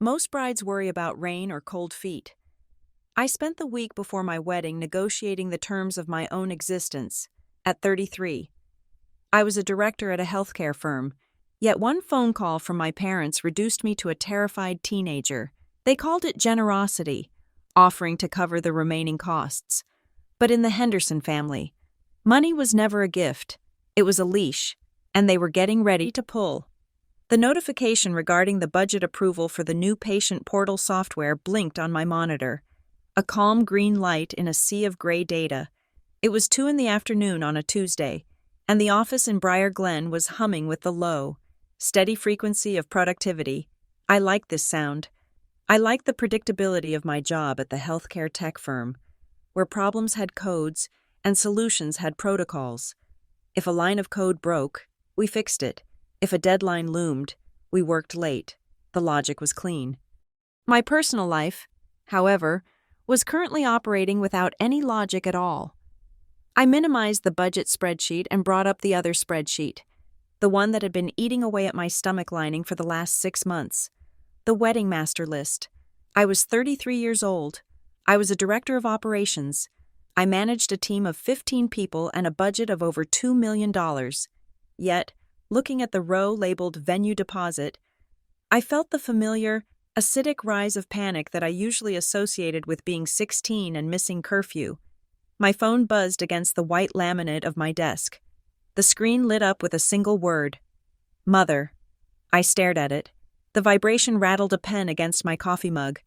Most brides worry about rain or cold feet. I spent the week before my wedding negotiating the terms of my own existence. At 33, I was a director at a healthcare firm, yet one phone call from my parents reduced me to a terrified teenager. They called it generosity, offering to cover the remaining costs. But in the Henderson family, money was never a gift, it was a leash, and they were getting ready to pull. The notification regarding the budget approval for the new patient portal software blinked on my monitor. A calm green light in a sea of gray data. It was 2 p.m. on a Tuesday, and the office in Briar Glen was humming with the low, steady frequency of productivity. I liked this sound. I liked the predictability of my job at the healthcare tech firm, where problems had codes and solutions had protocols. If a line of code broke, we fixed it. If a deadline loomed, we worked late. The logic was clean. My personal life, however, was currently operating without any logic at all. I minimized the budget spreadsheet and brought up the other spreadsheet, the one that had been eating away at my stomach lining for the last 6 months. The wedding master list. I was 33 years old. I was a director of operations. I managed a team of 15 people and a budget of over $2 million. Yet, looking at the row labeled Venue Deposit, I felt the familiar, acidic rise of panic that I usually associated with being 16 and missing curfew. My phone buzzed against the white laminate of my desk. The screen lit up with a single word. Mother. I stared at it. The vibration rattled a pen against my coffee mug.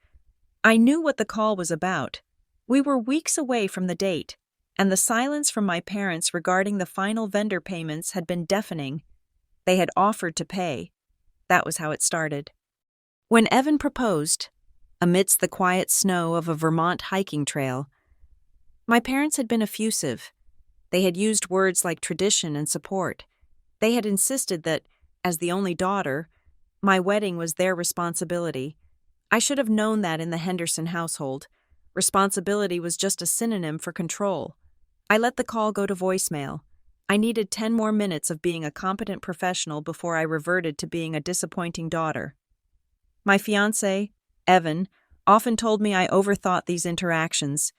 I knew what the call was about. We were weeks away from the date, and the silence from my parents regarding the final vendor payments had been deafening. They had offered to pay. That was how it started. When Evan proposed, amidst the quiet snow of a Vermont hiking trail, my parents had been effusive. They had used words like tradition and support. They had insisted that, as the only daughter, my wedding was their responsibility. I should have known that in the Henderson household. Responsibility was just a synonym for control. I let the call go to voicemail. I needed 10 more minutes of being a competent professional before I reverted to being a disappointing daughter. My fiancé, Evan, often told me I overthought these interactions.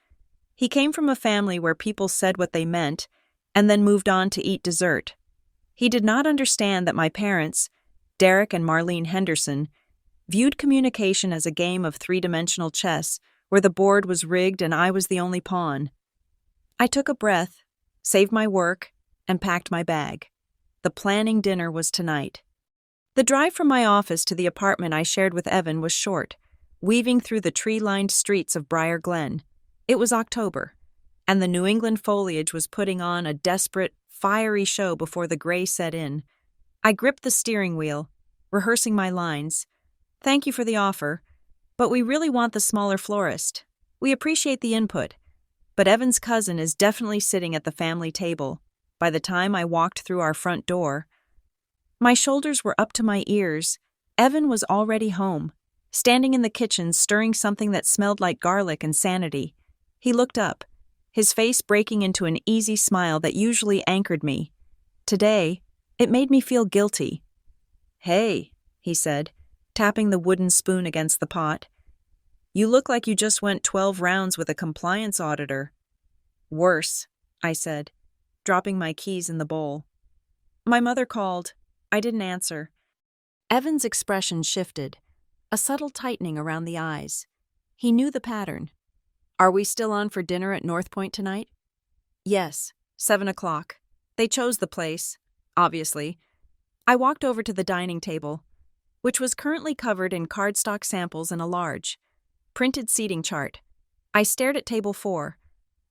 He came from a family where people said what they meant and then moved on to eat dessert. He did not understand that my parents, Derek and Marlene Henderson, viewed communication as a game of three-dimensional chess where the board was rigged and I was the only pawn. I took a breath, saved my work, and packed my bag. The planning dinner was tonight. The drive from my office to the apartment I shared with Evan was short, weaving through the tree-lined streets of Briar Glen. It was October, and the New England foliage was putting on a desperate, fiery show before the gray set in. I gripped the steering wheel, rehearsing my lines. Thank you for the offer, but we really want the smaller florist. We appreciate the input, but Evan's cousin is definitely sitting at the family table. By the time I walked through our front door, my shoulders were up to my ears. Evan was already home, standing in the kitchen stirring something that smelled like garlic and sanity. He looked up, his face breaking into an easy smile that usually anchored me. Today, it made me feel guilty. "Hey," he said, tapping the wooden spoon against the pot. "You look like you just went 12 rounds with a compliance auditor." "Worse," I said, dropping my keys in the bowl. "My mother called. I didn't answer." Evan's expression shifted, a subtle tightening around the eyes. He knew the pattern. "Are we still on for dinner at North Point tonight?" "Yes, 7 o'clock. They chose the place, obviously." I walked over to the dining table, which was currently covered in cardstock samples and a large, printed seating chart. I stared at table 4.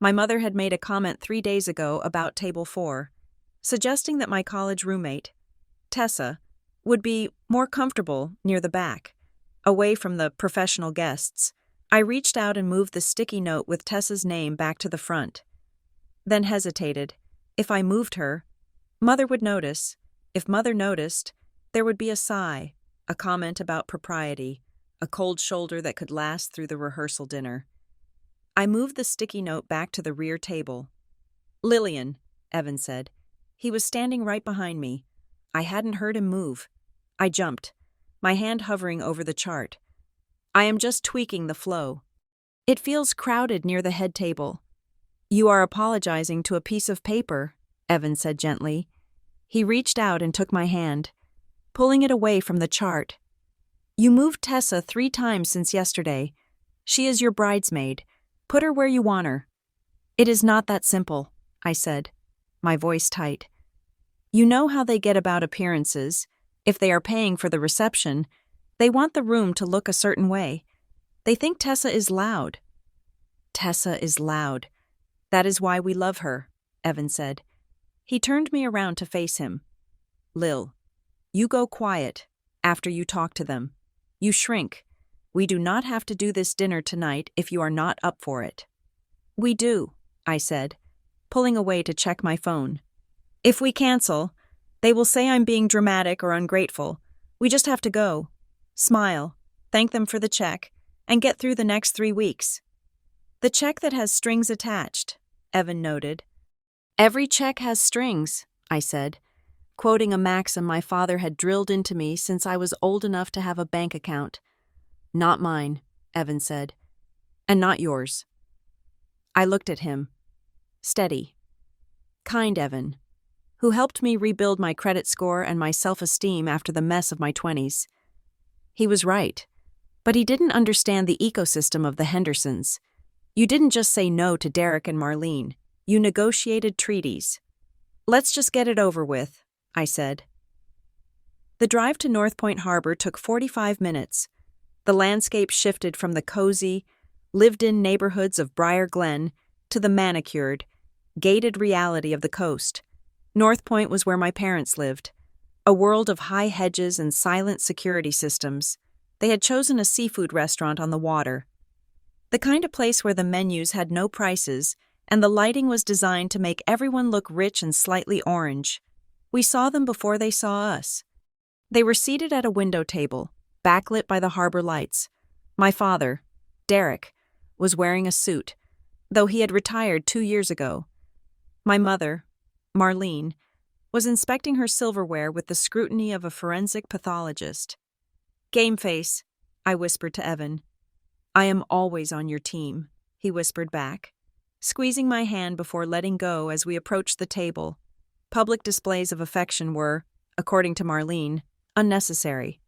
My mother had made a comment 3 days ago about table 4, suggesting that my college roommate, Tessa, would be more comfortable near the back, away from the professional guests. I reached out and moved the sticky note with Tessa's name back to the front, then hesitated. If I moved her, Mother would notice. If Mother noticed, there would be a sigh, a comment about propriety, a cold shoulder that could last through the rehearsal dinner. I moved the sticky note back to the rear table. "Lillian," Evan said. He was standing right behind me. I hadn't heard him move. I jumped, my hand hovering over the chart. I am just tweaking the flow. It feels crowded near the head table. You are apologizing to a piece of paper, Evan said gently. He reached out and took my hand, pulling it away from the chart. You moved Tessa 3 times since yesterday. She is your bridesmaid. Put her where you want her. It is not that simple, I said, my voice tight. You know how they get about appearances. If they are paying for the reception, they want the room to look a certain way. They think Tessa is loud. Tessa is loud. That is why we love her, Evan said. He turned me around to face him. Lil, you go quiet after you talk to them. You shrink. We do not have to do this dinner tonight if you are not up for it. We do, I said, pulling away to check my phone. If we cancel, they will say I'm being dramatic or ungrateful. We just have to go, smile, thank them for the check, and get through the next 3 weeks. The check that has strings attached, Evan noted. Every check has strings, I said, quoting a maxim my father had drilled into me since I was old enough to have a bank account. Not mine, Evan said, and not yours. I looked at him. Steady. Kind Evan, who helped me rebuild my credit score and my self-esteem after the mess of my 20s. He was right, but he didn't understand the ecosystem of the Hendersons. You didn't just say no to Derek and Marlene. You negotiated treaties. Let's just get it over with, I said. The drive to North Point Harbor took 45 minutes. The landscape shifted from the cozy, lived-in neighborhoods of Briar Glen to the manicured, gated reality of the coast. North Point was where my parents lived, a world of high hedges and silent security systems. They had chosen a seafood restaurant on the water, the kind of place where the menus had no prices and the lighting was designed to make everyone look rich and slightly orange. We saw them before they saw us. They were seated at a window table, backlit by the harbor lights. My father, Derek, was wearing a suit, though he had retired 2 years ago. My mother, Marlene, was inspecting her silverware with the scrutiny of a forensic pathologist. Game face, I whispered to Evan. I am always on your team, he whispered back, squeezing my hand before letting go as we approached the table. Public displays of affection were, according to Marlene, unnecessary.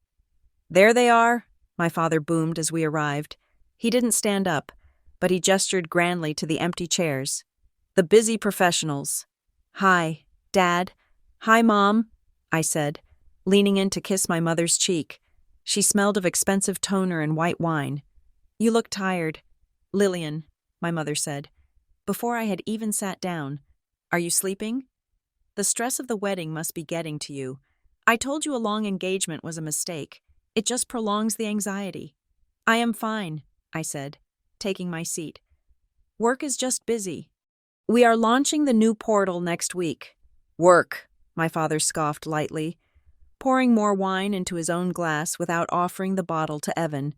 There they are, my father boomed as we arrived. He didn't stand up, but he gestured grandly to the empty chairs. The busy professionals. Hi, Dad. Hi, Mom, I said, leaning in to kiss my mother's cheek. She smelled of expensive toner and white wine. You look tired. Lillian, my mother said, before I had even sat down. Are you sleeping? The stress of the wedding must be getting to you. I told you a long engagement was a mistake. It just prolongs the anxiety. I am fine, I said, taking my seat. Work is just busy. We are launching the new portal next week. Work, my father scoffed lightly, pouring more wine into his own glass without offering the bottle to Evan.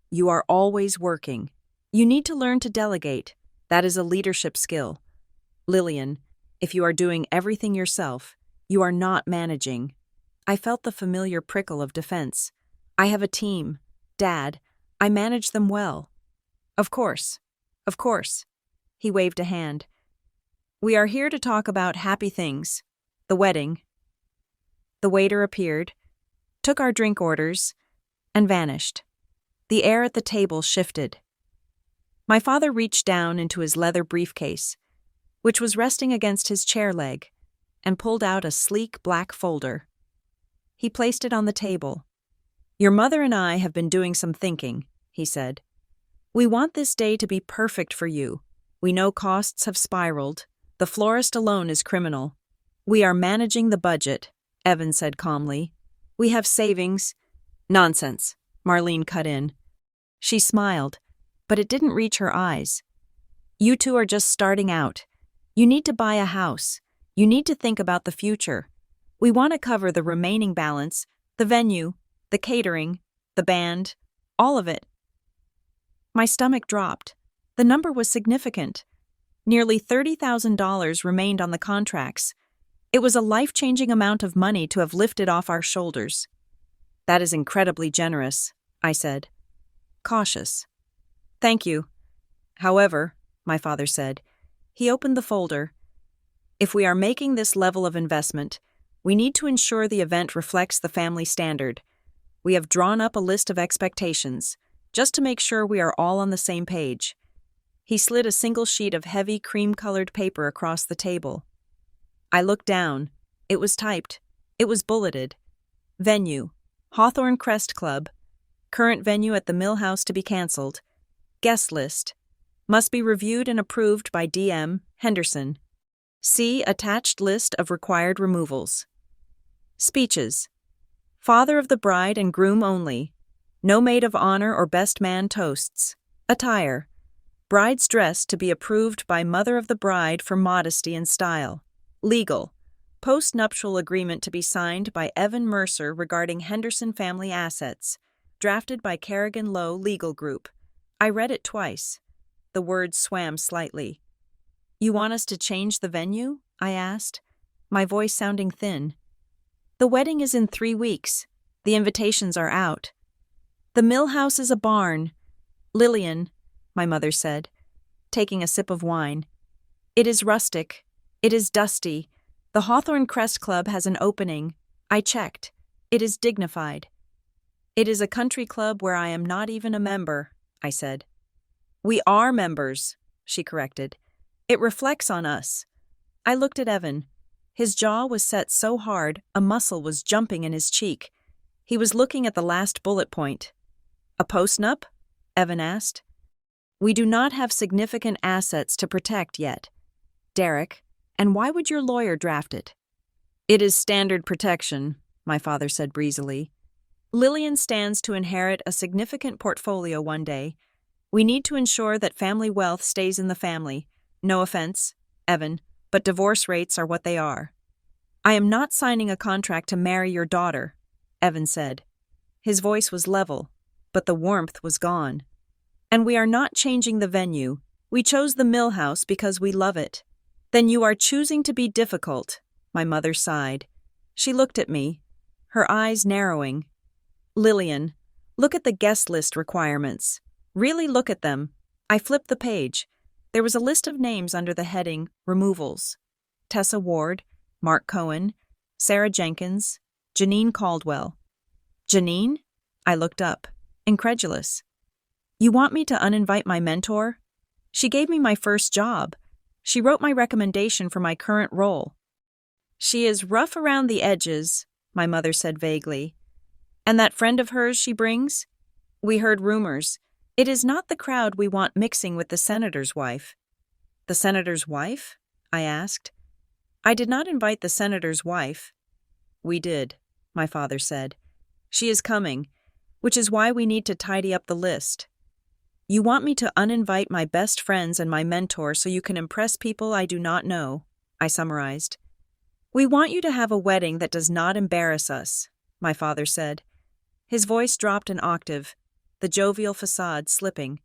You are always working. You need to learn to delegate. That is a leadership skill. Lillian, if you are doing everything yourself, you are not managing. I felt the familiar prickle of defense. I have a team. Dad, I manage them well. Of course. Of course. He waved a hand. We are here to talk about happy things. The wedding. The waiter appeared, took our drink orders, and vanished. The air at the table shifted. My father reached down into his leather briefcase, which was resting against his chair leg, and pulled out a sleek black folder. He placed it on the table. Your mother and I have been doing some thinking, he said. We want this day to be perfect for you. We know costs have spiraled. The florist alone is criminal. We are managing the budget, Evan said calmly. We have savings. Nonsense, Marlene cut in. She smiled, but it didn't reach her eyes. You two are just starting out. You need to buy a house. You need to think about the future. We want to cover the remaining balance, the venue, the catering, the band, all of it. My stomach dropped. The number was significant. Nearly $30,000 remained on the contracts. It was a life-changing amount of money to have lifted off our shoulders. That is incredibly generous, I said. cautious. Thank you. However, my father said. He opened the folder. If we are making this level of investment, we need to ensure the event reflects the family standard. We have drawn up a list of expectations, just to make sure we are all on the same page. He slid a single sheet of heavy cream-colored paper across the table. I looked down. It was typed. It was bulleted. Venue: Hawthorne Crest Club. Current venue at the Mill House to be cancelled. Guest list: must be reviewed and approved by DM Henderson. See attached list of required removals. Speeches: father of the bride and groom only. No maid of honor or best man toasts. Attire: bride's dress to be approved by mother of the bride for modesty and style. Legal: post-nuptial agreement to be signed by Evan Mercer regarding Henderson family assets, drafted by Kerrigan Lowe Legal Group. I read it twice. The words swam slightly. You want us to change the venue? I asked, my voice sounding thin. The wedding is in 3 weeks. The invitations are out. The Mill House is a barn. Lillian, my mother said, taking a sip of wine. It is rustic. It is dusty. The Hawthorne Crest Club has an opening. I checked. It is dignified. It is a country club where I am not even a member, I said. We are members, she corrected. It reflects on us. I looked at Evan. His jaw was set so hard, a muscle was jumping in his cheek. He was looking at the last bullet point. A postnup? Evan asked. We do not have significant assets to protect yet. Derek, and why would your lawyer draft it? It is standard protection, my father said breezily. Lillian stands to inherit a significant portfolio one day. We need to ensure that family wealth stays in the family. No offense, Evan, but divorce rates are what they are. I am not signing a contract to marry your daughter, Evan said. His voice was level, but the warmth was gone. And we are not changing the venue. We chose the Mill House because we love it. Then you are choosing to be difficult, my mother sighed. She looked at me, her eyes narrowing. Lillian, look at the guest list requirements. Really look at them. I flipped the page. There was a list of names under the heading Removals. Tessa Ward, Mark Cohen, Sarah Jenkins, Janine Caldwell. Janine? I looked up, incredulous. You want me to uninvite my mentor? She gave me my first job. She wrote my recommendation for my current role. She is rough around the edges, my mother said vaguely. And that friend of hers she brings? We heard rumors. It is not the crowd we want mixing with the senator's wife. The senator's wife? I asked. I did not invite the senator's wife. We did, my father said. She is coming, which is why we need to tidy up the list. You want me to uninvite my best friends and my mentor so you can impress people I do not know, I summarized. We want you to have a wedding that does not embarrass us, my father said. His voice dropped an octave, the jovial facade slipping.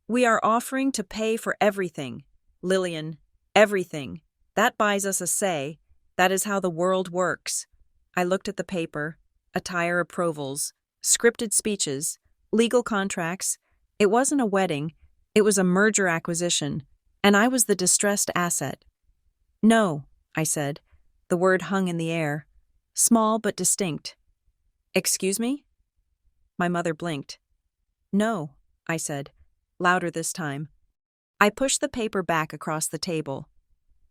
We are offering to pay for everything, Lillian, everything. That buys us a say. That is how the world works. I looked at the paper, attire approvals, scripted speeches, legal contracts. It wasn't a wedding, it was a merger acquisition, and I was the distressed asset. No, I said. The word hung in the air, small but distinct. Excuse me? My mother blinked. No, I said, louder this time. I pushed the paper back across the table.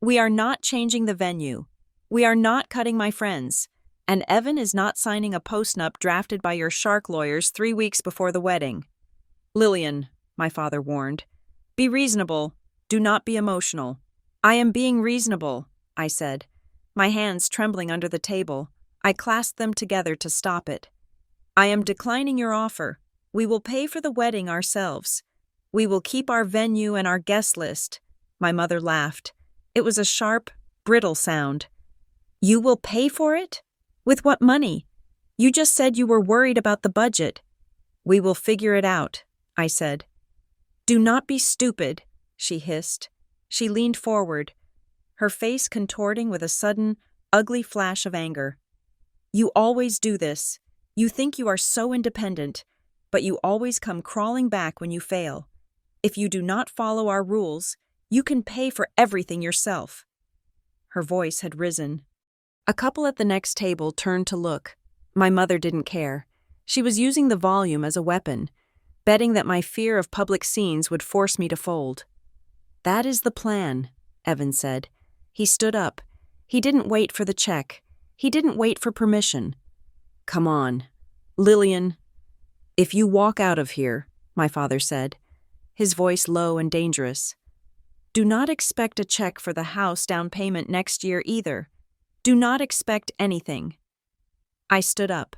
We are not changing the venue. We are not cutting my friends. And Evan is not signing a postnup drafted by your shark lawyers 3 weeks before the wedding. Lillian, my father warned, be reasonable. Do not be emotional. I am being reasonable, I said, my hands trembling under the table. I clasped them together to stop it. I am declining your offer. We will pay for the wedding ourselves. We will keep our venue and our guest list. My mother laughed. It was a sharp, brittle sound. You will pay for it? With what money? You just said you were worried about the budget. We will figure it out, I said. Do not be stupid, she hissed. She leaned forward, her face contorting with a sudden, ugly flash of anger. You always do this. You think you are so independent, but you always come crawling back when you fail. If you do not follow our rules, you can pay for everything yourself." Her voice had risen. A couple at the next table turned to look. My mother didn't care. She was using the volume as a weapon, betting that my fear of public scenes would force me to fold. "That is the plan," Evan said. He stood up. He didn't wait for the check. He didn't wait for permission. "Come on. Lillian." "If you walk out of here," my father said, his voice low and dangerous, "do not expect a check for the house down payment next year either. Do not expect anything." I stood up.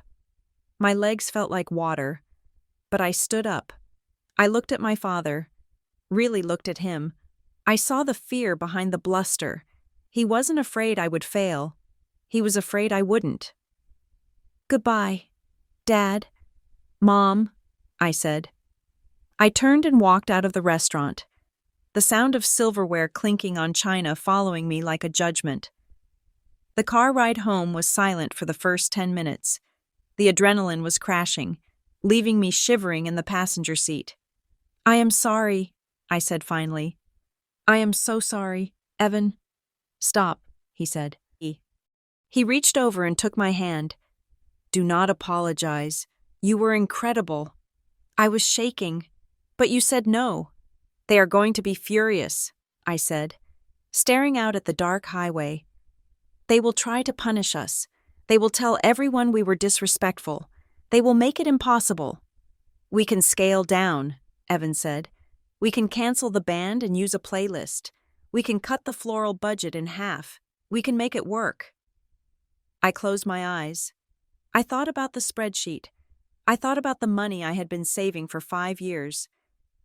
My legs felt like water, but I stood up. I looked at my father, really looked at him. I saw the fear behind the bluster. He wasn't afraid I would fail. He was afraid I wouldn't. "Goodbye, Dad, Mom," I said. I turned and walked out of the restaurant, the sound of silverware clinking on china following me like a judgment. The car ride home was silent for the first 10 minutes. The adrenaline was crashing, leaving me shivering in the passenger seat. "I am sorry," I said finally. "I am so sorry, Evan." "Stop," he said. He reached over and took my hand. "Do not apologize. You were incredible." I was shaking. "But you said no." "They are going to be furious," I said, staring out at the dark highway. "They will try to punish us. They will tell everyone we were disrespectful. They will make it impossible." "We can scale down," Evan said. "We can cancel the band and use a playlist. We can cut the floral budget in half. We can make it work." I closed my eyes. I thought about the spreadsheet. I thought about the money I had been saving for 5 years,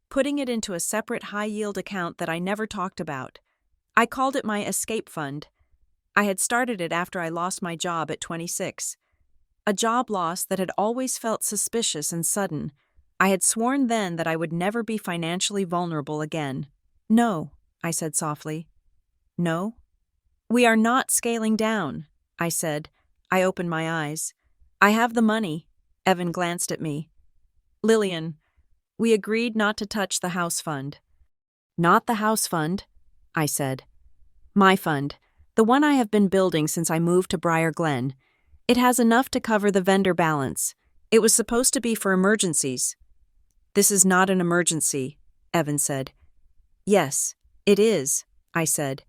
putting it into a separate high-yield account that I never talked about. I called it my escape fund. I had started it after I lost my job at 26. A job loss that had always felt suspicious and sudden. I had sworn then that I would never be financially vulnerable again. "No," I said softly. "No?" "We are not scaling down," I said. I opened my eyes. "I have the money." Evan glanced at me. "Lillian, we agreed not to touch the house fund." "Not the house fund," I said. "My fund, the one I have been building since I moved to Briar Glen. It has enough to cover the vendor balance. It was supposed to be for emergencies." "This is not an emergency," Evan said. "Yes, it is," I said.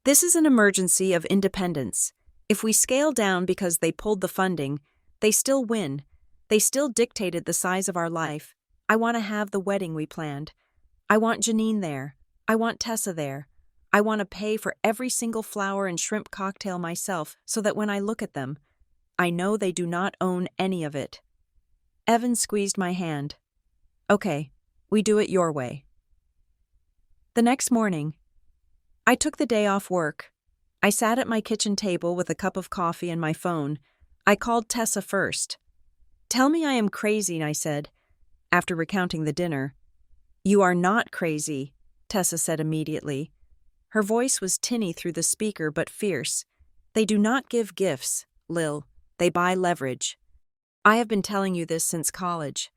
"This is an emergency of independence. If we scale down because they pulled the funding, they still win. They still dictated the size of our life. I want to have the wedding we planned. I want Janine there. I want Tessa there. I want to pay for every single flower and shrimp cocktail myself so that when I look at them, I know they do not own any of it." Evan squeezed my hand. "Okay, we do it your way." The next morning, I took the day off work. I sat at my kitchen table with a cup of coffee and my phone. I called Tessa first. "Tell me I am crazy," I said, after recounting the dinner. "You are not crazy," Tessa said immediately. Her voice was tinny through the speaker but fierce. "They do not give gifts, Lil. They buy leverage. I have been telling you this since college.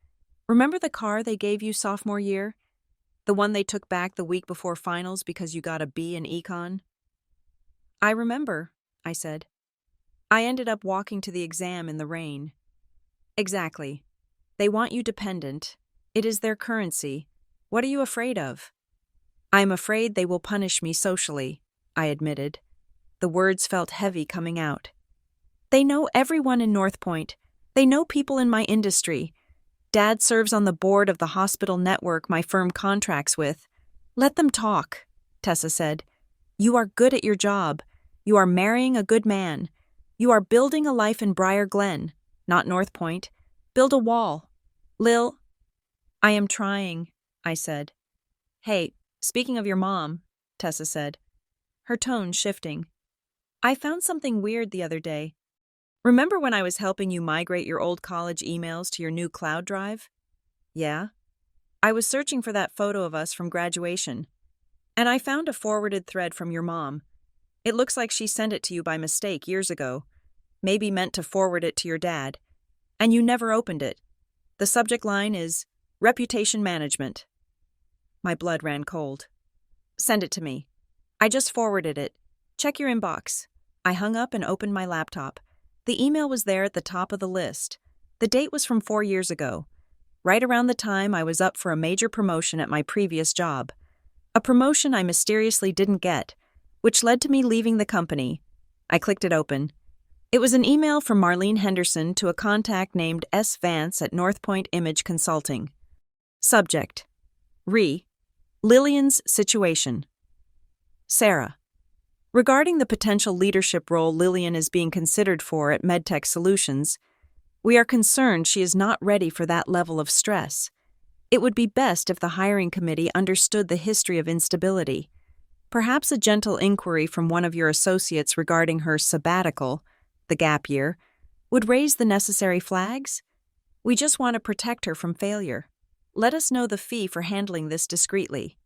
Remember the car they gave you sophomore year? The one they took back the week before finals because you got a B in econ?" "I remember," I said. "I ended up walking to the exam in the rain." "Exactly. They want you dependent. It is their currency. What are you afraid of?" "I am afraid they will punish me socially," I admitted. The words felt heavy coming out. "They know everyone in North Point. They know people in my industry. Dad serves on the board of the hospital network my firm contracts with." "Let them talk," Tessa said. "You are good at your job. You are marrying a good man. You are building a life in Briar Glen, not North Point. Build a wall. Lil." "I am trying," I said. "Hey, speaking of your mom," Tessa said, her tone shifting. "I found something weird the other day. Remember when I was helping you migrate your old college emails to your new cloud drive?" "Yeah." "I was searching for that photo of us from graduation, and I found a forwarded thread from your mom. It looks like she sent it to you by mistake years ago, maybe meant to forward it to your dad, and you never opened it. The subject line is Reputation Management. My blood ran cold. Send it to me. I just forwarded it. Check your inbox. I hung up and opened my laptop. The email was there at the top of the list. The date was from 4 years ago, right around the time I was up for a major promotion at my previous job. A promotion I mysteriously didn't get, which led to me leaving the company. I clicked it open. It was an email from Marlene Henderson to a contact named S. Vance at North Point Image Consulting. Subject: Lillian's situation. Sarah. Regarding the potential leadership role Lillian is being considered for at MedTech Solutions, we are concerned she is not ready for that level of stress. It would be best if the hiring committee understood the history of instability. Perhaps a gentle inquiry from one of your associates regarding her sabbatical, the gap year, would raise the necessary flags. We just want to protect her from failure. Let us know the fee for handling this discreetly.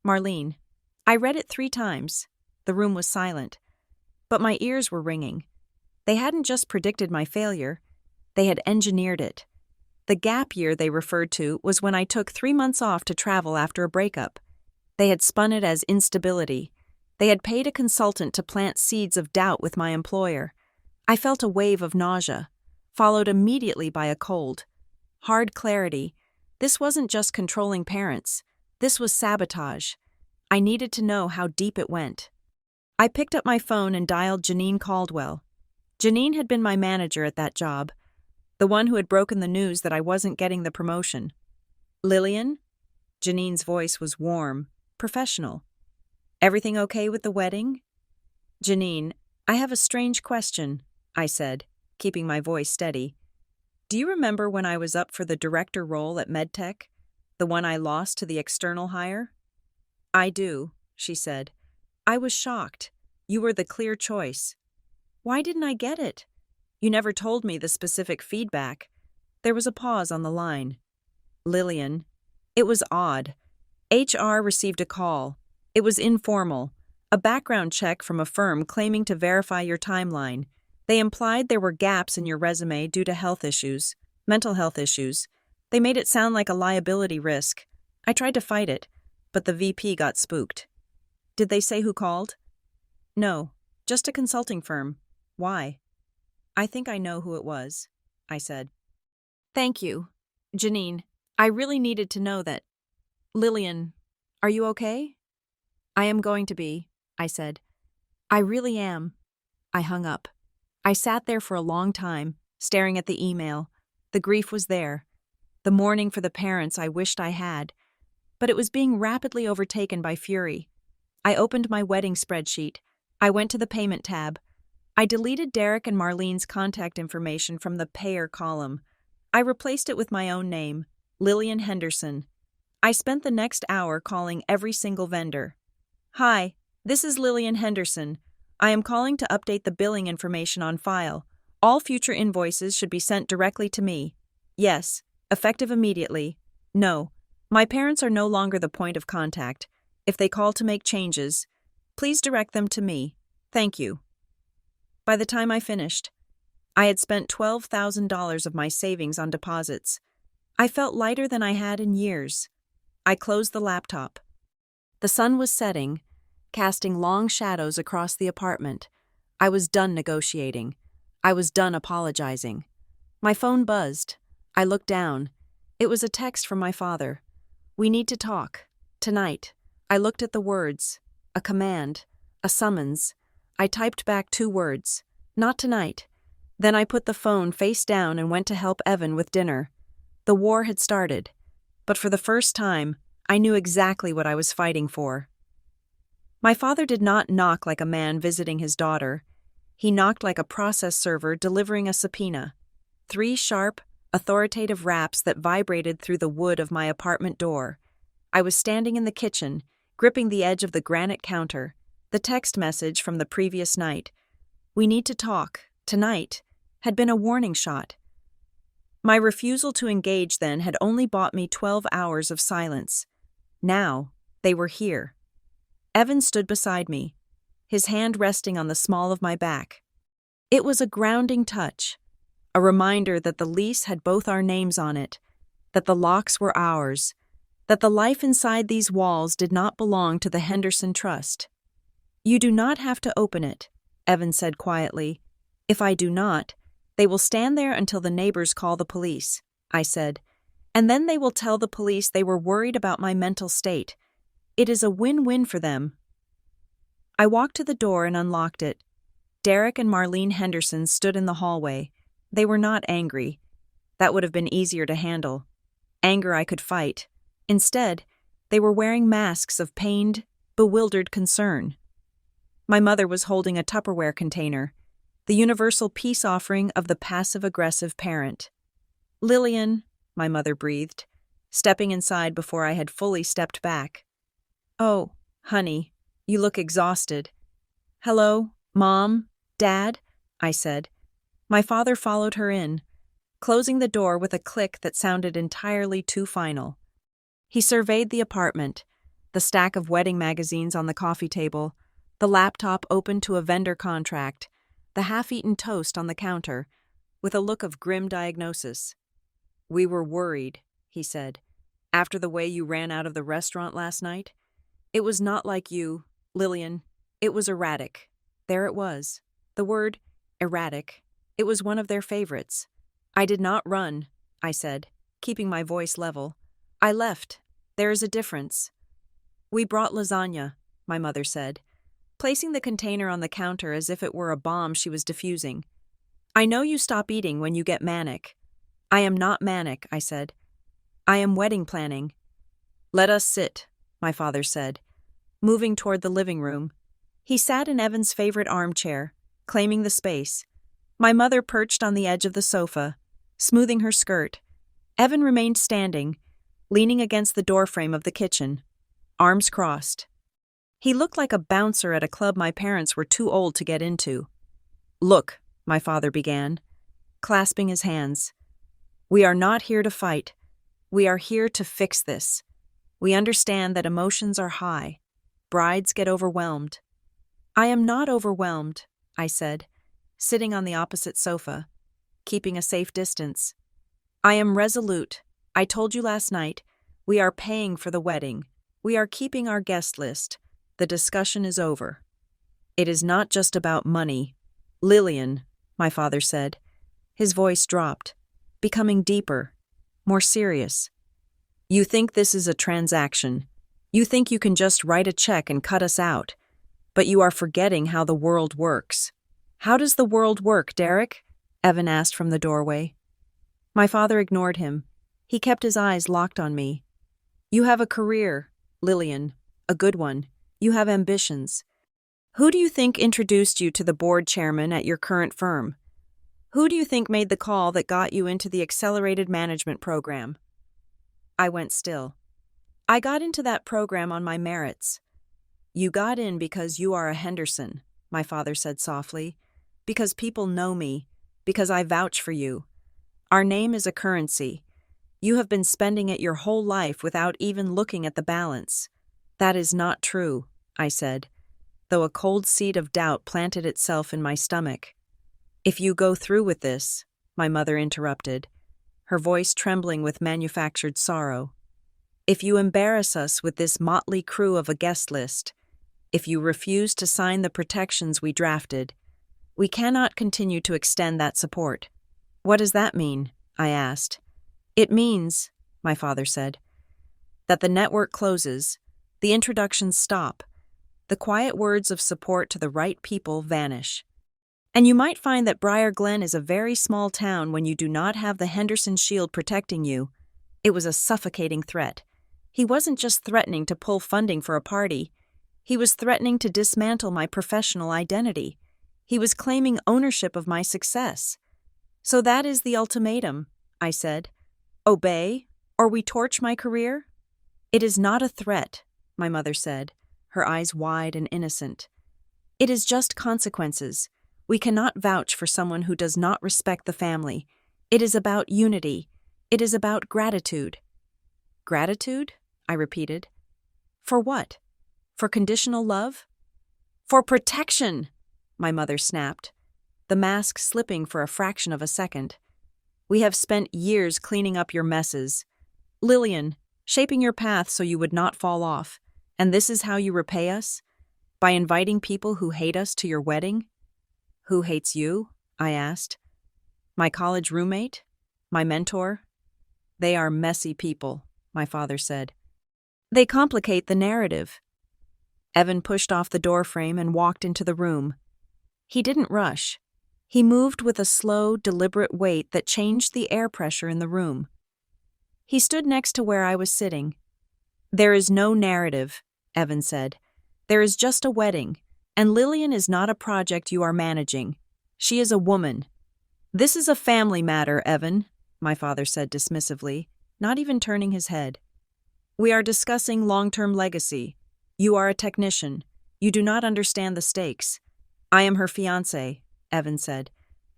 Marlene. I read it 3 times. The room was silent. But my ears were ringing. They hadn't just predicted my failure. They had engineered it. The gap year they referred to was when I took 3 months off to travel after a breakup. They had spun it as instability. They had paid a consultant to plant seeds of doubt with my employer. I felt a wave of nausea, followed immediately by a cold. Hard clarity. This wasn't just controlling parents. This was sabotage. I needed to know how deep it went. I picked up my phone and dialed Janine Caldwell. Janine had been my manager at that job, the one who had broken the news that I wasn't getting the promotion. Lillian? Janine's voice was warm, professional. Everything okay with the wedding? Janine, I have a strange question, I said, keeping my voice steady. Do you remember when I was up for the director role at MedTech, the one I lost to the external hire? I do, she said. I was shocked. You were the clear choice. Why didn't I get it? You never told me the specific feedback. There was a pause on the line. Lillian. It was odd. HR received a call. It was informal. A background check from a firm claiming to verify your timeline. They implied there were gaps in your resume due to health issues, mental health issues. They made it sound like a liability risk. I tried to fight it, but the VP got spooked. Did they say who called? No, just a consulting firm. Why? I think I know who it was, I said. Thank you, Janine. I really needed to know that. Lillian, are you okay? I am going to be, I said. I really am. I hung up. I sat there for a long time, staring at the email. The grief was there. The mourning for the parents I wished I had. But it was being rapidly overtaken by fury. I opened my wedding spreadsheet. I went to the payment tab. I deleted Derek and Marlene's contact information from the payer column. I replaced it with my own name, Lillian Henderson. I spent the next hour calling every single vendor. Hi, this is Lillian Henderson. I am calling to update the billing information on file. All future invoices should be sent directly to me. Yes, effective immediately. No, my parents are no longer the point of contact. If they call to make changes, please direct them to me. Thank you. By the time I finished, I had spent $12,000 of my savings on deposits. I felt lighter than I had in years. I closed the laptop. The sun was setting, casting long shadows across the apartment. I was done negotiating. I was done apologizing. My phone buzzed. I looked down. It was a text from my father. We need to talk. Tonight. I looked at the words. A command. A summons. I typed back 2 words. Not tonight. Then I put the phone face down and went to help Evan with dinner. The war had started. But for the first time, I knew exactly what I was fighting for. My father did not knock like a man visiting his daughter. He knocked like a process server delivering a subpoena. 3 sharp, authoritative raps that vibrated through the wood of my apartment door. I was standing in the kitchen, gripping the edge of the granite counter. The text message from the previous night, "We need to talk, tonight," had been a warning shot. My refusal to engage then had only bought me 12 hours of silence. Now, they were here. Evan stood beside me, his hand resting on the small of my back. It was a grounding touch, a reminder that the lease had both our names on it, that the locks were ours, that the life inside these walls did not belong to the Henderson Trust. "You do not have to open it," Evan said quietly. "If I do not, they will stand there until the neighbors call the police," I said, "and then they will tell the police they were worried about my mental state. It is a win-win for them." I walked to the door and unlocked it. Derek and Marlene Henderson stood in the hallway. They were not angry. That would have been easier to handle. Anger I could fight. Instead, they were wearing masks of pained, bewildered concern. My mother was holding a Tupperware container, the universal peace offering of the passive-aggressive parent. "Lillian," my mother breathed, stepping inside before I had fully stepped back. "Oh, honey, you look exhausted." "Hello, Mom, Dad," I said. My father followed her in, closing the door with a click that sounded entirely too final. He surveyed the apartment, the stack of wedding magazines on the coffee table, the laptop open to a vendor contract, the half-eaten toast on the counter, with a look of grim diagnosis. "We were worried," he said, "after the way you ran out of the restaurant last night. It was not like you, Lillian. It was erratic." There it was. The word erratic. It was one of their favorites. "I did not run," I said, keeping my voice level. "I left. There is a difference." "We brought lasagna," my mother said, placing the container on the counter as if it were a bomb she was defusing. "I know you stop eating when you get manic." "I am not manic," I said. "I am wedding planning." "Let us sit," my father said, moving toward the living room. He sat in Evan's favorite armchair, claiming the space. My mother perched on the edge of the sofa, smoothing her skirt. Evan remained standing, leaning against the doorframe of the kitchen, arms crossed. He looked like a bouncer at a club my parents were too old to get into. "Look," my father began, clasping his hands. "We are not here to fight. We are here to fix this. We understand that emotions are high. Brides get overwhelmed." "I am not overwhelmed," I said, sitting on the opposite sofa, keeping a safe distance. "I am resolute. I told you last night, we are paying for the wedding. We are keeping our guest list. The discussion is over." "It is not just about money. Lillian," my father said. His voice dropped, becoming deeper, more serious. "You think this is a transaction. You think you can just write a check and cut us out. But you are forgetting how the world works." "How does the world work, Derek?" Evan asked from the doorway. My father ignored him. He kept his eyes locked on me. "You have a career, Lillian, a good one. You have ambitions. Who do you think introduced you to the board chairman at your current firm? Who do you think made the call that got you into the accelerated management program?" I went still. "I got into that program on my merits." "You got in because you are a Henderson," my father said softly. "Because people know me. Because I vouch for you. Our name is a currency. You have been spending it your whole life without even looking at the balance." "That is not true," I said, though a cold seed of doubt planted itself in my stomach. "If you go through with this," my mother interrupted, her voice trembling with manufactured sorrow, "if you embarrass us with this motley crew of a guest list, if you refuse to sign the protections we drafted, we cannot continue to extend that support." "What does that mean?" I asked. "It means," my father said, "that the network closes, the introductions stop, the quiet words of support to the right people vanish. And you might find that Briar Glen is a very small town when you do not have the Henderson shield protecting you." It was a suffocating threat. He wasn't just threatening to pull funding for a party. He was threatening to dismantle my professional identity. He was claiming ownership of my success. "So that is the ultimatum," I said. "Obey, or we torch my career?" "It is not a threat," my mother said, her eyes wide and innocent. "It is just consequences. We cannot vouch for someone who does not respect the family. It is about unity. It is about gratitude." "Gratitude?" I repeated. "For what? For conditional love?" "For protection!" my mother snapped, the mask slipping for a fraction of a second. "We have spent years cleaning up your messes. Lillian, shaping your path so you would not fall off. And this is how you repay us? By inviting people who hate us to your wedding? Who hates you? I asked. My college roommate? My mentor? They are messy people, my father said. They complicate the narrative. Evan pushed off the doorframe and walked into the room. He didn't rush. He moved with a slow, deliberate weight that changed the air pressure in the room. He stood next to where I was sitting. There is no narrative, Evan said. There is just a wedding, and Lillian is not a project you are managing. She is a woman. This is a family matter, Evan, my father said dismissively, not even turning his head. We are discussing long-term legacy. You are a technician. You do not understand the stakes. I am her fiancé, Evan said,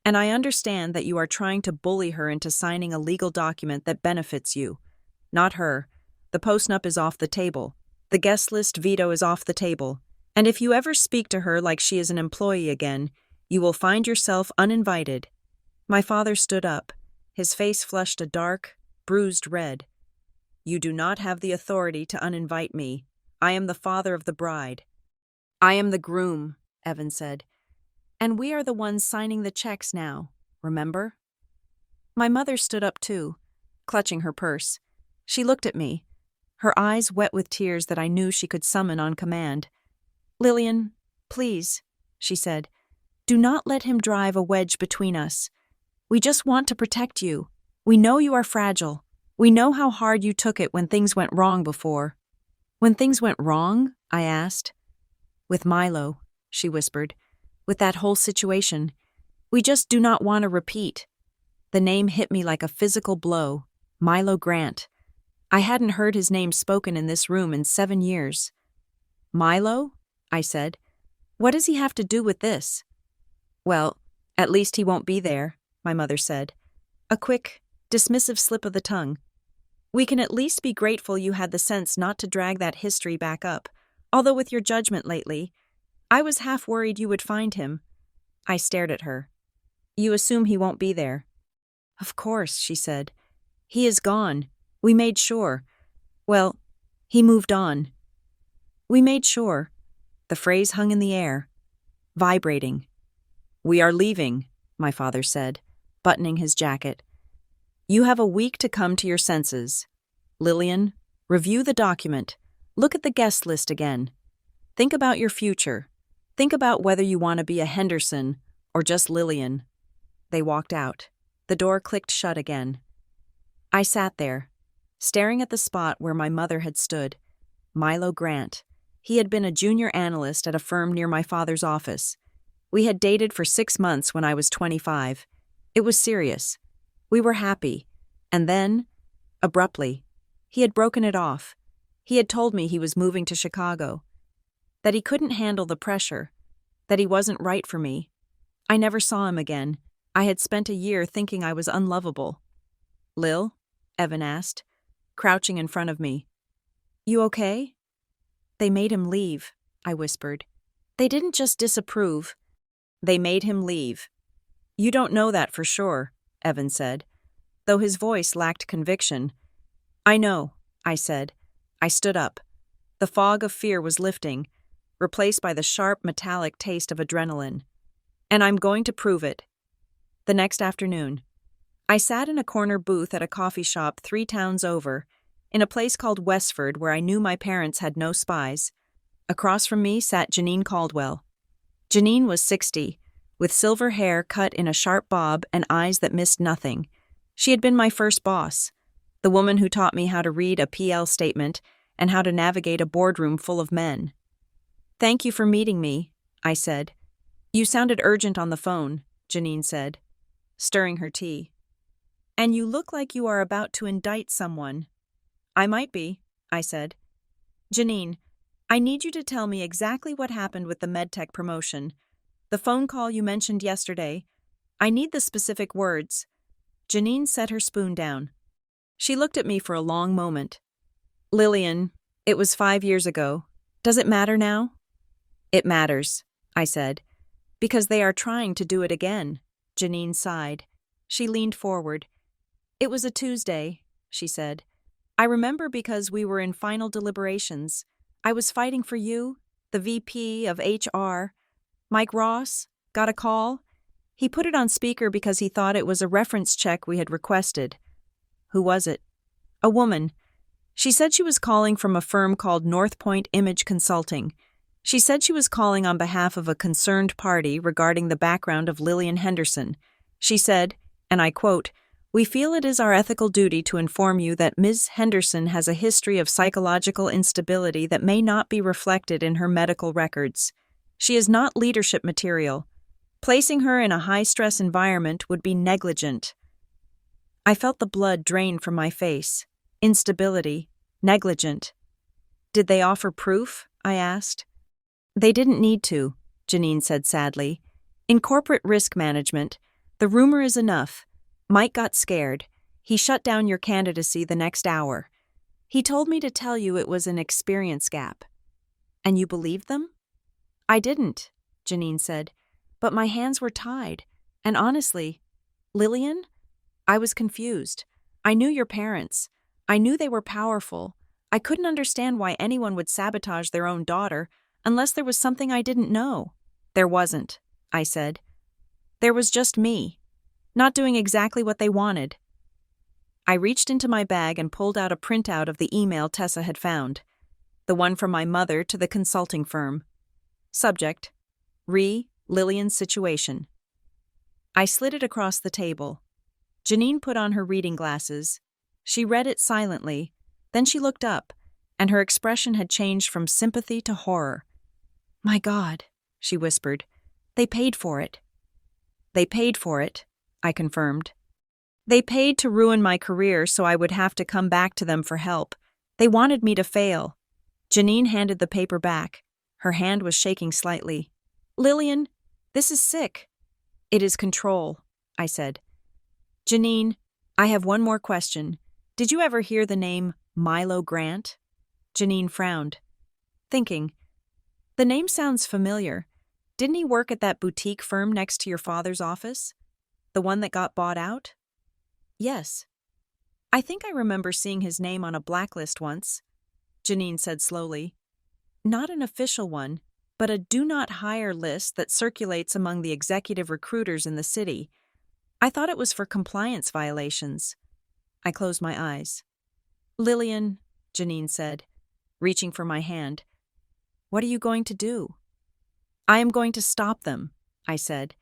and I understand that you are trying to bully her into signing a legal document that benefits you. Not her. The postnup is off the table. The guest list veto is off the table. And if you ever speak to her like she is an employee again, you will find yourself uninvited. My father stood up. His face flushed a dark, bruised red. You do not have the authority to uninvite me. I am the father of the bride. I am the groom, Evan said. And we are the ones signing the checks now, remember? My mother stood up too, clutching her purse. She looked at me, her eyes wet with tears that I knew she could summon on command. Lillian, please, she said, do not let him drive a wedge between us. We just want to protect you. We know you are fragile. We know how hard you took it when things went wrong before. When things went wrong? I asked. With Milo, she whispered. With that whole situation. We just do not want to repeat. The name hit me like a physical blow. Milo Grant. I hadn't heard his name spoken in this room in 7 years. Milo? I said. What does he have to do with this? Well, at least he won't be there, my mother said. A quick, dismissive slip of the tongue. We can at least be grateful you had the sense not to drag that history back up, although with your judgment lately, I was half worried you would find him. I stared at her. You assume he won't be there. Of course, she said. He is gone. We made sure. Well, he moved on. We made sure. The phrase hung in the air, vibrating. We are leaving, my father said, buttoning his jacket. You have a week to come to your senses. Lillian, review the document. Look at the guest list again. Think about your future. Think about whether you want to be a Henderson or just Lillian. They walked out. The door clicked shut again. I sat there, staring at the spot where my mother had stood. Milo Grant. He had been a junior analyst at a firm near my father's office. We had dated for 6 months when I was 25. It was serious. We were happy. And then, abruptly, he had broken it off. He had told me he was moving to Chicago, that he couldn't handle the pressure, that he wasn't right for me. I never saw him again. I had spent a year thinking I was unlovable. Lil? Evan asked, crouching in front of me. You okay? They made him leave, I whispered. They didn't just disapprove. They made him leave. You don't know that for sure, Evan said, though his voice lacked conviction. I know, I said. I stood up. The fog of fear was lifting, replaced by the sharp, metallic taste of adrenaline. And I'm going to prove it. The next afternoon, I sat in a corner booth at a coffee shop 3 towns over, in a place called Westford where I knew my parents had no spies. Across from me sat Janine Caldwell. Janine was 60, with silver hair cut in a sharp bob and eyes that missed nothing. She had been my first boss, the woman who taught me how to read a PL statement and how to navigate a boardroom full of men. Thank you for meeting me, I said. You sounded urgent on the phone, Janine said, stirring her tea. And you look like you are about to indict someone. I might be, I said. Janine, I need you to tell me exactly what happened with the MedTech promotion. The phone call you mentioned yesterday. I need the specific words. Janine set her spoon down. She looked at me for a long moment. Lillian, it was 5 years ago. Does it matter now? It matters, I said, because they are trying to do it again. Janine sighed. She leaned forward. It was a Tuesday, she said. I remember because we were in final deliberations. I was fighting for you, the VP of HR. Mike Ross got a call. He put it on speaker because he thought it was a reference check we had requested. Who was it? A woman. She said she was calling from a firm called North Point Image Consulting. She said she was calling on behalf of a concerned party regarding the background of Lillian Henderson. She said, and I quote, "We feel it is our ethical duty to inform you that Ms. Henderson has a history of psychological instability that may not be reflected in her medical records. She is not leadership material. Placing her in a high-stress environment would be negligent." I felt the blood drain from my face. Instability. Negligent. "Did they offer proof?" I asked. "They didn't need to," Janine said sadly. "In corporate risk management, the rumor is enough. Mike got scared. He shut down your candidacy the next hour. He told me to tell you it was an experience gap." "And you believed them?" "I didn't," Janine said, "but my hands were tied. And honestly, Lillian? I was confused. I knew your parents. I knew they were powerful. I couldn't understand why anyone would sabotage their own daughter unless there was something I didn't know." "There wasn't," I said. "There was just me, not doing exactly what they wanted." I reached into my bag and pulled out a printout of the email Tessa had found, the one from my mother to the consulting firm. Subject: Lillian's situation. I slid it across the table. Janine put on her reading glasses. She read it silently, then she looked up, and her expression had changed from sympathy to horror. "My God," she whispered, "they paid for it." "They paid for it," I confirmed. "They paid to ruin my career so I would have to come back to them for help. They wanted me to fail." Janine handed the paper back. Her hand was shaking slightly. "Lillian, this is sick." "It is control," I said. "Janine, I have one more question. Did you ever hear the name Milo Grant?" Janine frowned. Thinking, "The name sounds familiar. Didn't he work at that boutique firm next to your father's office? The one that got bought out?" "Yes. I think I remember seeing his name on a blacklist once," Janine said slowly. "Not an official one, but a do-not-hire list that circulates among the executive recruiters in the city. I thought it was for compliance violations." I closed my eyes. "Lillian," Janine said, reaching for my hand, "what are you going to do?" "I am going to stop them," I said.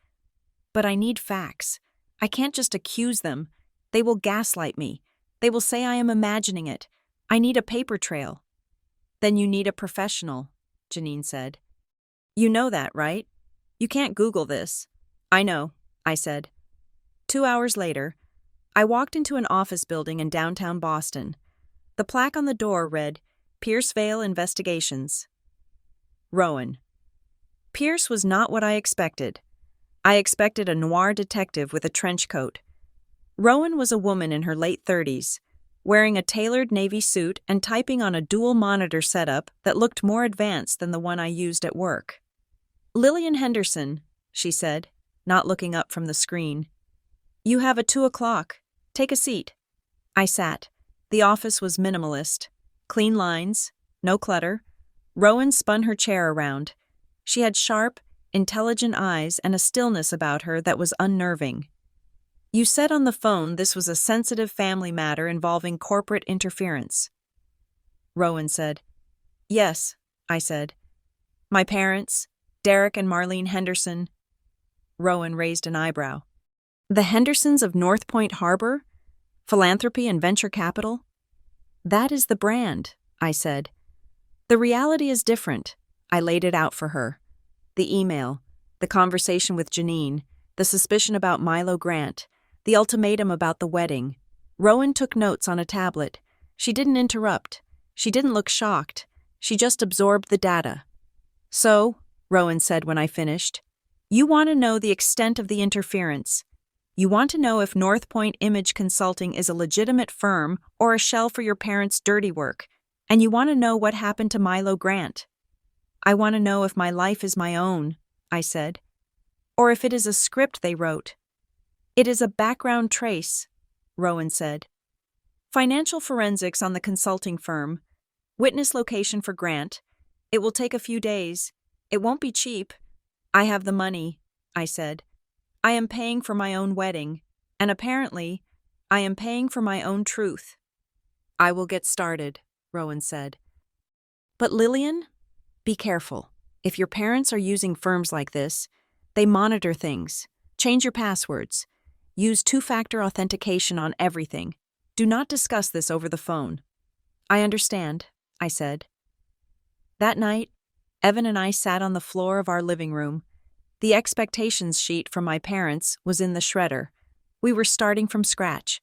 "But I need facts. I can't just accuse them. They will gaslight me. They will say I am imagining it. I need a paper trail." "Then you need a professional," Janine said. "You know that, right? You can't Google this." "I know," I said. 2 hours later, I walked into an office building in downtown Boston. The plaque on the door read, "Piercevale Investigations." Rowan. Pierce was not what I expected. I expected a noir detective with a trench coat. Rowan was a woman in her late 30s, wearing a tailored navy suit and typing on a dual monitor setup that looked more advanced than the one I used at work. "Lillian Henderson," she said, not looking up from the screen. "You have a 2 o'clock. Take a seat." I sat. The office was minimalist. Clean lines, no clutter. Rowan spun her chair around. She had sharp, intelligent eyes and a stillness about her that was unnerving. "You said on the phone this was a sensitive family matter involving corporate interference." Rowan said. "Yes," I said. "My parents, Derek and Marlene Henderson." Rowan raised an eyebrow. "The Hendersons of North Point Harbor? Philanthropy and venture capital?" "That is the brand," I said. "The reality is different." I laid it out for her. The email, the conversation with Janine, the suspicion about Milo Grant, the ultimatum about the wedding. Rowan took notes on a tablet. She didn't interrupt. She didn't look shocked. She just absorbed the data. "So," Rowan said when I finished, "you want to know the extent of the interference. You want to know if North Point Image Consulting is a legitimate firm or a shell for your parents' dirty work, and you want to know what happened to Milo Grant." "I want to know if my life is my own," I said, "or if it is a script they wrote." "It is a background trace," Rowan said. Financial forensics on the consulting firm. Witness location for grant. It will take a few days. It won't be cheap. I have the money, I said. I am paying for my own wedding, and apparently, I am paying for my own truth. I will get started, Rowan said. But Lillian, be careful. If your parents are using firms like this, they monitor things. Change your passwords. Use two-factor authentication on everything. Do not discuss this over the phone. I understand, I said. That night, Evan and I sat on the floor of our living room. The expectations sheet from my parents was in the shredder. We were starting from scratch.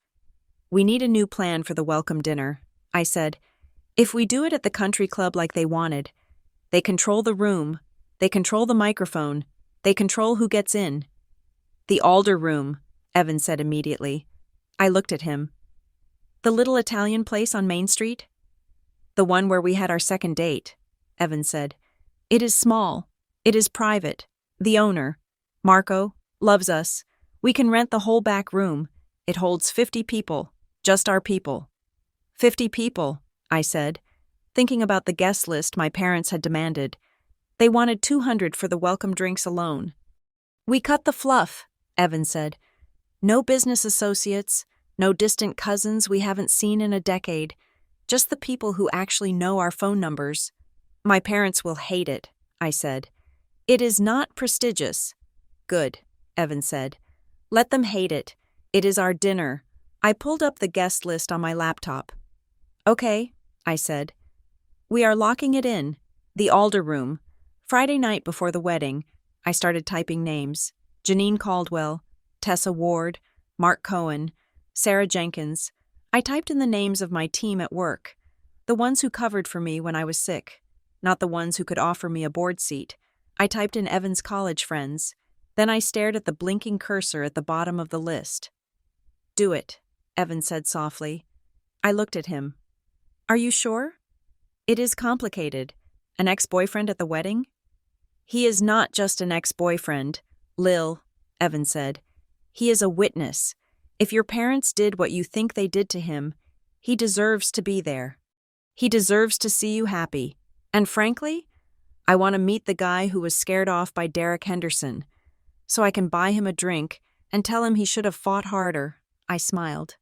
We need a new plan for the welcome dinner, I said. If we do it at the country club like they wanted, they control the room, they control the microphone, they control who gets in. The Alder Room, Evan said immediately. I looked at him. The little Italian place on Main Street? The one where we had our second date, Evan said. It is small. It is private. The owner, Marco, loves us. We can rent the whole back room. It holds 50 people, just our people. 50 people, I said, thinking about the guest list my parents had demanded. They wanted 200 for the welcome drinks alone. We cut the fluff, Evan said. No business associates, no distant cousins we haven't seen in a decade, just the people who actually know our phone numbers. My parents will hate it, I said. It is not prestigious. Good, Evan said. Let them hate it. It is our dinner. I pulled up the guest list on my laptop. Okay, I said. We are locking it in. The Alder Room. Friday night before the wedding, I started typing names. Janine Caldwell, Tessa Ward, Mark Cohen, Sarah Jenkins. I typed in the names of my team at work, the ones who covered for me when I was sick, not the ones who could offer me a board seat. I typed in Evan's college friends. Then I stared at the blinking cursor at the bottom of the list. Do it, Evan said softly. I looked at him. Are you sure? It is complicated. An ex-boyfriend at the wedding? He is not just an ex-boyfriend, Lil, Evan said. He is a witness. If your parents did what you think they did to him, he deserves to be there. He deserves to see you happy. And frankly, I want to meet the guy who was scared off by Derek Henderson, so I can buy him a drink and tell him he should have fought harder. I smiled.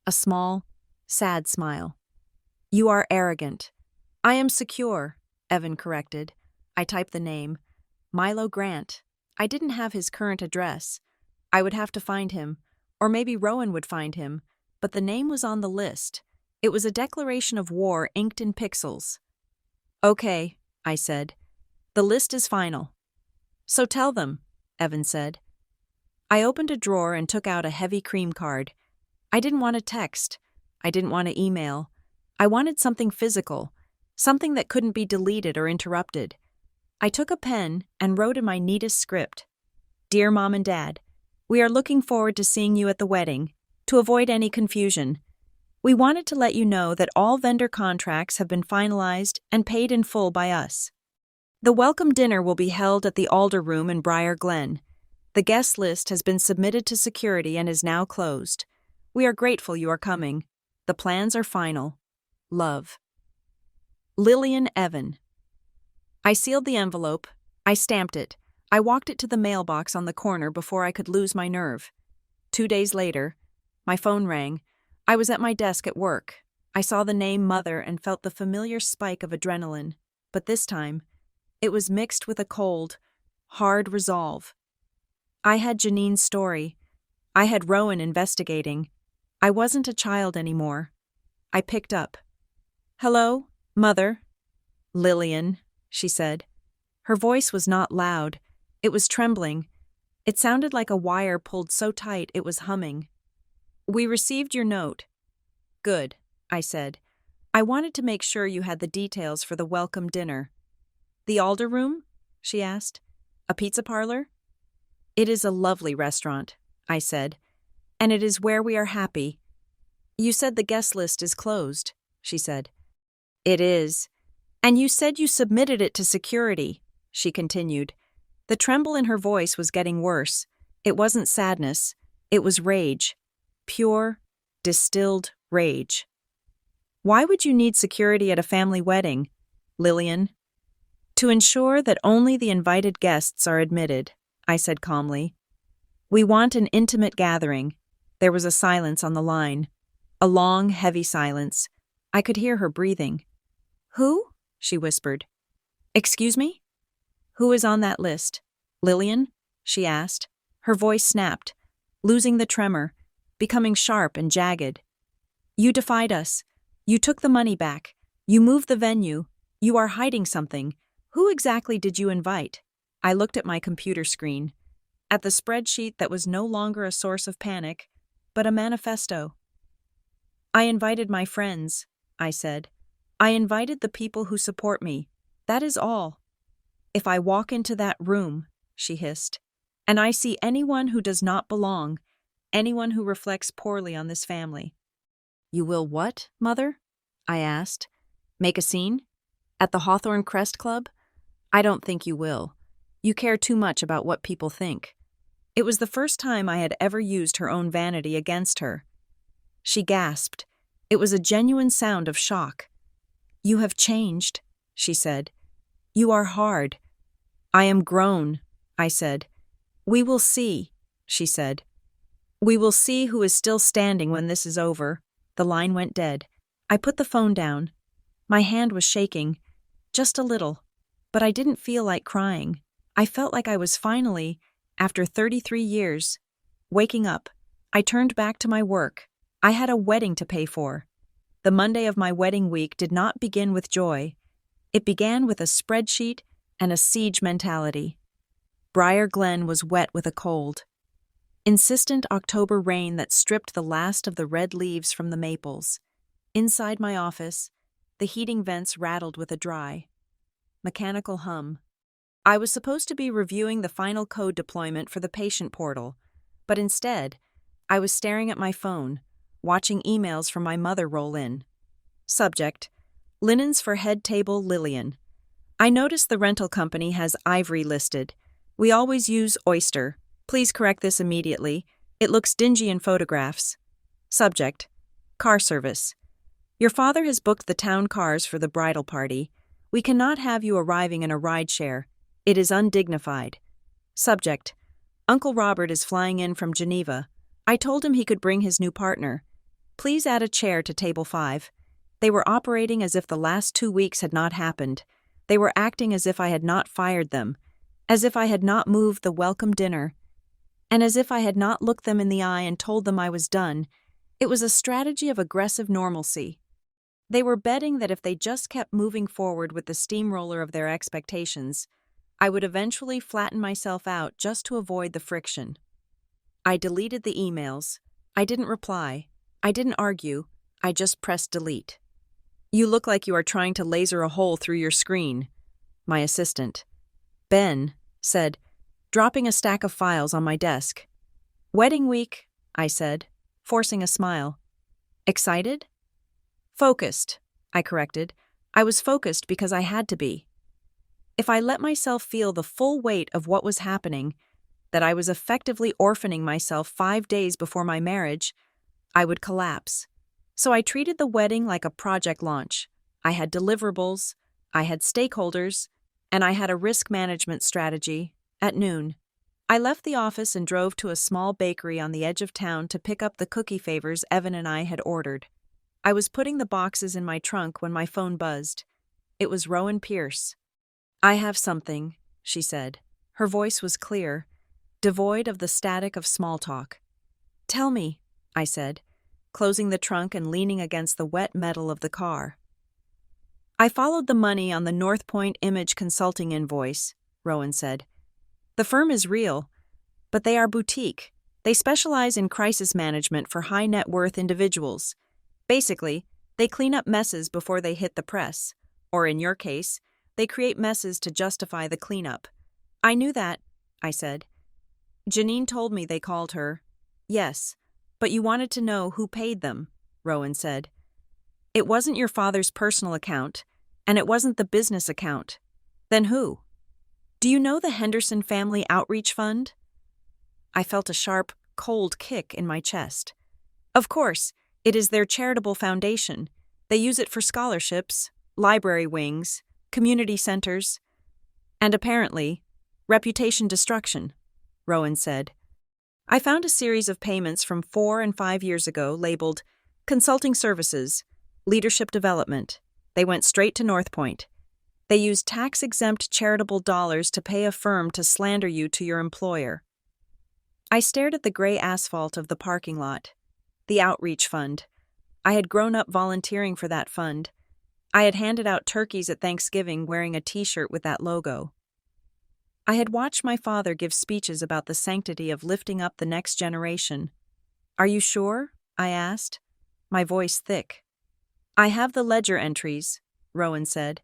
A small, sad smile. You are arrogant. I am secure, Evan corrected. I typed the name. Milo Grant. I didn't have his current address. I would have to find him, or maybe Rowan would find him, but the name was on the list. It was a declaration of war inked in pixels. Okay, I said. The list is final. So tell them, Evan said. I opened a drawer and took out a heavy cream card. I didn't want to text. I didn't want to email. I wanted something physical, something that couldn't be deleted or interrupted. I took a pen and wrote in my neatest script. Dear Mom and Dad, we are looking forward to seeing you at the wedding. To avoid any confusion, we wanted to let you know that all vendor contracts have been finalized and paid in full by us. The welcome dinner will be held at the Alder Room in Briar Glen. The guest list has been submitted to security and is now closed. We are grateful you are coming. The plans are final. Love. Lillian Evan. I sealed the envelope. I stamped it. I walked it to the mailbox on the corner before I could lose my nerve. 2 days later, my phone rang. I was at my desk at work. I saw the name Mother and felt the familiar spike of adrenaline. But this time, it was mixed with a cold, hard resolve. I had Janine's story. I had Rowan investigating. I wasn't a child anymore. I picked up. Hello, Mother. Lillian, she said. Her voice was not loud. It was trembling. It sounded like a wire pulled so tight it was humming. We received your note. Good, I said. I wanted to make sure you had the details for the welcome dinner. The Alder Room? She asked. A pizza parlor? It is a lovely restaurant, I said, and it is where we are happy. You said the guest list is closed, she said. It is. And you said you submitted it to security, she continued. The tremble in her voice was getting worse. It wasn't sadness. It was rage. Pure, distilled rage. Why would you need security at a family wedding, Lillian? To ensure that only the invited guests are admitted, I said calmly. We want an intimate gathering. There was a silence on the line. A long, heavy silence. I could hear her breathing. Who? She whispered. Excuse me? Who is on that list? Lillian? She asked. Her voice snapped, losing the tremor, becoming sharp and jagged. You defied us. You took the money back. You moved the venue. You are hiding something. Who exactly did you invite? I looked at my computer screen, at the spreadsheet that was no longer a source of panic, but a manifesto. I invited my friends, I said. I invited the people who support me. That is all. If I walk into that room, she hissed, and I see anyone who does not belong, anyone who reflects poorly on this family. You will what, Mother? I asked. Make a scene? At the Hawthorne Crest Club? I don't think you will. You care too much about what people think. It was the first time I had ever used her own vanity against her. She gasped. It was a genuine sound of shock. You have changed, she said. You are hard. I am grown, I said. We will see, she said. We will see who is still standing when this is over. The line went dead. I put the phone down. My hand was shaking, just a little, but I didn't feel like crying. I felt like I was finally, after 33 years, waking up. I turned back to my work. I had a wedding to pay for. The Monday of my wedding week did not begin with joy. It began with a spreadsheet and a siege mentality. Briar Glen was wet with a cold. Insistent October rain that stripped the last of the red leaves from the maples. Inside my office, the heating vents rattled with a dry, mechanical hum. I was supposed to be reviewing the final code deployment for the patient portal, but instead, I was staring at my phone, watching emails from my mother roll in. Subject: Linens for head table Lillian. I noticed the rental company has Ivory listed. We always use Oyster. Please correct this immediately. It looks dingy in photographs. Subject: Car service. Your father has booked the town cars for the bridal party. We cannot have you arriving in a rideshare. It is undignified. Subject: Uncle Robert is flying in from Geneva. I told him he could bring his new partner. Please add a chair to table 5. They were operating as if the last 2 weeks had not happened. They were acting as if I had not fired them, as if I had not moved the welcome dinner, and as if I had not looked them in the eye and told them I was done. It was a strategy of aggressive normalcy. They were betting that if they just kept moving forward with the steamroller of their expectations, I would eventually flatten myself out just to avoid the friction. I deleted the emails. I didn't reply. I didn't argue. I just pressed delete. You look like you are trying to laser a hole through your screen, my assistant, Ben, said, dropping a stack of files on my desk. Wedding week, I said, forcing a smile. Excited? Focused, I corrected. I was focused because I had to be. If I let myself feel the full weight of what was happening, that I was effectively orphaning myself 5 days before my marriage, I would collapse. So I treated the wedding like a project launch. I had deliverables, I had stakeholders, and I had a risk management strategy. At noon, I left the office and drove to a small bakery on the edge of town to pick up the cookie favors Evan and I had ordered. I was putting the boxes in my trunk when my phone buzzed. It was Rowan Pierce. I have something, she said. Her voice was clear, devoid of the static of small talk. Tell me, I said, closing the trunk and leaning against the wet metal of the car. I followed the money on the North Point Image Consulting invoice, Rowan said. The firm is real, but they are boutique. They specialize in crisis management for high net worth individuals. Basically, they clean up messes before they hit the press, or in your case, they create messes to justify the cleanup. I knew that, I said. Janine told me they called her. Yes, but you wanted to know who paid them, Rowan said. It wasn't your father's personal account, and it wasn't the business account. Then who? Do you know the Henderson Family Outreach Fund? I felt a sharp, cold kick in my chest. Of course, it is their charitable foundation. They use it for scholarships, library wings, community centers, and apparently, reputation destruction, Rowan said. I found a series of payments from 4 and 5 years ago labeled Consulting Services, Leadership Development. They went straight to North Point. They used tax-exempt charitable dollars to pay a firm to slander you to your employer. I stared at the gray asphalt of the parking lot. The outreach fund. I had grown up volunteering for that fund. I had handed out turkeys at Thanksgiving wearing a t-shirt with that logo. I had watched my father give speeches about the sanctity of lifting up the next generation. Are you sure? I asked, my voice thick. I have the ledger entries, Rowan said.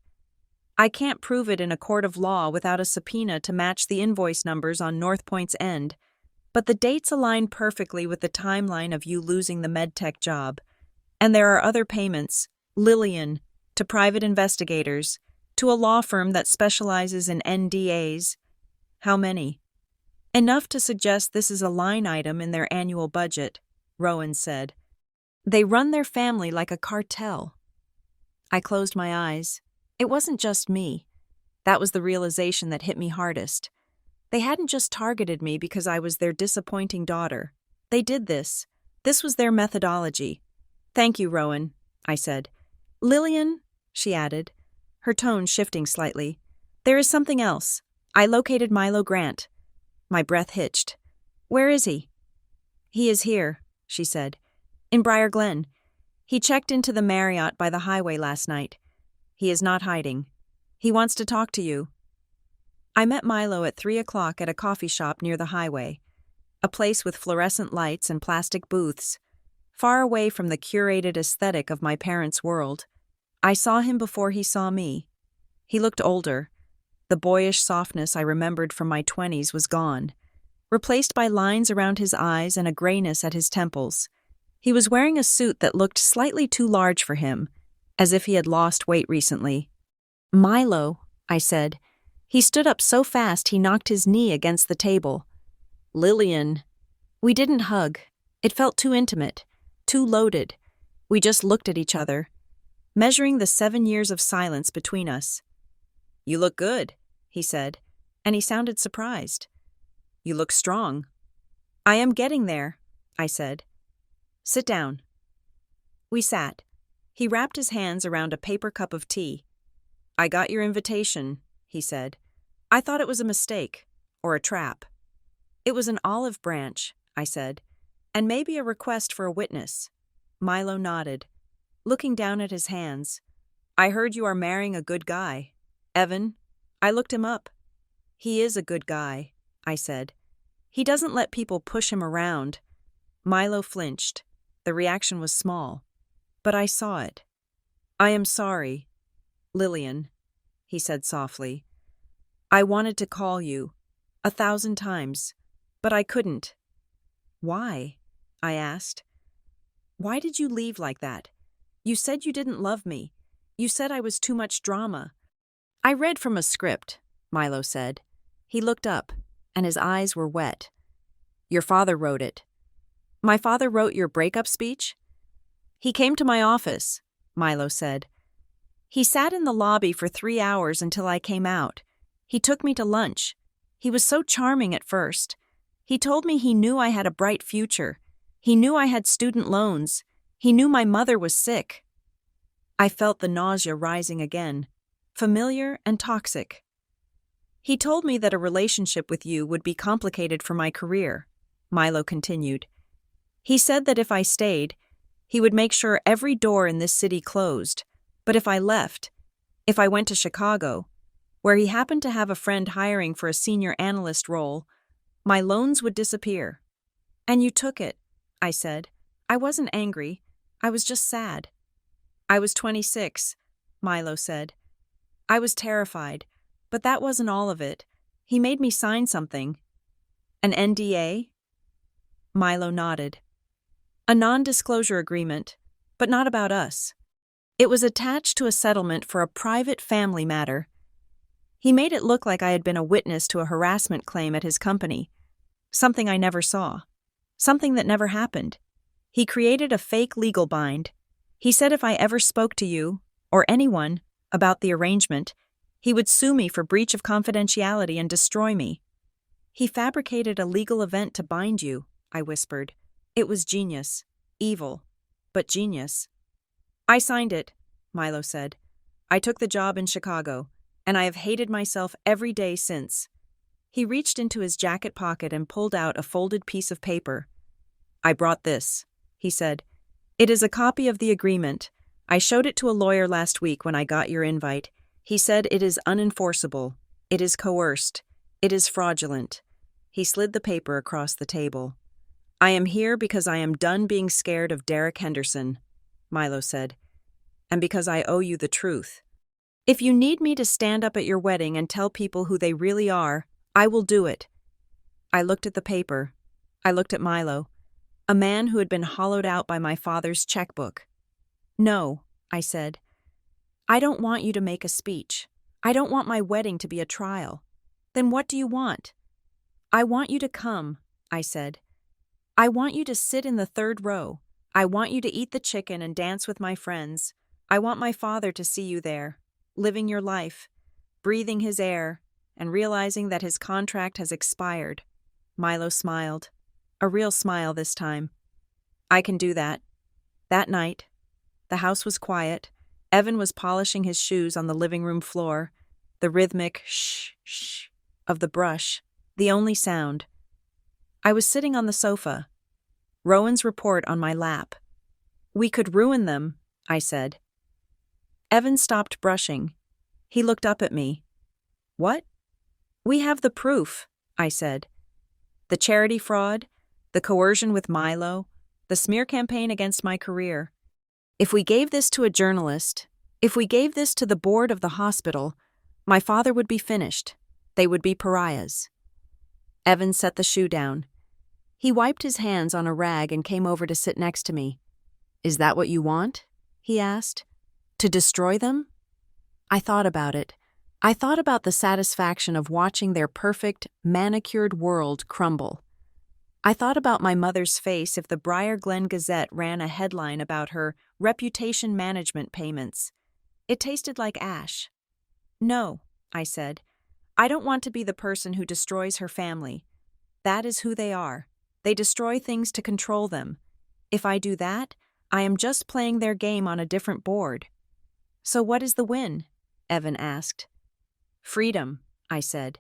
I can't prove it in a court of law without a subpoena to match the invoice numbers on North Point's end, but the dates align perfectly with the timeline of you losing the medtech job. And there are other payments, Lillian, to private investigators, to a law firm that specializes in NDAs. How many? Enough to suggest this is a line item in their annual budget, Rowan said. They run their family like a cartel. I closed my eyes. It wasn't just me. That was the realization that hit me hardest. They hadn't just targeted me because I was their disappointing daughter. They did this. This was their methodology. Thank you, Rowan, I said. Lillian, she added, her tone shifting slightly. There is something else. I located Milo Grant. My breath hitched. Where is he? He is here, she said. In Briar Glen. He checked into the Marriott by the highway last night. He is not hiding. He wants to talk to you. I met Milo at 3 o'clock at a coffee shop near the highway, a place with fluorescent lights and plastic booths, far away from the curated aesthetic of my parents' world. I saw him before he saw me. He looked older. The boyish softness I remembered from my 20s was gone, replaced by lines around his eyes and a grayness at his temples. He was wearing a suit that looked slightly too large for him, as if he had lost weight recently. Milo, I said. He stood up so fast he knocked his knee against the table. Lillian. We didn't hug. It felt too intimate, too loaded. We just looked at each other, measuring the 7 years of silence between us. You look good, he said, and he sounded surprised. You look strong. I am getting there, I said. Sit down. We sat. He wrapped his hands around a paper cup of tea. I got your invitation, he said. I thought it was a mistake, or a trap. It was an olive branch, I said, and maybe a request for a witness. Milo nodded, looking down at his hands. I heard you are marrying a good guy. Evan, I looked him up. He is a good guy, I said. He doesn't let people push him around. Milo flinched. The reaction was small, but I saw it. I am sorry, Lillian, he said softly. I wanted to call you 1,000 times, but I couldn't. Why? I asked. Why did you leave like that? You said you didn't love me. You said I was too much drama. I read from a script, Milo said. He looked up, and his eyes were wet. Your father wrote it. My father wrote your breakup speech? He came to my office, Milo said. He sat in the lobby for 3 hours until I came out. He took me to lunch. He was so charming at first. He told me he knew I had a bright future. He knew I had student loans. He knew my mother was sick. I felt the nausea rising again, familiar and toxic. He told me that a relationship with you would be complicated for my career, Milo continued. He said that if I stayed, he would make sure every door in this city closed. But if I left, if I went to Chicago, where he happened to have a friend hiring for a senior analyst role, my loans would disappear. And you took it, I said. I wasn't angry. I was just sad. I was 26, Milo said. I was terrified, but that wasn't all of it. He made me sign something. An NDA? Milo nodded. A non-disclosure agreement, but not about us. It was attached to a settlement for a private family matter. He made it look like I had been a witness to a harassment claim at his company, something I never saw, something that never happened. He created a fake legal bind. He said if I ever spoke to you, or anyone, about the arrangement, he would sue me for breach of confidentiality and destroy me. He fabricated a legal event to bind you, I whispered. It was genius. Evil. But genius. I signed it, Milo said. I took the job in Chicago, and I have hated myself every day since. He reached into his jacket pocket and pulled out a folded piece of paper. I brought this, he said. It is a copy of the agreement. I showed it to a lawyer last week when I got your invite. He said it is unenforceable. It is coerced. It is fraudulent. He slid the paper across the table. I am here because I am done being scared of Derek Henderson, Milo said, and because I owe you the truth. If you need me to stand up at your wedding and tell people who they really are, I will do it. I looked at the paper. I looked at Milo, a man who had been hollowed out by my father's checkbook. No, I said. I don't want you to make a speech. I don't want my wedding to be a trial. Then what do you want? I want you to come, I said. I want you to sit in the third row. I want you to eat the chicken and dance with my friends. I want my father to see you there, living your life, breathing his air, and realizing that his contract has expired. Milo smiled. A real smile this time. I can do that. That night, the house was quiet. Evan was polishing his shoes on the living room floor, the rhythmic shh, shh of the brush, the only sound. I was sitting on the sofa, Rowan's report on my lap. We could ruin them, I said. Evan stopped brushing. He looked up at me. What? We have the proof, I said. The charity fraud, the coercion with Milo, the smear campaign against my career. If we gave this to a journalist, if we gave this to the board of the hospital, my father would be finished. They would be pariahs. Evan set the shoe down. He wiped his hands on a rag and came over to sit next to me. Is that what you want? He asked. To destroy them? I thought about it. I thought about the satisfaction of watching their perfect, manicured world crumble. I thought about my mother's face if the Briar Glen Gazette ran a headline about her reputation management payments. It tasted like ash. No, I said. I don't want to be the person who destroys her family. That is who they are. They destroy things to control them. If I do that, I am just playing their game on a different board. So what is the win? Evan asked. Freedom, I said.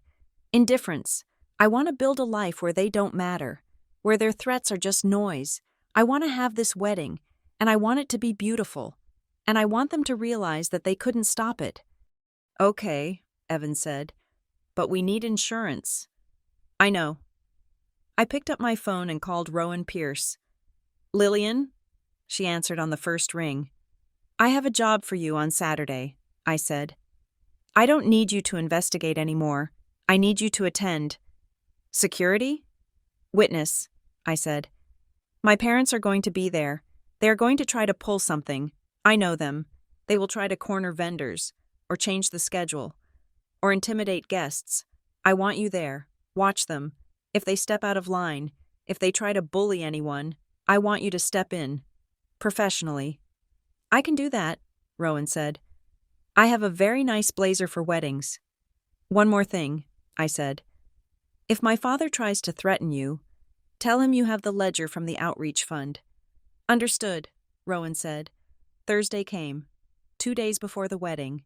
Indifference. I want to build a life where they don't matter, where their threats are just noise. I want to have this wedding, and I want it to be beautiful, and I want them to realize that they couldn't stop it. Okay, Evan said, but we need insurance. I know. I picked up my phone and called Rowan Pierce. Lillian? She answered on the first ring. I have a job for you on Saturday, I said. I don't need you to investigate anymore. I need you to attend. Security? Witness, I said. My parents are going to be there. They are going to try to pull something. I know them. They will try to corner vendors, or change the schedule, or intimidate guests. I want you there. Watch them. If they step out of line, if they try to bully anyone, I want you to step in. Professionally. I can do that, Rowan said. I have a very nice blazer for weddings. One more thing, I said. If my father tries to threaten you, tell him you have the ledger from the outreach fund. Understood, Rowan said. Thursday came, 2 days before the wedding.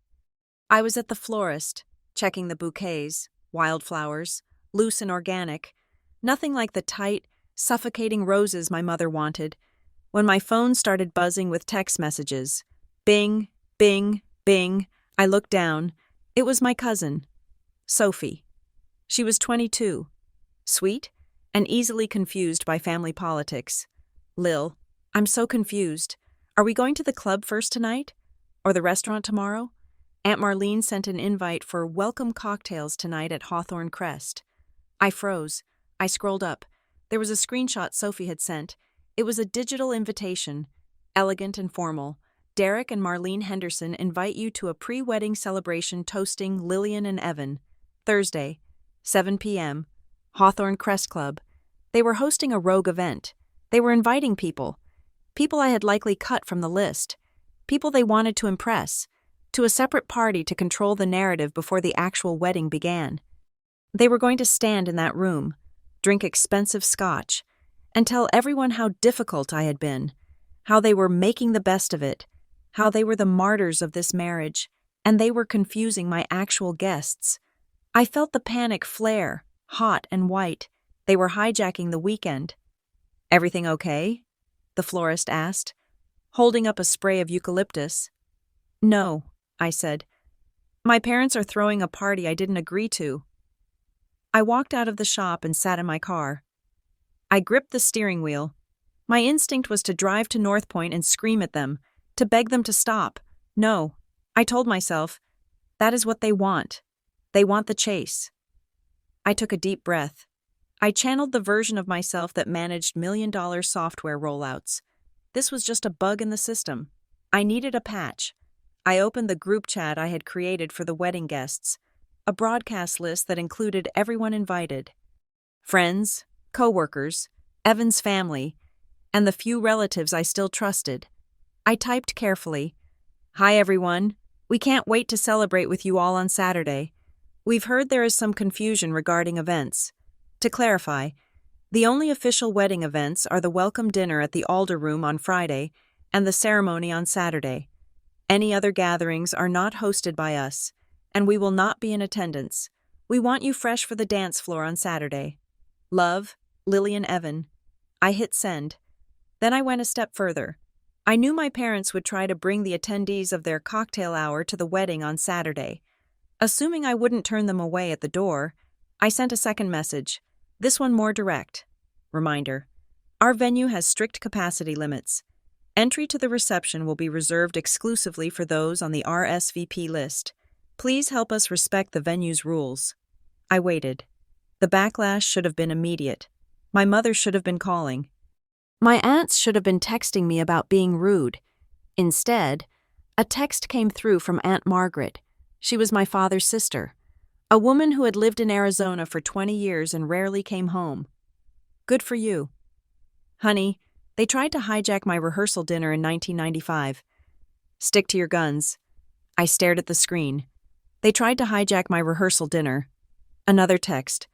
I was at the florist, checking the bouquets, wildflowers, loose and organic, nothing like the tight, suffocating roses my mother wanted, when my phone started buzzing with text messages. Bing, bing, bing. I looked down. It was my cousin, Sophie. She was 22, sweet, and easily confused by family politics. Lil, I'm so confused. Are we going to the club first tonight? Or the restaurant tomorrow? Aunt Marlene sent an invite for welcome cocktails tonight at Hawthorne Crest. I froze. I scrolled up. There was a screenshot Sophie had sent. It was a digital invitation, elegant and formal. Derek and Marlene Henderson invite you to a pre-wedding celebration toasting Lillian and Evan. Thursday, 7 p.m., Hawthorne Crest Club. They were hosting a rogue event. They were inviting people I had likely cut from the list. people they wanted to impress, to a separate party to control the narrative before the actual wedding began. They were going to stand in that room, drink expensive scotch, and tell everyone how difficult I had been, how they were making the best of it, how they were the martyrs of this marriage, and they were confusing my actual guests. I felt the panic flare, hot and white. They were hijacking the weekend. "Everything okay?" the florist asked, holding up a spray of eucalyptus. "No," I said. "My parents are throwing a party I didn't agree to." I walked out of the shop and sat in my car. I gripped the steering wheel. My instinct was to drive to North Point and scream at them, to beg them to stop. No, I told myself, that is what they want. They want the chase. I took a deep breath. I channeled the version of myself that managed million-dollar software rollouts. This was just a bug in the system. I needed a patch. I opened the group chat I had created for the wedding guests, a broadcast list that included everyone invited. Friends, co-workers, Evan's family, and the few relatives I still trusted. I typed carefully, "Hi everyone, we can't wait to celebrate with you all on Saturday. We've heard there is some confusion regarding events. To clarify, the only official wedding events are the welcome dinner at the Alder Room on Friday and the ceremony on Saturday. Any other gatherings are not hosted by us, and we will not be in attendance. We want you fresh for the dance floor on Saturday. Love, Lillian Evan." I hit send. Then I went a step further. I knew my parents would try to bring the attendees of their cocktail hour to the wedding on Saturday. Assuming I wouldn't turn them away at the door, I sent a second message, this one more direct. Reminder: our venue has strict capacity limits. Entry to the reception will be reserved exclusively for those on the RSVP list. Please help us respect the venue's rules. I waited. The backlash should have been immediate. My mother should have been calling. My aunts should have been texting me about being rude. Instead, a text came through from Aunt Margaret. She was my father's sister, a woman who had lived in Arizona for 20 years and rarely came home. "Good for you. Honey, they tried to hijack my rehearsal dinner in 1995. Stick to your guns." I stared at the screen. They tried to hijack my rehearsal dinner. Another text.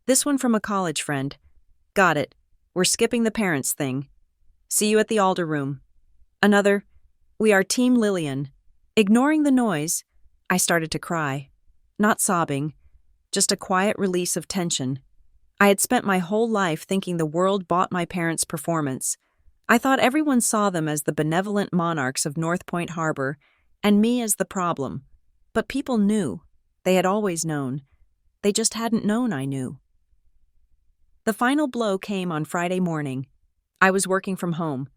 This one from a college friend. "Got it. We're skipping the parents thing. See you at the Alder Room." Another. "We are Team Lillian." Ignoring the noise, I started to cry. Not sobbing, just a quiet release of tension. I had spent my whole life thinking the world bought my parents' performance. I thought everyone saw them as the benevolent monarchs of North Point Harbor, and me as the problem. But people knew. They had always known. They just hadn't known I knew. The final blow came on Friday morning. I was working from home,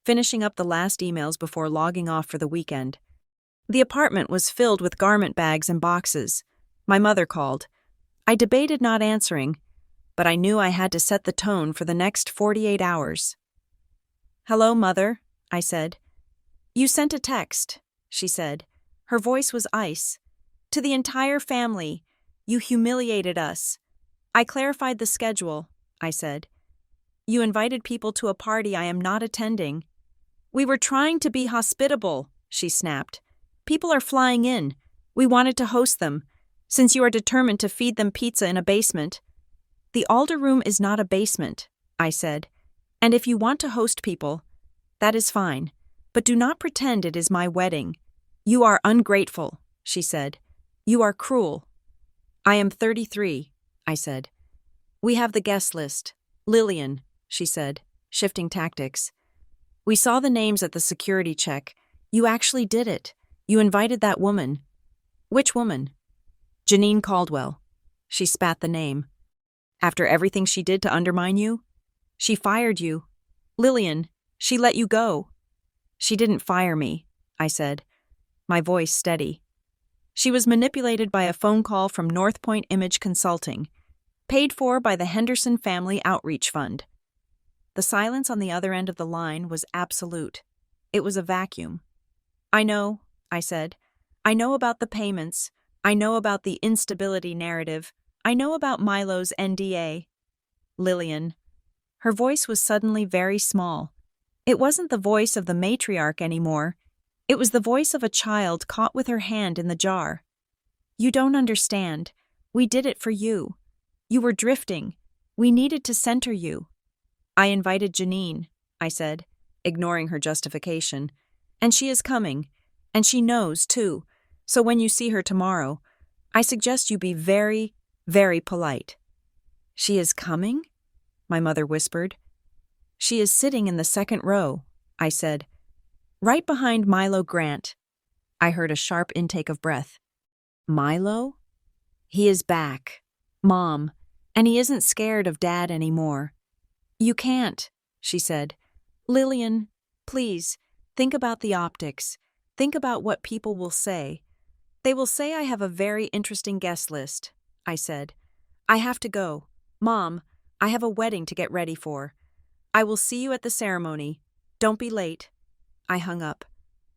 finishing up the last emails before logging off for the weekend. The apartment was filled with garment bags and boxes. My mother called. I debated not answering, but I knew I had to set the tone for the next 48 hours. "Hello, Mother," I said. "You sent a text," she said. Her voice was ice. "To the entire family, you humiliated us." I clarified the schedule, I said. "You invited people to a party I am not attending." "We were trying to be hospitable," she snapped. "People are flying in. We wanted to host them, since you are determined to feed them pizza in a basement." "The Alder Room is not a basement," I said. "And if you want to host people, that is fine. But do not pretend it is my wedding." "You are ungrateful," she said. "You are cruel." "I am 33, I said. "We have the guest list. Lillian," she said, shifting tactics. "We saw the names at the security check. You actually did it. You invited that woman." "Which woman?" "Janine Caldwell." She spat the name. "After everything she did to undermine you? She fired you. Lillian, she let you go." "She didn't fire me," I said, my voice steady. "She was manipulated by a phone call from North Point Image Consulting, paid for by the Henderson Family Outreach Fund." The silence on the other end of the line was absolute. It was a vacuum. "I know," I said. "I know about the payments. I know about the instability narrative. I know about Milo's NDA." "Lillian." Her voice was suddenly very small. It wasn't the voice of the matriarch anymore. It was the voice of a child caught with her hand in the jar. "You don't understand. We did it for you. You were drifting. We needed to center you." "I invited Janine," I said, ignoring her justification. "And she is coming. And she knows, too. So when you see her tomorrow, I suggest you be very, very polite." "She is coming?" my mother whispered. "She is sitting in the second row," I said. "Right behind Milo Grant." I heard a sharp intake of breath. "Milo? He is back, Mom, and he isn't scared of Dad anymore." "You can't," she said. "Lillian, please, think about the optics. Think about what people will say." "They will say I have a very interesting guest list," I said. "I have to go. Mom, I have a wedding to get ready for. I will see you at the ceremony. Don't be late." I hung up.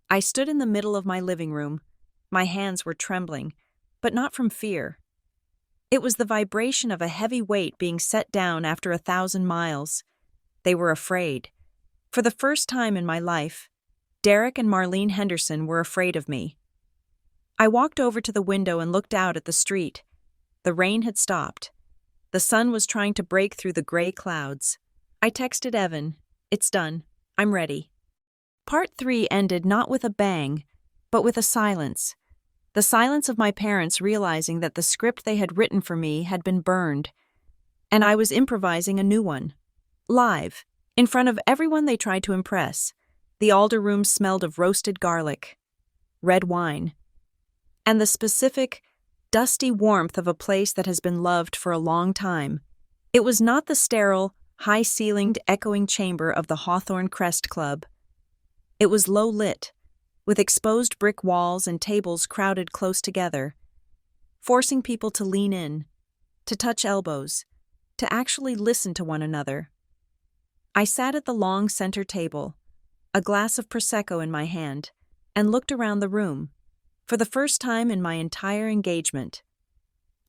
I stood in the middle of my living room. My hands were trembling, but not from fear. It was the vibration of a heavy weight being set down after 1,000 miles. They were afraid. For the first time in my life, Derek and Marlene Henderson were afraid of me. I walked over to the window and looked out at the street. The rain had stopped. The sun was trying to break through the gray clouds. I texted Evan, "It's done. I'm ready." Part 3 ended not with a bang, but with a silence. The silence of my parents realizing that the script they had written for me had been burned, and I was improvising a new one. Live, in front of everyone they tried to impress. The alder room smelled of roasted garlic, red wine, and the specific, dusty warmth of a place that has been loved for a long time. It was not the sterile, high-ceilinged, echoing chamber of the Hawthorne Crest Club. It was low-lit, with exposed brick walls and tables crowded close together, forcing people to lean in, to touch elbows, to actually listen to one another. I sat at the long center table, a glass of Prosecco in my hand, and looked around the room. For the first time in my entire engagement,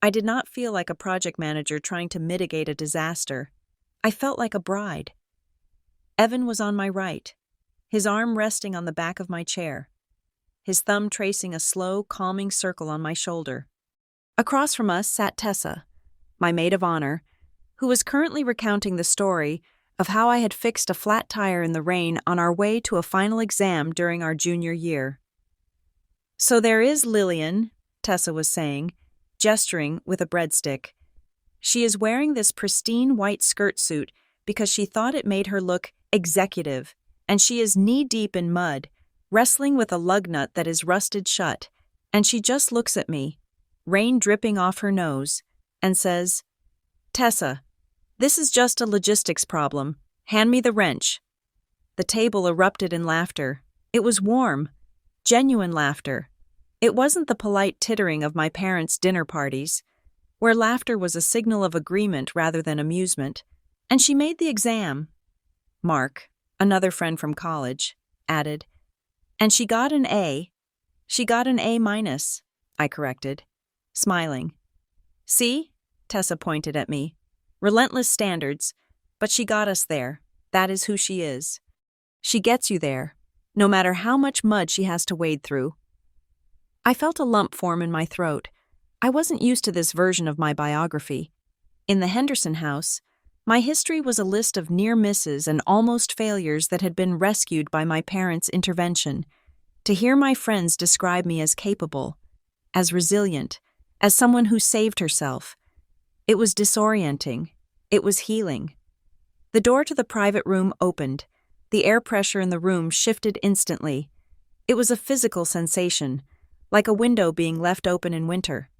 I did not feel like a project manager trying to mitigate a disaster. I felt like a bride. Evan was on my right, his arm resting on the back of my chair, his thumb tracing a slow, calming circle on my shoulder. Across from us sat Tessa, my maid of honor, who was currently recounting the story of how I had fixed a flat tire in the rain on our way to a final exam during our junior year. "So there is Lillian," Tessa was saying, gesturing with a breadstick. "She is wearing this pristine white skirt suit because she thought it made her look executive, and she is knee-deep in mud, wrestling with a lug nut that is rusted shut, and she just looks at me, rain dripping off her nose, and says, 'Tessa, this is just a logistics problem. Hand me the wrench.'" The table erupted in laughter. It was warm, genuine laughter. It wasn't the polite tittering of my parents' dinner parties, where laughter was a signal of agreement rather than amusement. "And she made the exam," Mark, another friend from college, added. "And she got an A." "She got an A-, I corrected, smiling. "See?" Tessa pointed at me. "Relentless standards, but she got us there. That is who she is. She gets you there, no matter how much mud she has to wade through." I felt a lump form in my throat. I wasn't used to this version of my biography. In the Henderson house, my history was a list of near misses and almost failures that had been rescued by my parents' intervention. To hear my friends describe me as capable, as resilient, as someone who saved herself, it was disorienting. It was healing. The door to the private room opened. The air pressure in the room shifted instantly. It was a physical sensation, like a window being left open in winter.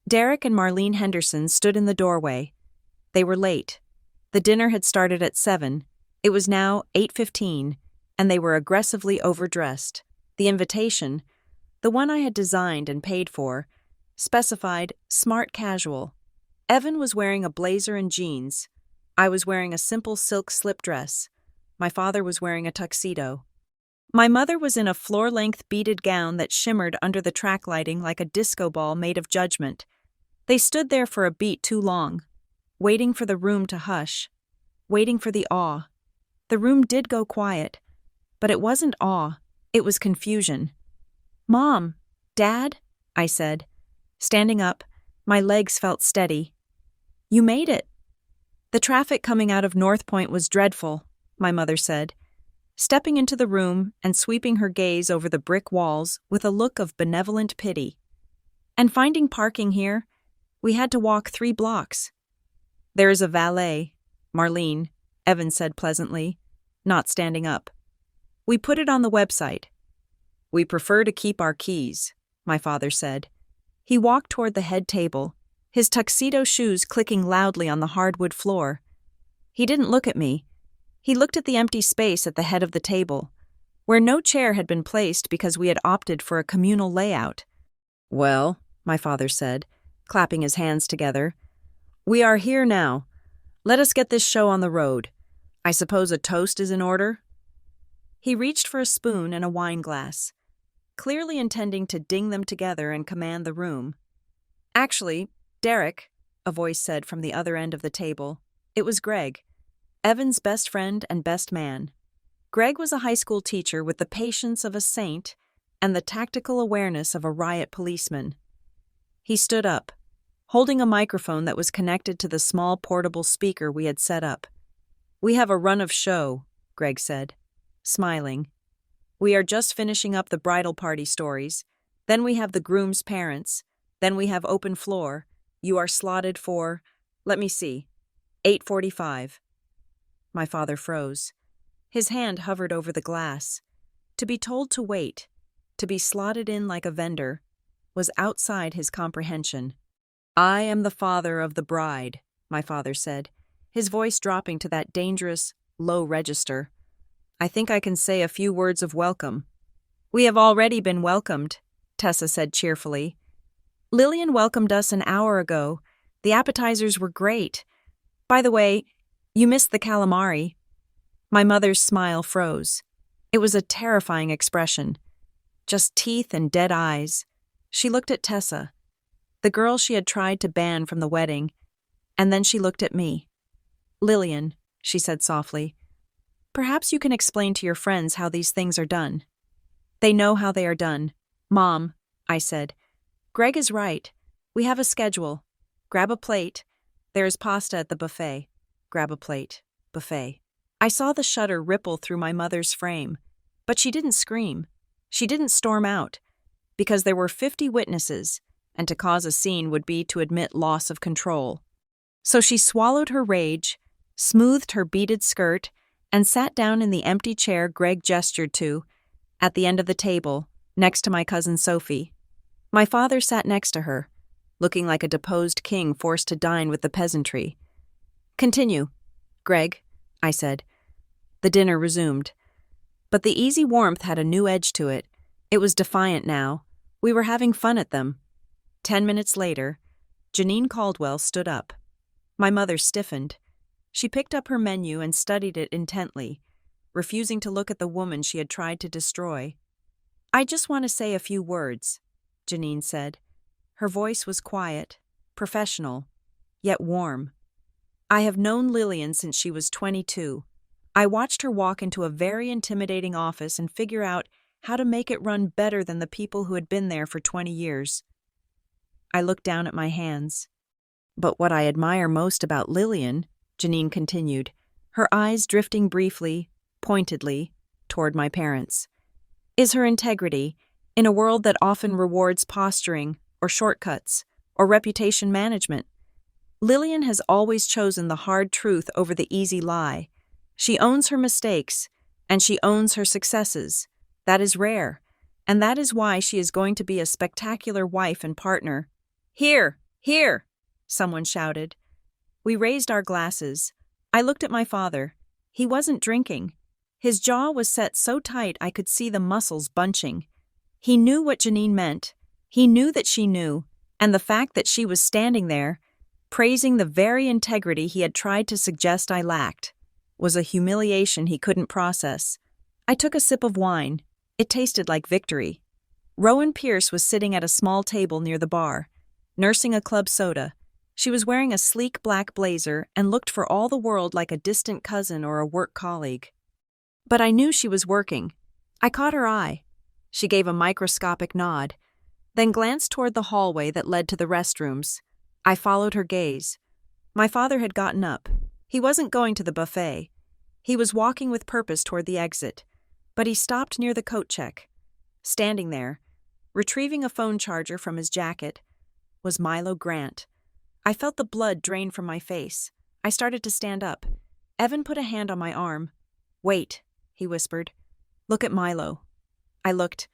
Derek and Marlene Henderson stood in the doorway. They were late. The dinner had started at 7. It was now 8:15, and they were aggressively overdressed. The invitation, the one I had designed and paid for, specified smart casual. Evan was wearing a blazer and jeans. I was wearing a simple silk slip dress. My father was wearing a tuxedo. My mother was in a floor-length beaded gown that shimmered under the track lighting like a disco ball made of judgment. They stood there for a beat too long, waiting for the room to hush, waiting for the awe. The room did go quiet, but it wasn't awe, it was confusion. "Mom, Dad," I said. Standing up, my legs felt steady. "You made it." "The traffic coming out of North Point was dreadful," my mother said, stepping into the room and sweeping her gaze over the brick walls with a look of benevolent pity. "And finding parking here, we had to walk 3 blocks. "There is a valet, Marlene," Evan said pleasantly, not standing up. "We put it on the website." "We prefer to keep our keys," my father said. He walked toward the head table, his tuxedo shoes clicking loudly on the hardwood floor. He didn't look at me. He looked at the empty space at the head of the table, where no chair had been placed because we had opted for a communal layout. "Well," my father said, clapping his hands together, "we are here now. Let us get this show on the road. I suppose a toast is in order?" He reached for a spoon and a wine glass, clearly intending to ding them together and command the room. "Actually, Derek," a voice said from the other end of the table. It was Greg, Evan's best friend and best man. Greg was a high school teacher with the patience of a saint and the tactical awareness of a riot policeman. He stood up, holding a microphone that was connected to the small portable speaker we had set up. "We have a run of show," Greg said, smiling. "We are just finishing up the bridal party stories. Then we have the groom's parents. Then we have open floor. You are slotted for, let me see, 8:45. My father froze. His hand hovered over the glass. To be told to wait, to be slotted in like a vendor, was outside his comprehension. "I am the father of the bride," my father said, his voice dropping to that dangerous, low register. "I think I can say a few words of welcome." "We have already been welcomed," Tessa said cheerfully. "Lillian welcomed us an hour ago. The appetizers were great. By the way, you missed the calamari." My mother's smile froze. It was a terrifying expression. Just teeth and dead eyes. She looked at Tessa, the girl she had tried to ban from the wedding, and then she looked at me. "Lillian," she said softly, "perhaps you can explain to your friends how these things are done." "They know how they are done." "Mom," I said, "Greg is right. We have a schedule. Grab a plate. There is pasta at the buffet. Grab a plate. Buffet." I saw the shudder ripple through my mother's frame, but she didn't scream. She didn't storm out, because there were 50 witnesses, and to cause a scene would be to admit loss of control. So she swallowed her rage, smoothed her beaded skirt, and sat down in the empty chair Greg gestured to, at the end of the table, next to my cousin Sophie. My father sat next to her, looking like a deposed king forced to dine with the peasantry. "Continue, Greg," I said. The dinner resumed. But the easy warmth had a new edge to it. It was defiant now. We were having fun at them. 10 minutes later, Janine Caldwell stood up. My mother stiffened. She picked up her menu and studied it intently, refusing to look at the woman she had tried to destroy. "I just want to say a few words," Janine said. Her voice was quiet, professional, yet warm. "I have known Lillian since she was 22. I watched her walk into a very intimidating office and figure out how to make it run better than the people who had been there for 20 years. I looked down at my hands. "But what I admire most about Lillian," Janine continued, her eyes drifting briefly, pointedly, toward my parents, "is her integrity in a world that often rewards posturing or shortcuts or reputation management. Lillian has always chosen the hard truth over the easy lie. She owns her mistakes, and she owns her successes. That is rare, and that is why she is going to be a spectacular wife and partner." "Here, here," someone shouted. We raised our glasses. I looked at my father. He wasn't drinking. His jaw was set so tight I could see the muscles bunching. He knew what Janine meant. He knew that she knew, and the fact that she was standing there, praising the very integrity he had tried to suggest I lacked, was a humiliation he couldn't process. I took a sip of wine. It tasted like victory. Rowan Pierce was sitting at a small table near the bar, nursing a club soda. She was wearing a sleek black blazer and looked for all the world like a distant cousin or a work colleague. But I knew she was working. I caught her eye. She gave a microscopic nod, then glanced toward the hallway that led to the restrooms. I followed her gaze. My father had gotten up. He wasn't going to the buffet. He was walking with purpose toward the exit, but he stopped near the coat check. Standing there, retrieving a phone charger from his jacket, was Milo Grant. I felt the blood drain from my face. I started to stand up. Evan put a hand on my arm. "Wait," he whispered. "Look at Milo." I looked.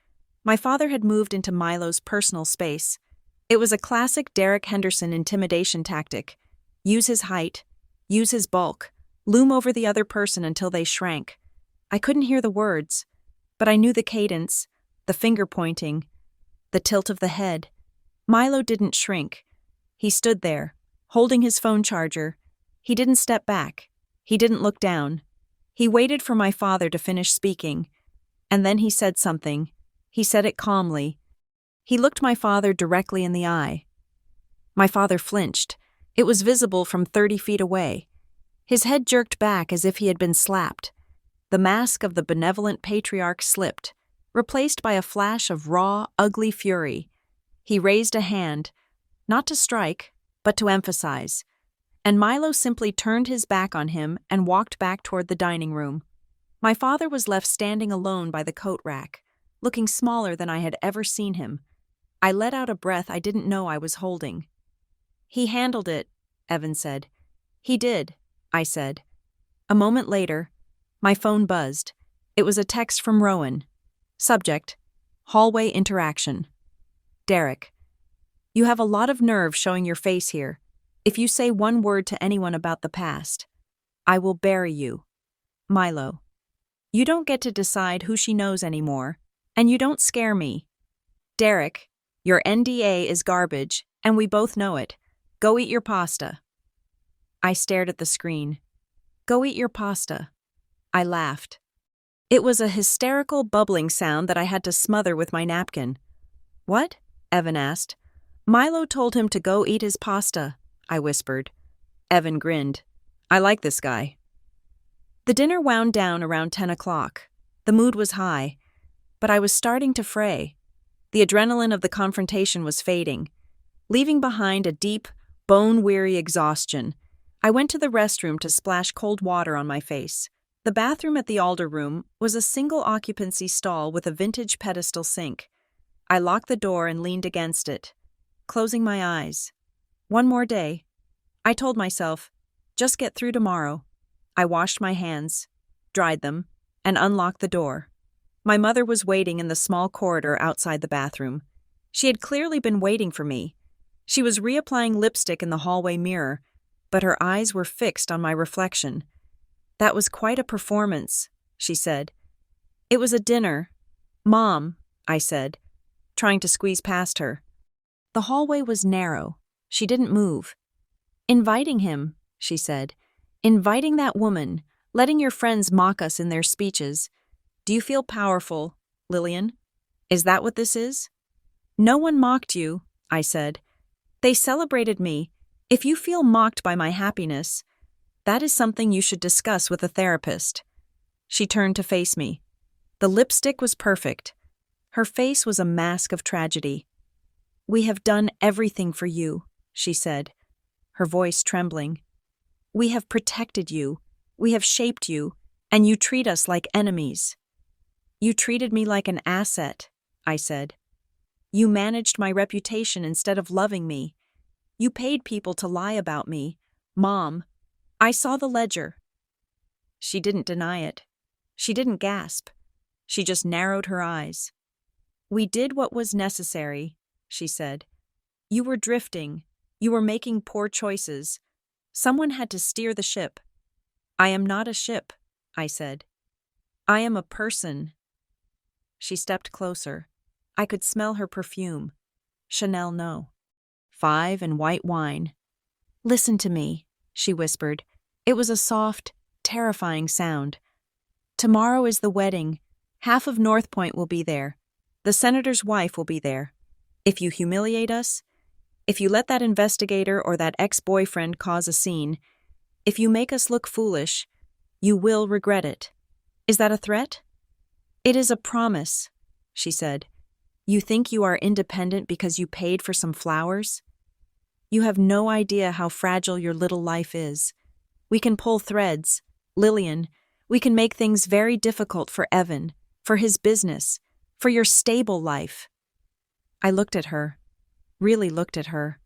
My father had moved into Milo's personal space. It was a classic Derek Henderson intimidation tactic. Use his height, use his bulk, loom over the other person until they shrank. I couldn't hear the words, but I knew the cadence, the finger pointing, the tilt of the head. Milo didn't shrink. He stood there, holding his phone charger. He didn't step back. He didn't look down. He waited for my father to finish speaking, and then he said something. He said it calmly. He looked my father directly in the eye. My father flinched. It was visible from 30 feet away. His head jerked back as if he had been slapped. The mask of the benevolent patriarch slipped, replaced by a flash of raw, ugly fury. He raised a hand, not to strike, but to emphasize, and Milo simply turned his back on him and walked back toward the dining room. My father was left standing alone by the coat rack, looking smaller than I had ever seen him. I let out a breath I didn't know I was holding. "He handled it," Evan said. "He did," I said. A moment later, my phone buzzed. It was a text from Rowan. Subject: hallway interaction. "Derek, you have a lot of nerve showing your face here. If you say one word to anyone about the past, I will bury you. Milo. You don't get to decide who she knows anymore, and you don't scare me. Derek, your NDA is garbage, and we both know it. Go eat your pasta." I stared at the screen. "Go eat your pasta." I laughed. It was a hysterical bubbling sound that I had to smother with my napkin. "What?" Evan asked. "Milo told him to go eat his pasta," I whispered. Evan grinned. "I like this guy." The dinner wound down around 10 o'clock. The mood was high, but I was starting to fray. The adrenaline of the confrontation was fading, leaving behind a deep, bone-weary exhaustion. I went to the restroom to splash cold water on my face. The bathroom at the Alder Room was a single-occupancy stall with a vintage pedestal sink. I locked the door and leaned against it, closing my eyes. One more day. I told myself, just get through tomorrow. I washed my hands, dried them, and unlocked the door. My mother was waiting in the small corridor outside the bathroom. She had clearly been waiting for me. She was reapplying lipstick in the hallway mirror, but her eyes were fixed on my reflection. "That was quite a performance," she said. "It was a dinner." "Mom," I said, trying to squeeze past her. The hallway was narrow. She didn't move. "Inviting him," she said. "Inviting that woman, letting your friends mock us in their speeches. Do you feel powerful, Lillian? Is that what this is?" "No one mocked you," I said. "They celebrated me. If you feel mocked by my happiness, that is something you should discuss with a therapist." She turned to face me. The lipstick was perfect. Her face was a mask of tragedy. "We have done everything for you," she said, her voice trembling. "We have protected you. We have shaped you, and you treat us like enemies." "You treated me like an asset," I said. "You managed my reputation instead of loving me. You paid people to lie about me. Mom, I saw the ledger." She didn't deny it. She didn't gasp. She just narrowed her eyes. "We did what was necessary," she said. "You were drifting. You were making poor choices. Someone had to steer the ship." "I am not a ship," I said. "I am a person." She stepped closer. I could smell her perfume. Chanel No. 5 and white wine. "Listen to me," she whispered. It was a soft, terrifying sound. "Tomorrow is the wedding. Half of North Point will be there. The senator's wife will be there. If you humiliate us, if you let that investigator or that ex-boyfriend cause a scene, if you make us look foolish, you will regret it. Is that a threat?" "It is a promise," she said. You think you are independent because you paid for some flowers? You have no idea how fragile your little life is. We can pull threads. Lillian, we can make things very difficult for Evan, for his business, for your stable life. I looked at her, really looked at her.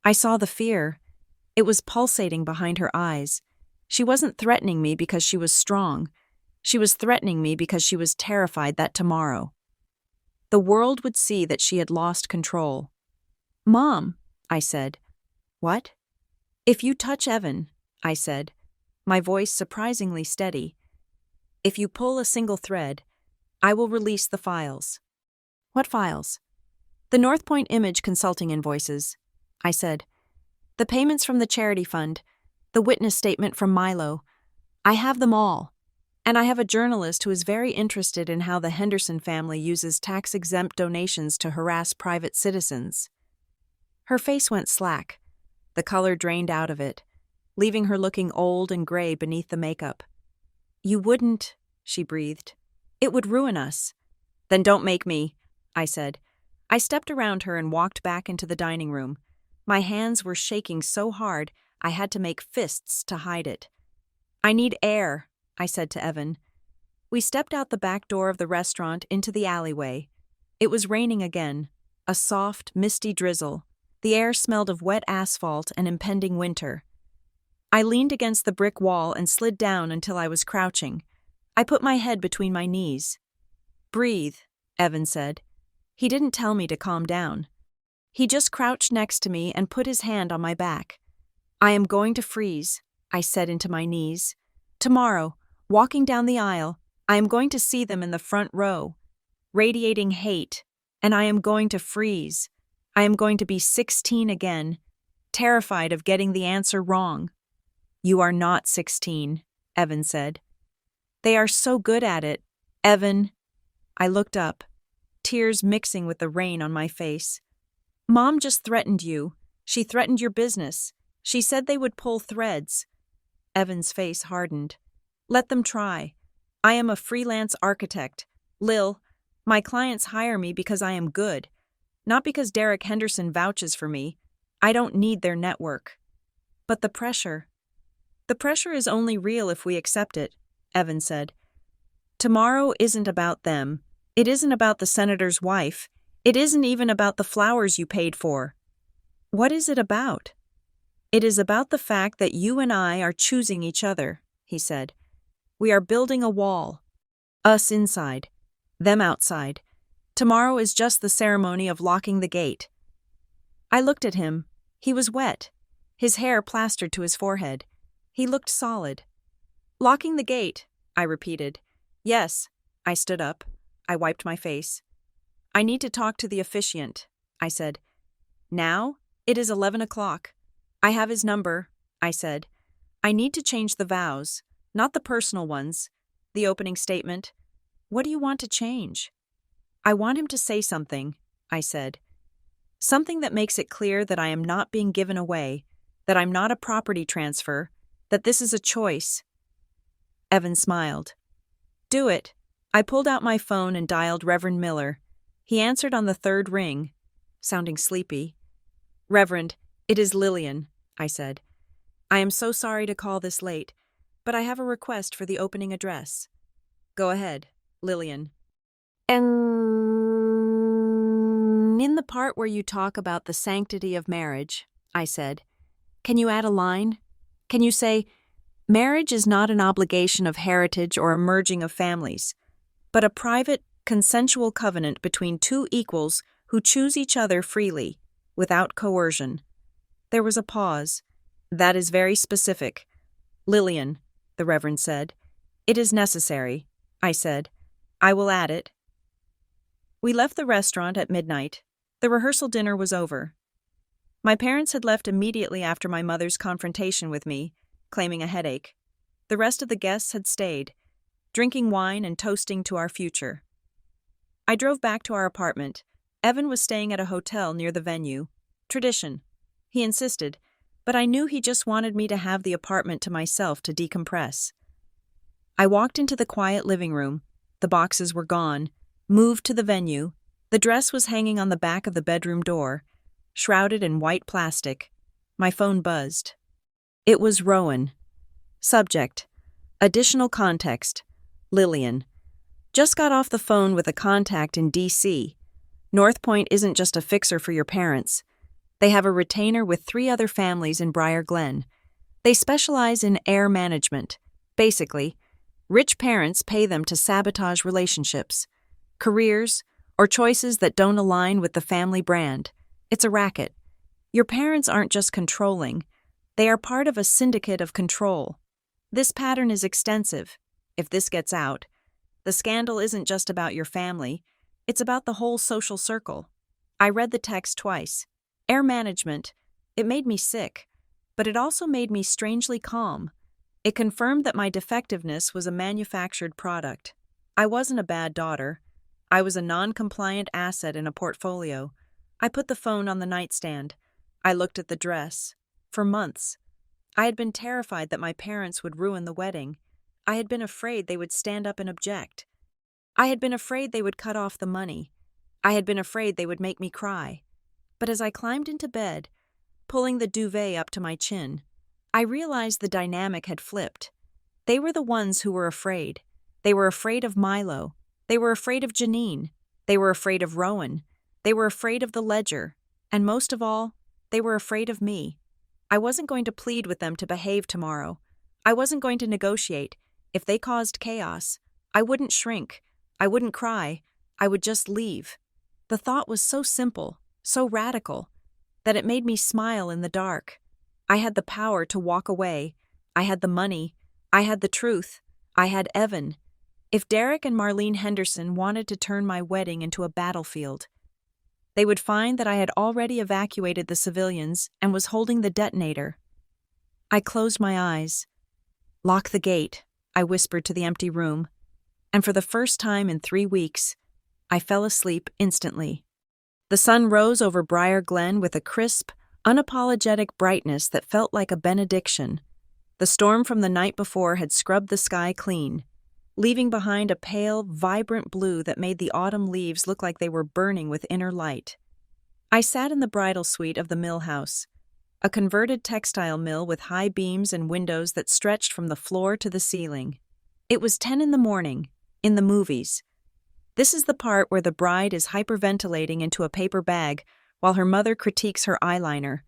I saw the fear. It was pulsating behind her eyes. She wasn't threatening me because she was strong. She was threatening me because she was terrified that tomorrow the world would see that she had lost control. Mom, I said. What? If you touch Evan, I said, my voice surprisingly steady. If you pull a single thread, I will release the files. What files? The North Point Image Consulting invoices, I said. The payments from the charity fund, the witness statement from Milo. I have them all. And I have a journalist who is very interested in how the Henderson family uses tax-exempt donations to harass private citizens. Her face went slack. The color drained out of it, leaving her looking old and gray beneath the makeup. You wouldn't, she breathed. It would ruin us. Then don't make me, I said. I stepped around her and walked back into the dining room. My hands were shaking so hard I had to make fists to hide it. I need air, I said to Evan. We stepped out the back door of the restaurant into the alleyway. It was raining again, a soft, misty drizzle. The air smelled of wet asphalt and impending winter. I leaned against the brick wall and slid down until I was crouching. I put my head between my knees. Breathe, Evan said. He didn't tell me to calm down. He just crouched next to me and put his hand on my back. I am going to freeze, I said into my knees. Tomorrow, walking down the aisle, I am going to see them in the front row, radiating hate, and I am going to freeze. I am going to be 16 again, terrified of getting the answer wrong. You are not 16, Evan said. They are so good at it, Evan. I looked up, tears mixing with the rain on my face. Mom just threatened you. She threatened your business. She said they would pull threads. Evan's face hardened. Let them try. I am a freelance architect. Lil, my clients hire me because I am good, not because Derek Henderson vouches for me. I don't need their network. But the pressure is only real if we accept it, Evan said. Tomorrow isn't about them. It isn't about the senator's wife. It isn't even about the flowers you paid for. What is it about? It is about the fact that you and I are choosing each other, he said. We are building a wall. Us inside, them outside. Tomorrow is just the ceremony of locking the gate. I looked at him. He was wet, his hair plastered to his forehead. He looked solid. Locking the gate, I repeated. Yes, I stood up. I wiped my face. I need to talk to the officiant, I said. Now? It is 11 o'clock. I have his number, I said. I need to change the vows, not the personal ones. The opening statement. What do you want to change? I want him to say something, I said. Something that makes it clear that I am not being given away, that I'm not a property transfer, that this is a choice. Evan smiled. Do it. I pulled out my phone and dialed Reverend Miller. He answered on the third ring, sounding sleepy. Reverend, it is Lillian, I said. I am so sorry to call this late, but I have a request for the opening address. Go ahead, Lillian. And in the part where you talk about the sanctity of marriage, I said, can you add a line? Can you say, marriage is not an obligation of heritage or a merging of families, but a private, consensual covenant between two equals who choose each other freely, without coercion. There was a pause. That is very specific. Lillian, the Reverend said. It is necessary, I said. I will add it. We left the restaurant at midnight. The rehearsal dinner was over. My parents had left immediately after my mother's confrontation with me, claiming a headache. The rest of the guests had stayed, drinking wine and toasting to our future. I drove back to our apartment. Evan was staying at a hotel near the venue. Tradition. He insisted, but I knew he just wanted me to have the apartment to myself to decompress. I walked into the quiet living room. The boxes were gone. Moved to the venue. The dress was hanging on the back of the bedroom door, shrouded in white plastic. My phone buzzed. It was Rowan. Subject: additional context. Lillian. Just got off the phone with a contact in D.C. North Point isn't just a fixer for your parents. They have a retainer with 3 other families in Briar Glen. They specialize in air management. Basically, rich parents pay them to sabotage relationships, careers, or choices that don't align with the family brand. It's a racket. Your parents aren't just controlling. They are part of a syndicate of control. This pattern is extensive. If this gets out, the scandal isn't just about your family. It's about the whole social circle. I read the text twice. Air management. It made me sick, but it also made me strangely calm. It confirmed that my defectiveness was a manufactured product. I wasn't a bad daughter. I was a non-compliant asset in a portfolio. I put the phone on the nightstand. I looked at the dress. For months, I had been terrified that my parents would ruin the wedding. I had been afraid they would stand up and object. I had been afraid they would cut off the money. I had been afraid they would make me cry. But as I climbed into bed, pulling the duvet up to my chin, I realized the dynamic had flipped. They were the ones who were afraid. They were afraid of Milo. They were afraid of Janine. They were afraid of Rowan. They were afraid of the ledger. And most of all, they were afraid of me. I wasn't going to plead with them to behave tomorrow. I wasn't going to negotiate. If they caused chaos, I wouldn't shrink. I wouldn't cry. I would just leave. The thought was so simple, so radical, that it made me smile in the dark. I had the power to walk away. I had the money. I had the truth. I had Evan. If Derek and Marlene Henderson wanted to turn my wedding into a battlefield, they would find that I had already evacuated the civilians and was holding the detonator. I closed my eyes. "Lock the gate," I whispered to the empty room, and for the first time in 3 weeks, I fell asleep instantly. The sun rose over Briar Glen with a crisp, unapologetic brightness that felt like a benediction. The storm from the night before had scrubbed the sky clean, leaving behind a pale, vibrant blue that made the autumn leaves look like they were burning with inner light. I sat in the bridal suite of the mill house, a converted textile mill with high beams and windows that stretched from the floor to the ceiling. It was 10 in the morning, in the movies. This is the part where the bride is hyperventilating into a paper bag while her mother critiques her eyeliner.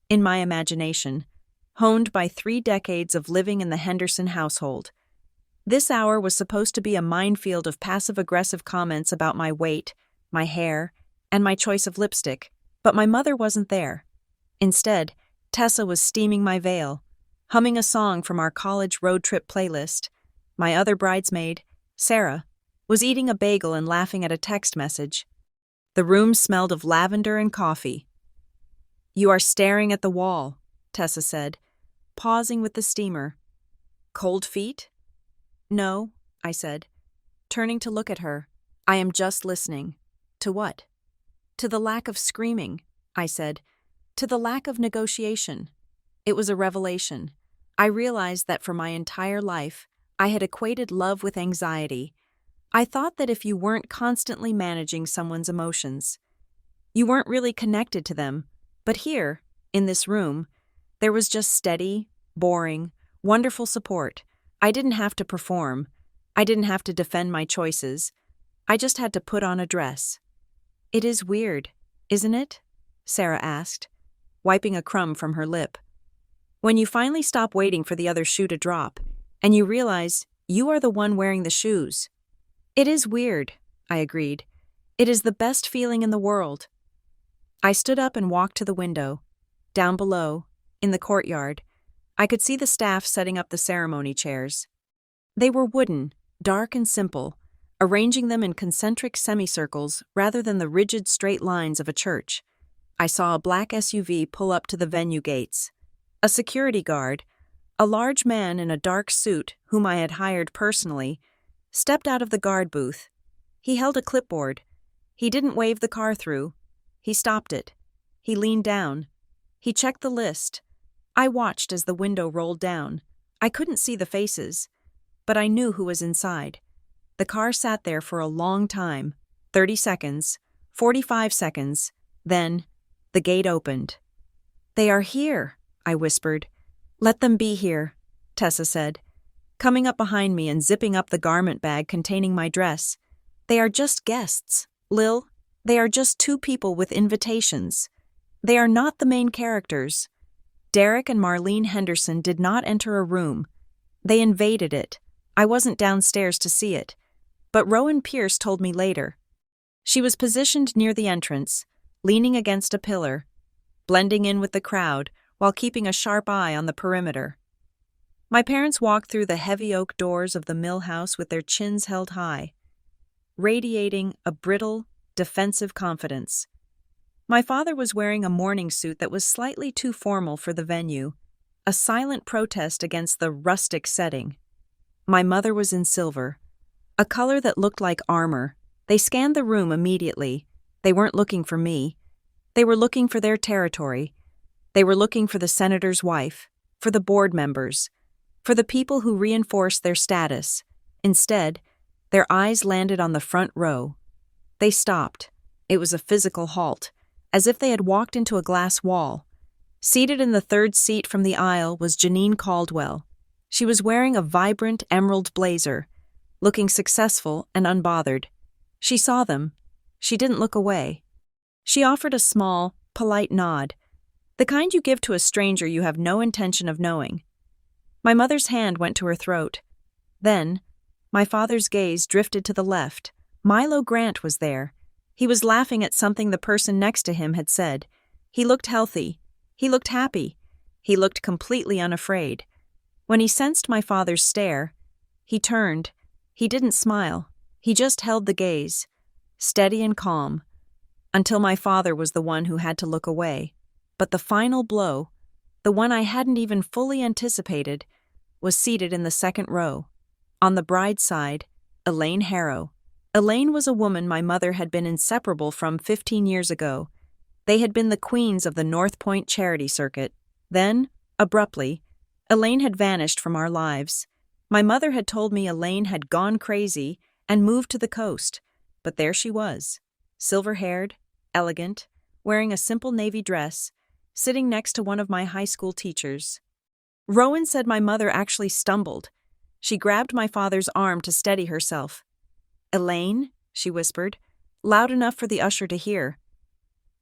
In my imagination, honed by 3 decades of living in the Henderson household, this hour was supposed to be a minefield of passive-aggressive comments about my weight, my hair, and my choice of lipstick, but my mother wasn't there. Instead, Tessa was steaming my veil, humming a song from our college road trip playlist. My other bridesmaid, Sarah, was eating a bagel and laughing at a text message. The room smelled of lavender and coffee. "You are staring at the wall," Tessa said, pausing with the steamer. "Cold feet?" "No," I said, turning to look at her. "I am just listening." "To what?" "To the lack of screaming," I said. "To the lack of negotiation." It was a revelation. I realized that for my entire life, I had equated love with anxiety. I thought that if you weren't constantly managing someone's emotions, you weren't really connected to them. But here, in this room, there was just steady, boring, wonderful support. I didn't have to perform. I didn't have to defend my choices. I just had to put on a dress. "It is weird, isn't it?" Sarah asked, wiping a crumb from her lip. "When you finally stop waiting for the other shoe to drop, and you realize you are the one wearing the shoes." "It is weird," I agreed. "It is the best feeling in the world." I stood up and walked to the window. Down below, in the courtyard, I could see the staff setting up the ceremony chairs. They were wooden, dark and simple, arranging them in concentric semicircles rather than the rigid straight lines of a church. I saw a black SUV pull up to the venue gates. A security guard, a large man in a dark suit whom I had hired personally, stepped out of the guard booth. He held a clipboard. He didn't wave the car through. He stopped it. He leaned down. He checked the list. I watched as the window rolled down. I couldn't see the faces, but I knew who was inside. The car sat there for a long time, 30 seconds, 45 seconds, then the gate opened. "They are here," I whispered. "Let them be here," Tessa said, coming up behind me and zipping up the garment bag containing my dress. "They are just guests, Lil. They are just two people with invitations. They are not the main characters." Derek and Marlene Henderson did not enter a room. They invaded it. I wasn't downstairs to see it, but Rowan Pierce told me later. She was positioned near the entrance, leaning against a pillar, blending in with the crowd while keeping a sharp eye on the perimeter. My parents walked through the heavy oak doors of the mill house with their chins held high, radiating a brittle, defensive confidence. My father was wearing a morning suit that was slightly too formal for the venue, a silent protest against the rustic setting. My mother was in silver, a color that looked like armor. They scanned the room immediately. They weren't looking for me. They were looking for their territory. They were looking for the senator's wife, for the board members, for the people who reinforced their status. Instead, their eyes landed on the front row. They stopped. It was a physical halt, as if they had walked into a glass wall. Seated in the third seat from the aisle was Janine Caldwell. She was wearing a vibrant emerald blazer, looking successful and unbothered. She saw them. She didn't look away. She offered a small, polite nod, the kind you give to a stranger you have no intention of knowing. My mother's hand went to her throat. Then, my father's gaze drifted to the left. Milo Grant was there. He was laughing at something the person next to him had said. He looked healthy. He looked happy. He looked completely unafraid. When he sensed my father's stare, he turned. He didn't smile. He just held the gaze, steady and calm, until my father was the one who had to look away. But the final blow, the one I hadn't even fully anticipated, was seated in the second row. On the bride's side, Elaine Harrow. Elaine was a woman my mother had been inseparable from 15 years ago. They had been the queens of the North Point charity circuit. Then, abruptly, Elaine had vanished from our lives. My mother had told me Elaine had gone crazy and moved to the coast, but there she was, silver-haired, elegant, wearing a simple navy dress, sitting next to one of my high school teachers. Rowan said my mother actually stumbled. She grabbed my father's arm to steady herself. "Elaine," she whispered, loud enough for the usher to hear.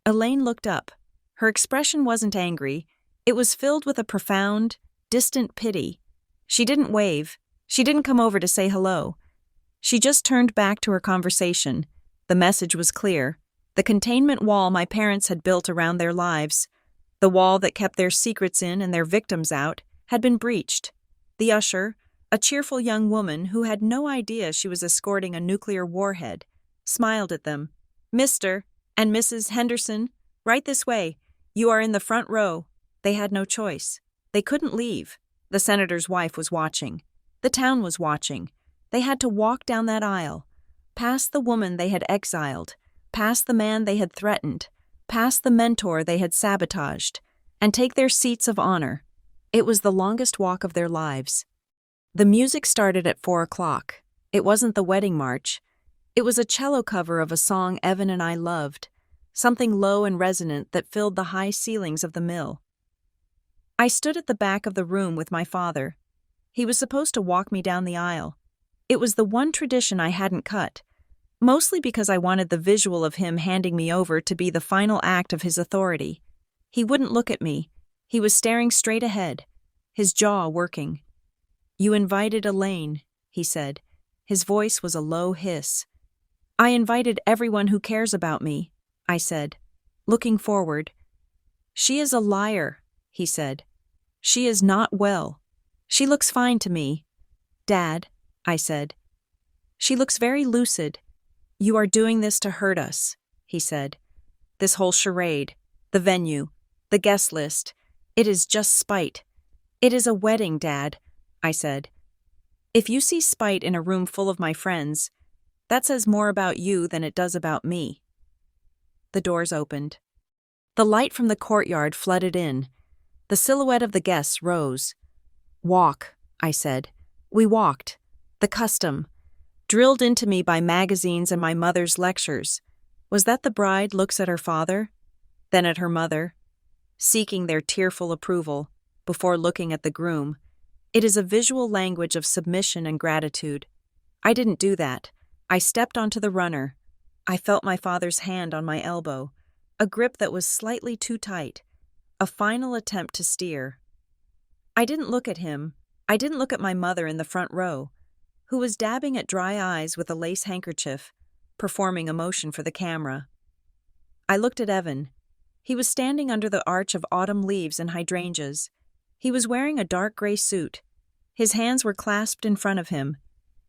Elaine looked up. Her expression wasn't angry. It was filled with a profound, distant pity. She didn't wave. She didn't come over to say hello. She just turned back to her conversation. The message was clear. The containment wall my parents had built around their lives, the wall that kept their secrets in and their victims out, had been breached. The usher, a cheerful young woman who had no idea she was escorting a nuclear warhead, smiled at them. "Mr. and Mrs. Henderson, right this way. You are in the front row." They had no choice. They couldn't leave. The senator's wife was watching. The town was watching. They had to walk down that aisle, past the woman they had exiled, past the man they had threatened, past the mentor they had sabotaged, and take their seats of honor. It was the longest walk of their lives. The music started at 4 o'clock. It wasn't the wedding march. It was a cello cover of a song Evan and I loved, something low and resonant that filled the high ceilings of the mill. I stood at the back of the room with my father. He was supposed to walk me down the aisle. It was the one tradition I hadn't cut, mostly because I wanted the visual of him handing me over to be the final act of his authority. He wouldn't look at me. He was staring straight ahead, his jaw working. "You invited Elaine," he said. His voice was a low hiss. "I invited everyone who cares about me," I said, looking forward. "She is a liar," he said. "She is not well. She looks fine to me." "Dad," I said. "She looks very lucid." "You are doing this to hurt us," he said. "This whole charade, the venue, the guest list, it is just spite." "It is a wedding, Dad," I said. "If you see spite in a room full of my friends, that says more about you than it does about me." The doors opened. The light from the courtyard flooded in. The silhouette of the guests rose. "Walk," I said. We walked. The custom. drilled into me by magazines and my mother's lectures, was that the bride looks at her father, then at her mother, seeking their tearful approval before looking at the groom. It is a visual language of submission and gratitude. I didn't do that. I stepped onto the runner. I felt my father's hand on my elbow, a grip that was slightly too tight, a final attempt to steer. I didn't look at him. I didn't look at my mother in the front row, who was dabbing at dry eyes with a lace handkerchief, performing a motion for the camera. I looked at Evan. He was standing under the arch of autumn leaves and hydrangeas. He was wearing a dark gray suit. His hands were clasped in front of him,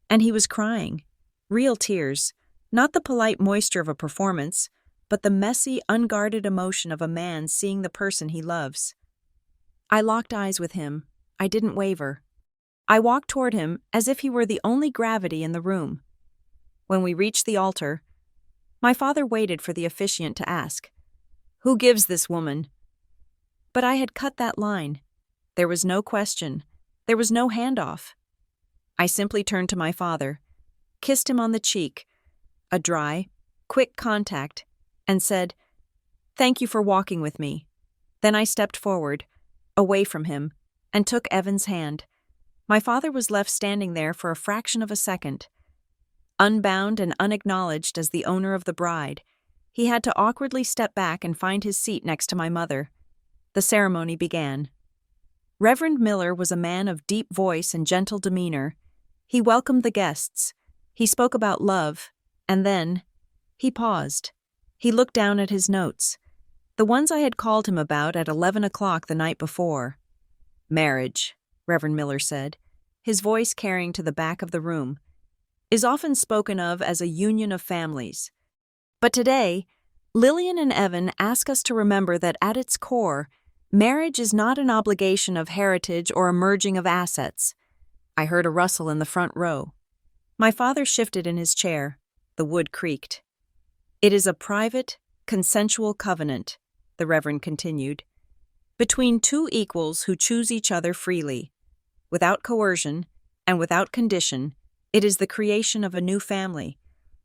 and he was crying. Real tears, not the polite moisture of a performance, but the messy, unguarded emotion of a man seeing the person he loves. I locked eyes with him. I didn't waver. I walked toward him as if he were the only gravity in the room. When we reached the altar, my father waited for the officiant to ask, "Who gives this woman?" But I had cut that line. There was no question. There was no handoff. I simply turned to my father, kissed him on the cheek, a dry, quick contact, and said, "Thank you for walking with me." Then I stepped forward, away from him, and took Evan's hand. My father was left standing there for a fraction of a second. Unbound and unacknowledged as the owner of the bride, he had to awkwardly step back and find his seat next to my mother. The ceremony began. Reverend Miller was a man of deep voice and gentle demeanor. He welcomed the guests. He spoke about love, and then he paused. He looked down at his notes, the ones I had called him about at 11 o'clock the night before. "Marriage," Reverend Miller said, his voice carrying to the back of the room, "is often spoken of as a union of families. But today, Lillian and Evan ask us to remember that at its core, marriage is not an obligation of heritage or a merging of assets." I heard a rustle in the front row. My father shifted in his chair. The wood creaked. "It is a private, consensual covenant," the Reverend continued, "between two equals who choose each other freely. Without coercion and without condition, it is the creation of a new family,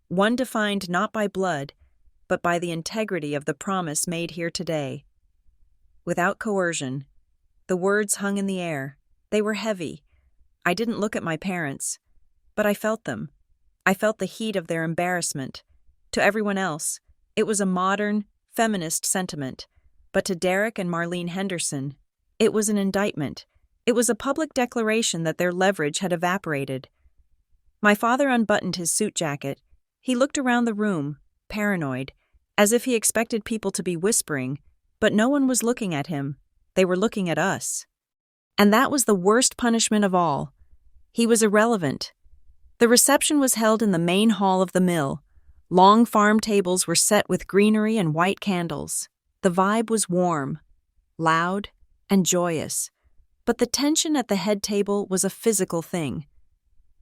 one defined not by blood, but by the integrity of the promise made here today." Without coercion. The words hung in the air. They were heavy. I didn't look at my parents, but I felt them. I felt the heat of their embarrassment. To everyone else, it was a modern, feminist sentiment, but to Derek and Marlene Henderson, it was an indictment. It was a public declaration that their leverage had evaporated. My father unbuttoned his suit jacket. He looked around the room, paranoid, as if he expected people to be whispering, but no one was looking at him. They were looking at us. And that was the worst punishment of all. He was irrelevant. The reception was held in the main hall of the mill. Long farm tables were set with greenery and white candles. The vibe was warm, loud, and joyous. But the tension at the head table was a physical thing.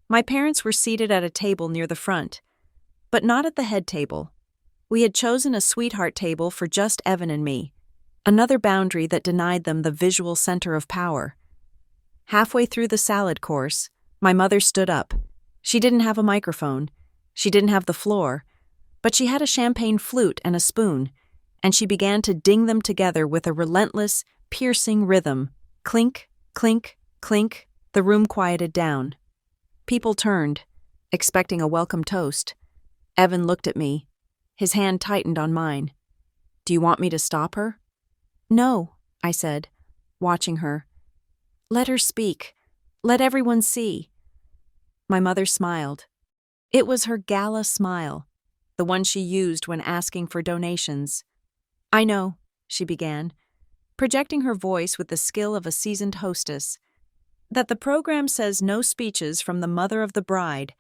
My parents were seated at a table near the front, but not at the head table. We had chosen a sweetheart table for just Evan and me, another boundary that denied them the visual center of power. Halfway through the salad course, my mother stood up. She didn't have a microphone. She didn't have the floor, but she had a champagne flute and a spoon, and she began to ding them together with a relentless, piercing rhythm. Clink, clink, clink. The room quieted down. People turned, expecting a welcome toast. Evan looked at me. His hand tightened on mine. "Do you want me to stop her?" "No," I said, watching her. "Let her speak. Let everyone see." My mother smiled. It was her gala smile, the one she used when asking for donations. "I know," she began, projecting her voice with the skill of a seasoned hostess, "that the program says no speeches from the mother of the bride,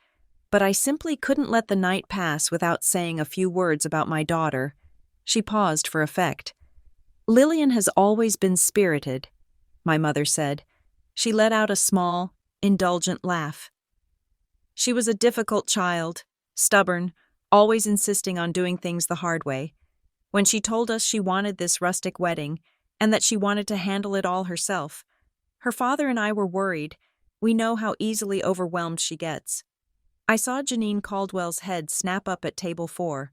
but I simply couldn't let the night pass without saying a few words about my daughter." She paused for effect. "Lillian has always been spirited," my mother said. She let out a small, indulgent laugh. "She was a difficult child, stubborn, always insisting on doing things the hard way. When she told us she wanted this rustic wedding and that she wanted to handle it all herself, her father and I were worried. We know how easily overwhelmed she gets. I saw Janine Caldwell's head snap up at table 4.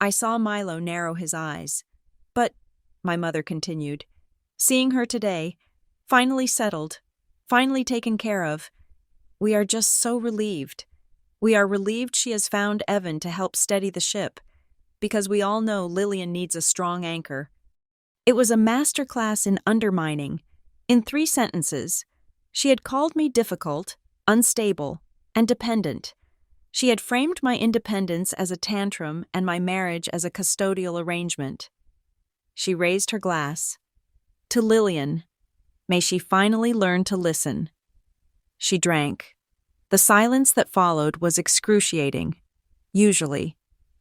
I saw Milo narrow his eyes. But, my mother continued, seeing her today, finally settled, finally taken care of, we are just so relieved. We are relieved she has found Evan to help steady the ship, because we all know Lillian needs a strong anchor. It was a masterclass in undermining. In 3 sentences, she had called me difficult, unstable, and dependent. She had framed my independence as a tantrum and my marriage as a custodial arrangement. She raised her glass. To Lillian, may she finally learn to listen. She drank. The silence that followed was excruciating. Usually,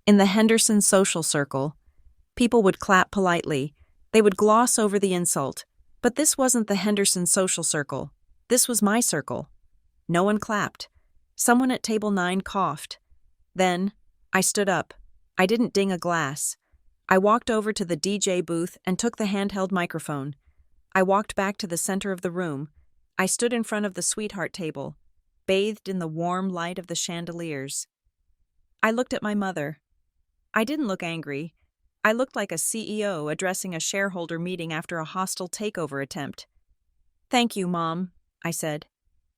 in the Henderson social circle, people would clap politely. They would gloss over the insult. But this wasn't the Henderson social circle. This was my circle. No one clapped. Someone at table 9 coughed. Then, I stood up. I didn't ding a glass. I walked over to the DJ booth and took the handheld microphone. I walked back to the center of the room. I stood in front of the sweetheart table, bathed in the warm light of the chandeliers. I looked at my mother. I didn't look angry. I looked like a CEO addressing a shareholder meeting after a hostile takeover attempt. "Thank you, Mom," I said.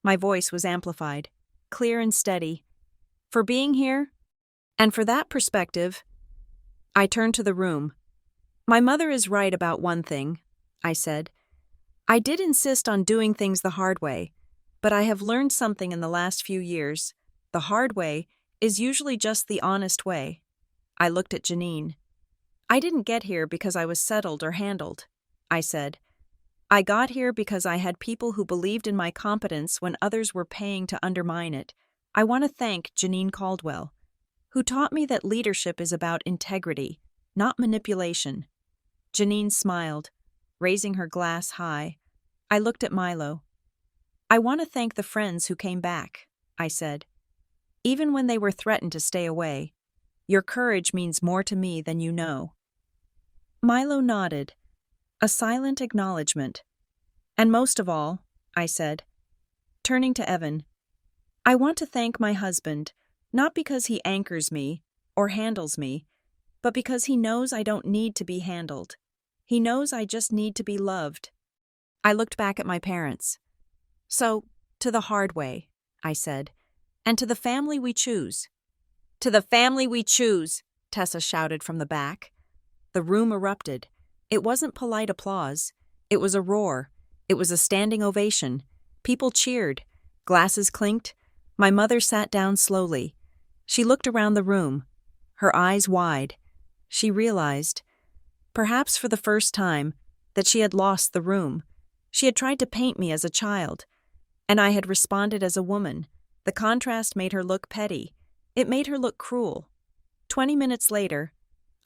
My voice was amplified, clear and steady. "For being here, and for that perspective." I turned to the room. "My mother is right about one thing," I said. "I did insist on doing things the hard way, but I have learned something in the last few years. The hard way is usually just the honest way." I looked at Janine. "I didn't get here because I was settled or handled," I said. "I got here because I had people who believed in my competence when others were paying to undermine it. I want to thank Janine Caldwell, who taught me that leadership is about integrity, not manipulation." Janine smiled, raising her glass high. I looked at Milo. "I want to thank the friends who came back," I said. "Even when they were threatened to stay away. Your courage means more to me than you know." Milo nodded, a silent acknowledgement. "And most of all," I said, turning to Evan, "I want to thank my husband, not because he anchors me or handles me, but because he knows I don't need to be handled. He knows I just need to be loved." I looked back at my parents. "So, to the hard way," I said, "and to the family we choose." "To the family we choose," Tessa shouted from the back. The room erupted. It wasn't polite applause. It was a roar. It was a standing ovation. People cheered. Glasses clinked. My mother sat down slowly. She looked around the room, her eyes wide. She realized, perhaps for the first time, that she had lost the room. She had tried to paint me as a child, and I had responded as a woman. The contrast made her look petty. It made her look cruel. 20 minutes later,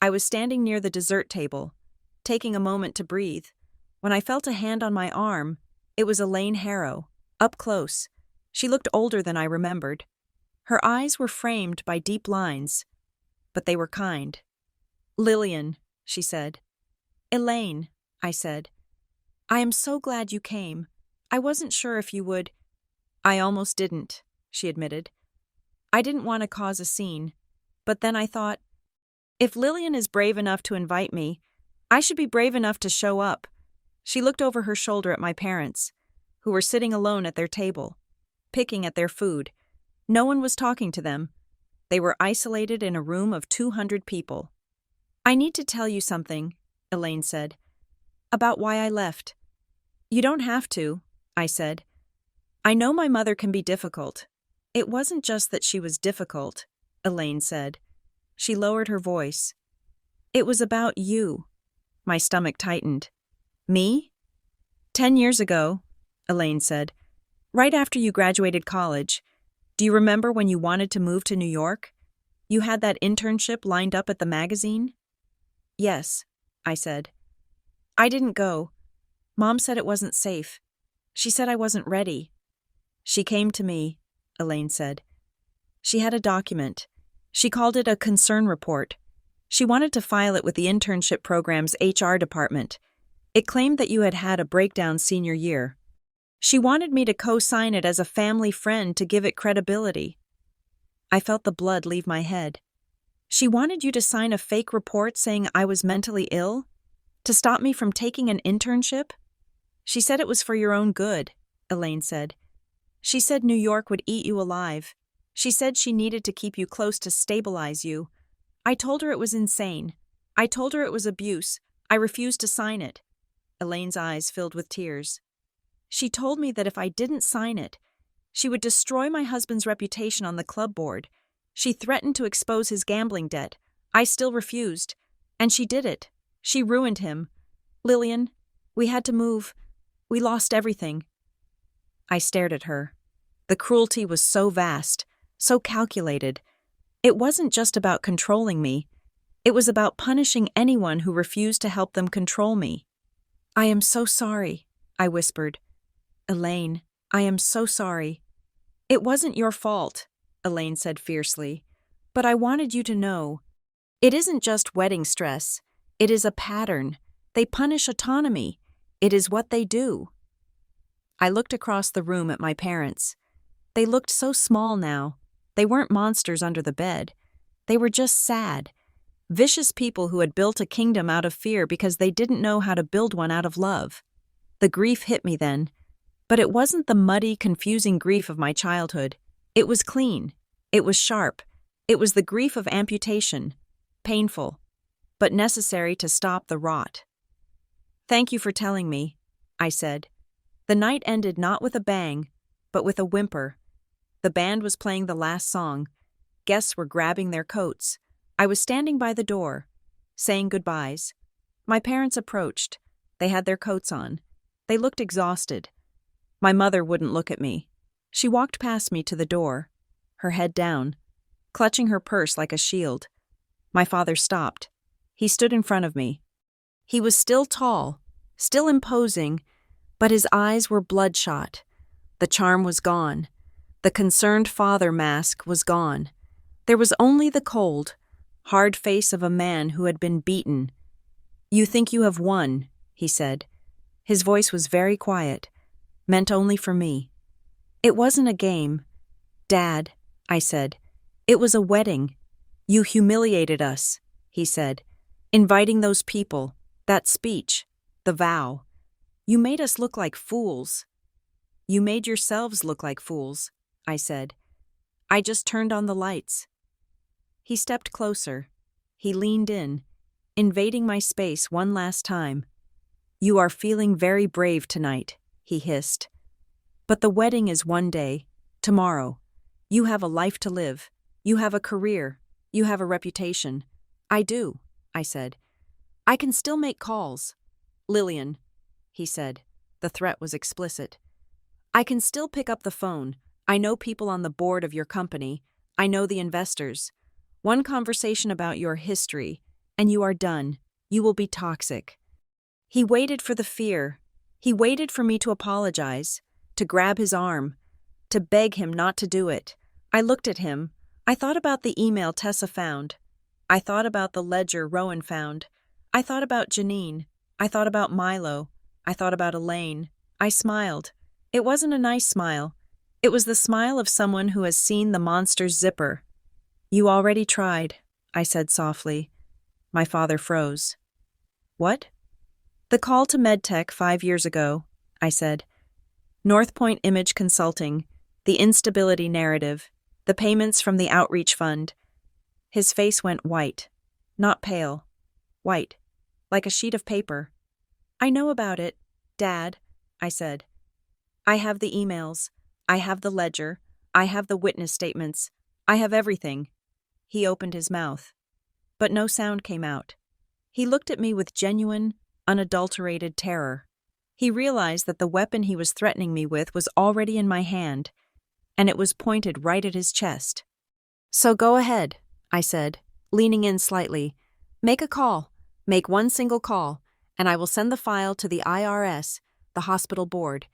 I was standing near the dessert table, taking a moment to breathe, when I felt a hand on my arm. It was Elaine Harrow, up close. She looked older than I remembered. Her eyes were framed by deep lines, but they were kind. "Lillian," she said. "Elaine," I said. "I am so glad you came. I wasn't sure if you would." "I almost didn't," she admitted. "I didn't want to cause a scene, but then I thought, if Lillian is brave enough to invite me, I should be brave enough to show up." She looked over her shoulder at my parents, who were sitting alone at their table, picking at their food. No one was talking to them. They were isolated in a room of 200 people. "I need to tell you something," Elaine said, "about why I left." "You don't have to," I said. "I know my mother can be difficult." "It wasn't just that she was difficult," Elaine said. She lowered her voice. "It was about you." My stomach tightened. "Me?" 10 years ago, Elaine said. "Right after you graduated college. Do you remember when you wanted to move to New York? You had that internship lined up at the magazine?" "Yes," I said. "I didn't go. Mom said it wasn't safe. She said I wasn't ready." "She came to me," Elaine said. "She had a document. She called it a concern report. She wanted to file it with the internship program's HR department. It claimed that you had had a breakdown senior year. She wanted me to co-sign it as a family friend to give it credibility." I felt the blood leave my head. She wanted you to sign a fake report saying I was mentally ill? To stop me from taking an internship? She said it was for your own good, Elaine said. She said New York would eat you alive. She said she needed to keep you close to stabilize you. I told her it was insane. I told her it was abuse. I refused to sign it. Elaine's eyes filled with tears. She told me that if I didn't sign it, she would destroy my husband's reputation on the club board. She threatened to expose his gambling debt. I still refused. And she did it. She ruined him. Lillian, we had to move. We lost everything. I stared at her. The cruelty was so vast, so calculated. It wasn't just about controlling me. It was about punishing anyone who refused to help them control me. I am so sorry, I whispered. Elaine, I am so sorry. It wasn't your fault, Elaine said fiercely. But I wanted you to know. It isn't just wedding stress. It is a pattern. They punish autonomy. It is what they do. I looked across the room at my parents. They looked so small now. They weren't monsters under the bed. They were just sad, vicious people who had built a kingdom out of fear because they didn't know how to build one out of love. The grief hit me then. But it wasn't the muddy, confusing grief of my childhood. It was clean. It was sharp. It was the grief of amputation. Painful, but necessary to stop the rot. Thank you for telling me, I said. The night ended not with a bang, but with a whimper. The band was playing the last song. Guests were grabbing their coats. I was standing by the door, saying goodbyes. My parents approached. They had their coats on. They looked exhausted. My mother wouldn't look at me. She walked past me to the door, her head down, clutching her purse like a shield. My father stopped. He stood in front of me. He was still tall, still imposing, but his eyes were bloodshot. The charm was gone. The concerned father mask was gone. There was only the cold, hard face of a man who had been beaten. You think you have won, he said. His voice was very quiet, meant only for me. It wasn't a game. Dad, I said. It was a wedding. You humiliated us, he said. Inviting those people, that speech, the vow. You made us look like fools. You made yourselves look like fools, I said. I just turned on the lights. He stepped closer. He leaned in, invading my space one last time. You are feeling very brave tonight, he hissed. But the wedding is one day, tomorrow. You have a life to live. You have a career. You have a reputation. I do, I said. I can still make calls. Lillian, he said. The threat was explicit. I can still pick up the phone. I know people on the board of your company. I know the investors. One conversation about your history, and you are done. You will be toxic. He waited for the fear. He waited for me to apologize, to grab his arm, to beg him not to do it. I looked at him. I thought about the email Tessa found. I thought about the ledger Rowan found. I thought about Janine. I thought about Milo. I thought about Elaine. I smiled. It wasn't a nice smile. It was the smile of someone who has seen the monster's zipper. You already tried, I said softly. My father froze. What? The call to MedTech 5 years ago, I said. North Point Image Consulting, the instability narrative, the payments from the outreach fund. His face went white, not pale, white, like a sheet of paper. I know about it, Dad, I said. I have the emails. I have the ledger. I have the witness statements. I have everything. He opened his mouth, but no sound came out. He looked at me with genuine, unadulterated terror. He realized that the weapon he was threatening me with was already in my hand, and it was pointed right at his chest. So go ahead, I said, leaning in slightly. Make a call. Make one single call, and I will send the file to the IRS, the hospital board,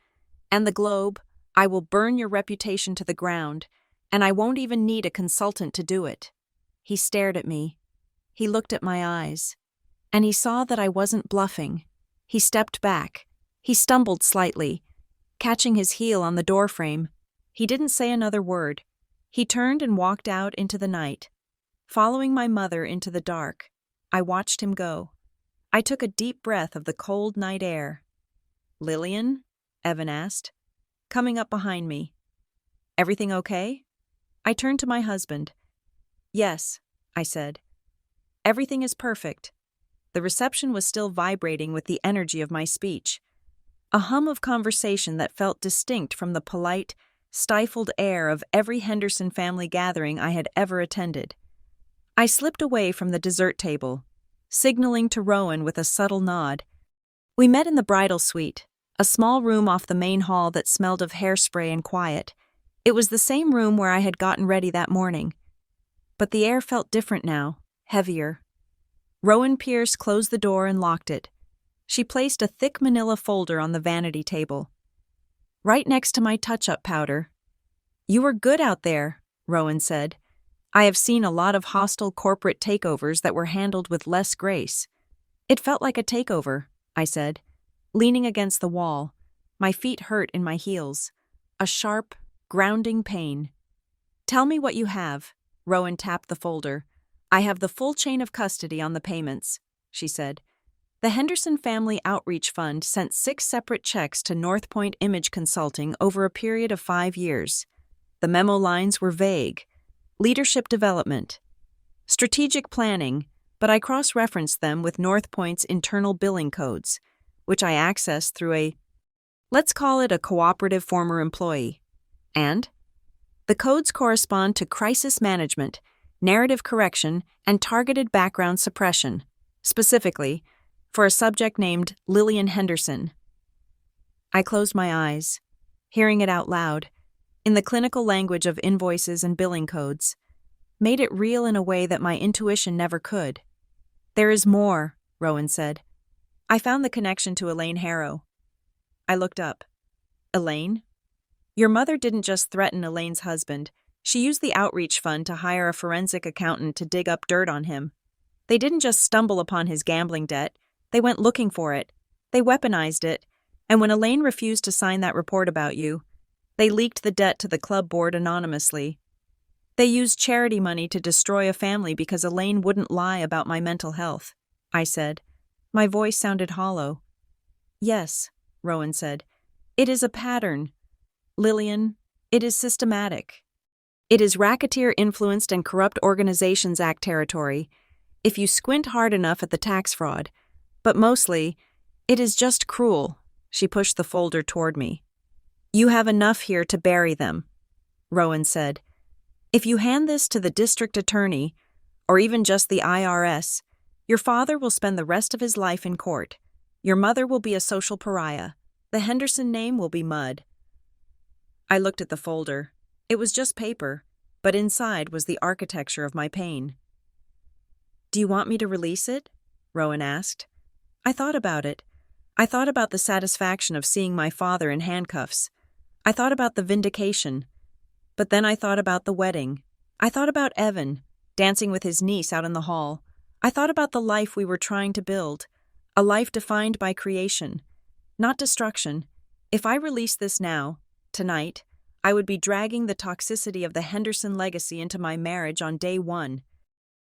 and the Globe. I will burn your reputation to the ground, and I won't even need a consultant to do it. He stared at me. He looked at my eyes, and he saw that I wasn't bluffing. He stepped back. He stumbled slightly, catching his heel on the doorframe. He didn't say another word. He turned and walked out into the night. Following my mother into the dark, I watched him go. I took a deep breath of the cold night air. "Lillian?" Evan asked, coming up behind me. "Everything okay?" I turned to my husband. "Yes," I said. "Everything is perfect." The reception was still vibrating with the energy of my speech. A hum of conversation that felt distinct from the polite, stifled air of every Henderson family gathering I had ever attended. I slipped away from the dessert table, signaling to Rowan with a subtle nod. We met in the bridal suite, a small room off the main hall that smelled of hairspray and quiet. It was the same room where I had gotten ready that morning. But the air felt different now, heavier. Rowan Pierce closed the door and locked it. She placed a thick manila folder on the vanity table, right next to my touch-up powder. "You were good out there," Rowan said. "I have seen a lot of hostile corporate takeovers that were handled with less grace." "It felt like a takeover," I said, leaning against the wall. My feet hurt in my heels. A sharp, grounding pain. "Tell me what you have." Rowan tapped the folder. "I have the full chain of custody on the payments," she said. The Henderson Family Outreach Fund sent 6 separate checks to North Point Image Consulting over a period of 5 years. The memo lines were vague. Leadership development, strategic planning, but I cross-referenced them with North Point's internal billing codes, which I accessed through let's call it a cooperative former employee. And the codes correspond to crisis management, narrative correction, and targeted background suppression, specifically for a subject named Lillian Henderson. I closed my eyes, hearing it out loud, in the clinical language of invoices and billing codes, made it real in a way that my intuition never could. "There is more," Rowan said. "I found the connection to Elaine Harrow." I looked up. "Elaine? Your mother didn't just threaten Elaine's husband. She used the outreach fund to hire a forensic accountant to dig up dirt on him. They didn't just stumble upon his gambling debt. They went looking for it. They weaponized it. And when Elaine refused to sign that report about you, they leaked the debt to the club board anonymously. They used charity money to destroy a family because Elaine wouldn't lie about my mental health," I said. My voice sounded hollow. "Yes," Rowan said. "It is a pattern. Lillian, it is systematic. It is racketeer-influenced and corrupt organizations act territory, if you squint hard enough at the tax fraud. But mostly, it is just cruel." She pushed the folder toward me. "You have enough here to bury them," Rowan said. "If you hand this to the district attorney, or even just the IRS, your father will spend the rest of his life in court. Your mother will be a social pariah. The Henderson name will be mud." I looked at the folder. It was just paper, but inside was the architecture of my pain. "Do you want me to release it?" Rowan asked. I thought about it. I thought about the satisfaction of seeing my father in handcuffs. I thought about the vindication. But then I thought about the wedding. I thought about Evan, dancing with his niece out in the hall. I thought about the life we were trying to build, a life defined by creation, not destruction. If I released this now, tonight, I would be dragging the toxicity of the Henderson legacy into my marriage on day 1.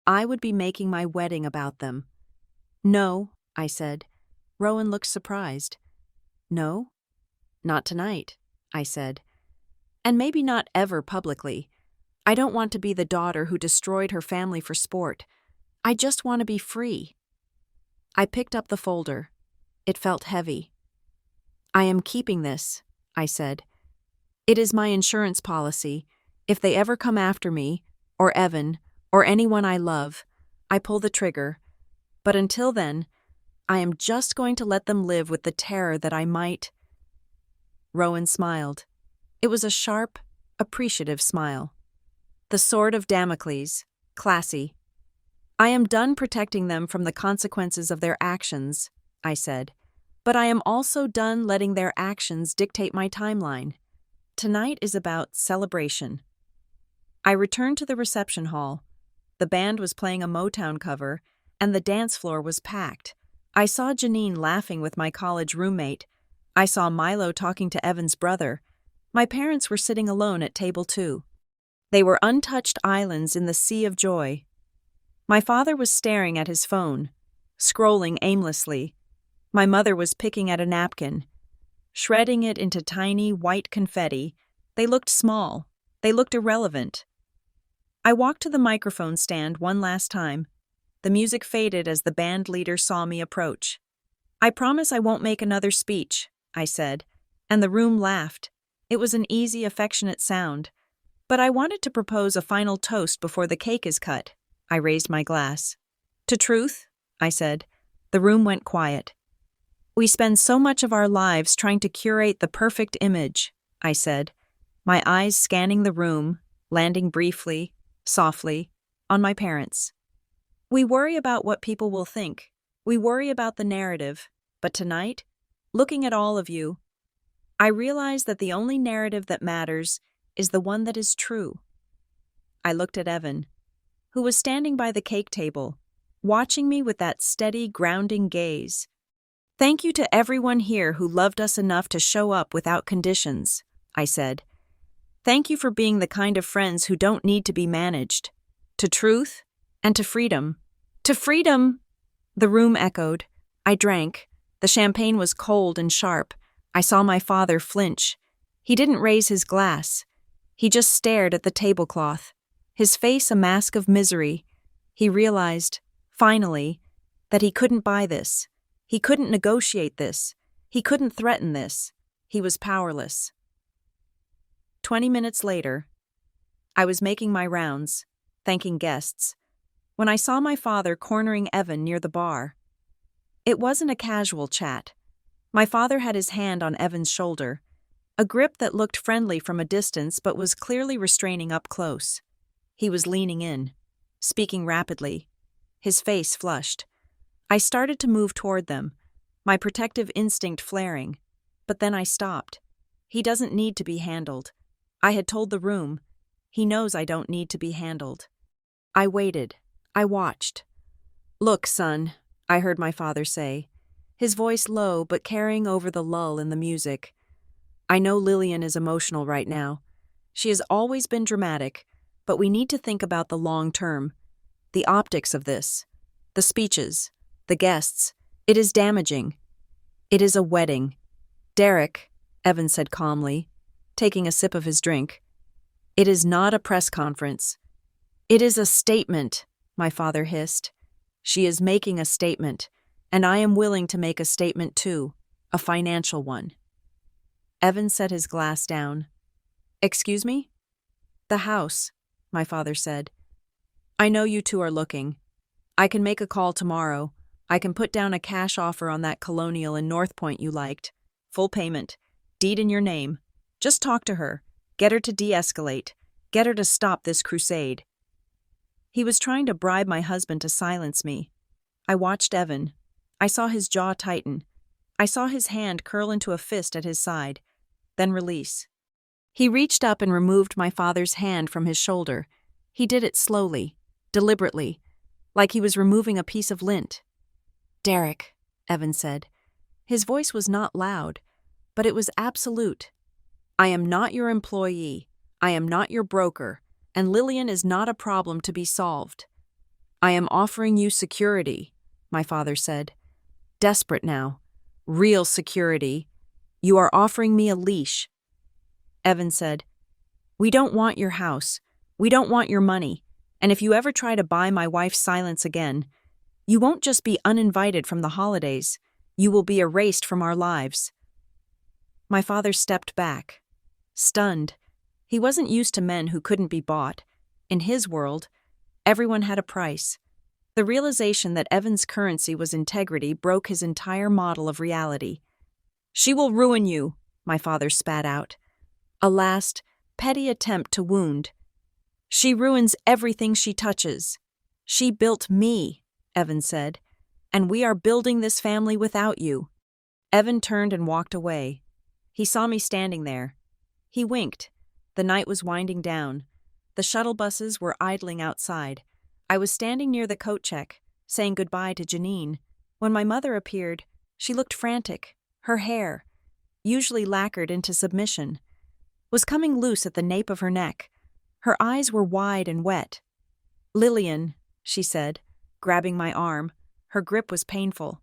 I would be making my wedding about them. "No," I said. Rowan looked surprised. "No? Not tonight," I said. "And maybe not ever publicly. I don't want to be the daughter who destroyed her family for sport. I just want to be free." I picked up the folder. It felt heavy. "I am keeping this," I said. "It is my insurance policy. If they ever come after me, or Evan, or anyone I love, I pull the trigger. But until then, I am just going to let them live with the terror that I might." Rowan smiled. It was a sharp, appreciative smile. The sword of Damocles, classy. "I am done protecting them from the consequences of their actions," I said. "But I am also done letting their actions dictate my timeline. Tonight is about celebration." I returned to the reception hall. The band was playing a Motown cover, and the dance floor was packed. I saw Janine laughing with my college roommate. I saw Milo talking to Evan's brother. My parents were sitting alone at table 2. They were untouched islands in the sea of joy. My father was staring at his phone, scrolling aimlessly. My mother was picking at a napkin, shredding it into tiny white confetti. They looked small. They looked irrelevant. I walked to the microphone stand one last time. The music faded as the band leader saw me approach. "I promise I won't make another speech," I said, and the room laughed. It was an easy, affectionate sound. "But I wanted to propose a final toast before the cake is cut." I raised my glass. "To truth," I said. The room went quiet. "We spend so much of our lives trying to curate the perfect image," I said, my eyes scanning the room, landing briefly, softly, on my parents. "We worry about what people will think. We worry about the narrative. But tonight, looking at all of you, I realize that the only narrative that matters is the one that is true." I looked at Evan, who was standing by the cake table, watching me with that steady, grounding gaze. "Thank you to everyone here who loved us enough to show up without conditions," I said. "Thank you for being the kind of friends who don't need to be managed. To truth and to freedom." "To freedom!" The room echoed. I drank. The champagne was cold and sharp. I saw my father flinch. He didn't raise his glass. He just stared at the tablecloth, his face a mask of misery. He realized, finally, that he couldn't buy this. He couldn't negotiate this. He couldn't threaten this. He was powerless. 20 minutes later, I was making my rounds, thanking guests, when I saw my father cornering Evan near the bar. It wasn't a casual chat. My father had his hand on Evan's shoulder, a grip that looked friendly from a distance but was clearly restraining up close. He was leaning in, speaking rapidly, his face flushed. I started to move toward them, my protective instinct flaring, but then I stopped. He doesn't need to be handled. I had told the room. He knows I don't need to be handled. I waited. I watched. "Look, son," I heard my father say, his voice low but carrying over the lull in the music. "I know Lillian is emotional right now. She has always been dramatic, but we need to think about the long term. The optics of this, the speeches, the guests. It is damaging. It is a wedding." "Derek," Evan said calmly, taking a sip of his drink, "it is not a press conference. It is a statement," my father hissed. "She is making a statement, and I am willing to make a statement too, a financial one." Evan set his glass down. "Excuse me?" "The house," my father said. "I know you two are looking. I can make a call tomorrow. I can put down a cash offer on that colonial in North Point you liked. Full payment. Deed in your name. Just talk to her. Get her to de-escalate. Get her to stop this crusade." He was trying to bribe my husband to silence me. I watched Evan. I saw his jaw tighten. I saw his hand curl into a fist at his side, then release. He reached up and removed my father's hand from his shoulder. He did it slowly, deliberately, like he was removing a piece of lint. "Derek," Evan said. His voice was not loud, but it was absolute. "I am not your employee. I am not your broker, and Lillian is not a problem to be solved. I am offering you security," my father said. "Desperate now. Real security. You are offering me a leash." Evan said, "We don't want your house. We don't want your money. And if you ever try to buy my wife's silence again, you won't just be uninvited from the holidays. You will be erased from our lives." My father stepped back, stunned. He wasn't used to men who couldn't be bought. In his world, everyone had a price. The realization that Evan's currency was integrity broke his entire model of reality. "She will ruin you," my father spat out. A last, petty attempt to wound. "She ruins everything she touches. She built me," Evan said, "and we are building this family without you." Evan turned and walked away. He saw me standing there. He winked. The night was winding down. The shuttle buses were idling outside. I was standing near the coat check, saying goodbye to Janine. When my mother appeared, she looked frantic. Her hair, usually lacquered into submission, was coming loose at the nape of her neck. Her eyes were wide and wet. "Lillian," she said, grabbing my arm. Her grip was painful.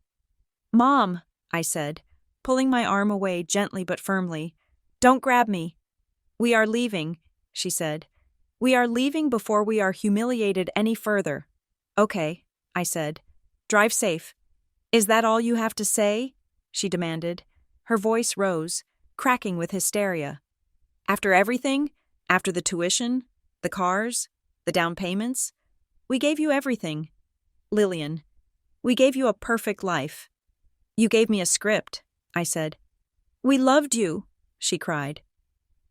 "Mom," I said, pulling my arm away gently but firmly. "Don't grab me." "We are leaving," she said. "We are leaving before we are humiliated any further." "Okay," I said. "Drive safe." "Is that all you have to say?" she demanded. Her voice rose, cracking with hysteria. "After everything? After the tuition? The cars? The down payments? We gave you everything. Lillian, we gave you a perfect life." "You gave me a script," I said. "We loved you," she cried.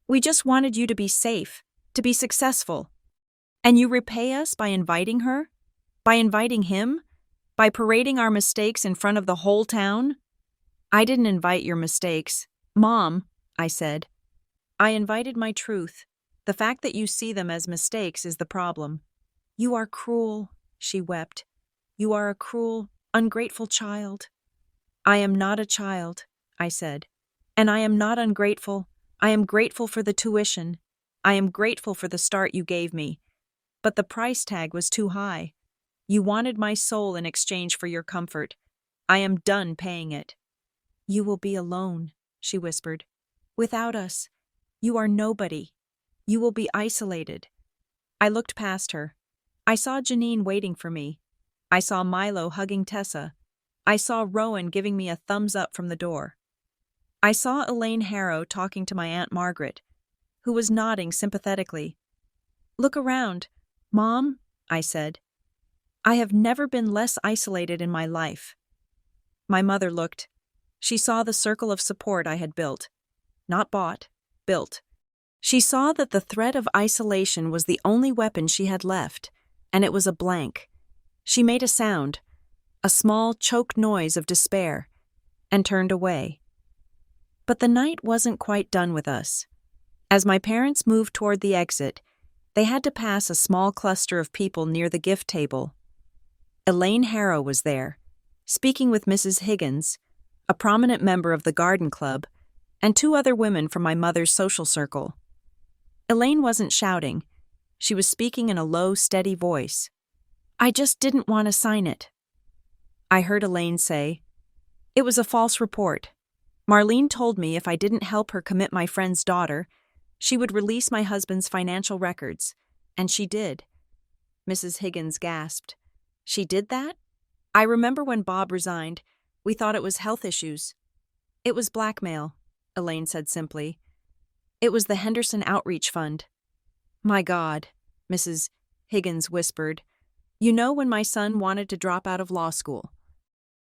"We just wanted you to be safe, to be successful. And you repay us by inviting her? By inviting him? By parading our mistakes in front of the whole town?" "I didn't invite your mistakes, Mom," I said. "I invited my truth. The fact that you see them as mistakes is the problem." "You are cruel," she wept. "You are a cruel, ungrateful child." "I am not a child," I said. "And I am not ungrateful. I am grateful for the tuition. I am grateful for the start you gave me. But the price tag was too high. You wanted my soul in exchange for your comfort. I am done paying it." "You will be alone," she whispered. "Without us. You are nobody. You will be isolated." I looked past her. I saw Janine waiting for me. I saw Milo hugging Tessa. I saw Rowan giving me a thumbs up from the door. I saw Elaine Harrow talking to my Aunt Margaret, who was nodding sympathetically. "Look around, Mom," I said. "I have never been less isolated in my life." My mother looked. She saw the circle of support I had built. Not bought, built. She saw that the threat of isolation was the only weapon she had left, and it was a blank. She made a sound, a small, choked noise of despair, and turned away. But the night wasn't quite done with us. As my parents moved toward the exit, they had to pass a small cluster of people near the gift table. Elaine Harrow was there, speaking with Mrs. Higgins, a prominent member of the garden club, and two other women from my mother's social circle. Elaine wasn't shouting. She was speaking in a low, steady voice. "I just didn't want to sign it." I heard Elaine say, "It was a false report. Marlene told me if I didn't help her commit my friend's daughter, she would release my husband's financial records, and she did." Mrs. Higgins gasped. "She did that? I remember when Bob resigned, we thought it was health issues." "It was blackmail," Elaine said simply. "It was the Henderson Outreach Fund." "My God," Mrs. Higgins whispered. "You know when my son wanted to drop out of law school?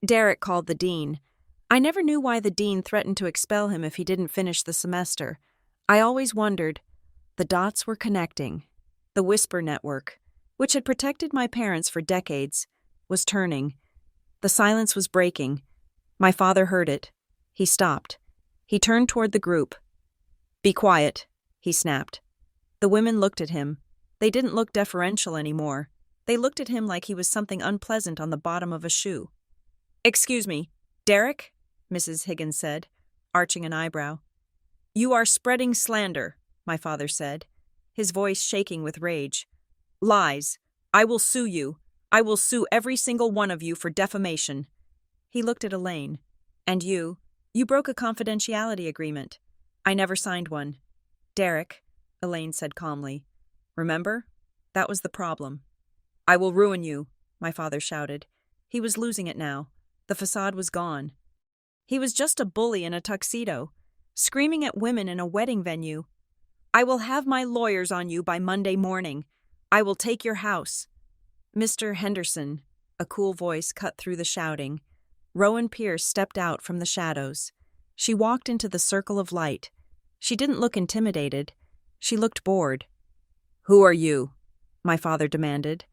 Derek called the dean. I never knew why the dean threatened to expel him if he didn't finish the semester. I always wondered." The dots were connecting. The Whisper Network, which had protected my parents for decades, was turning. The silence was breaking. My father heard it. He stopped. He turned toward the group. "Be quiet," he snapped. The women looked at him. They didn't look deferential anymore. They looked at him like he was something unpleasant on the bottom of a shoe. "Excuse me, Derek?" Mrs. Higgins said, arching an eyebrow. "You are spreading slander," my father said, his voice shaking with rage. "Lies. I will sue you. I will sue every single one of you for defamation." He looked at Elaine. "And you broke a confidentiality agreement. I never signed one." "Derek," Elaine said calmly. "Remember? That was the problem." "I will ruin you," my father shouted. He was losing it now. The facade was gone. He was just a bully in a tuxedo, screaming at women in a wedding venue. "I will have my lawyers on you by Monday morning. I will take your house." "Mr. Henderson," a cool voice cut through the shouting. Rowan Pierce stepped out from the shadows. She walked into the circle of light. She didn't look intimidated. She looked bored. "Who are you?" my father demanded.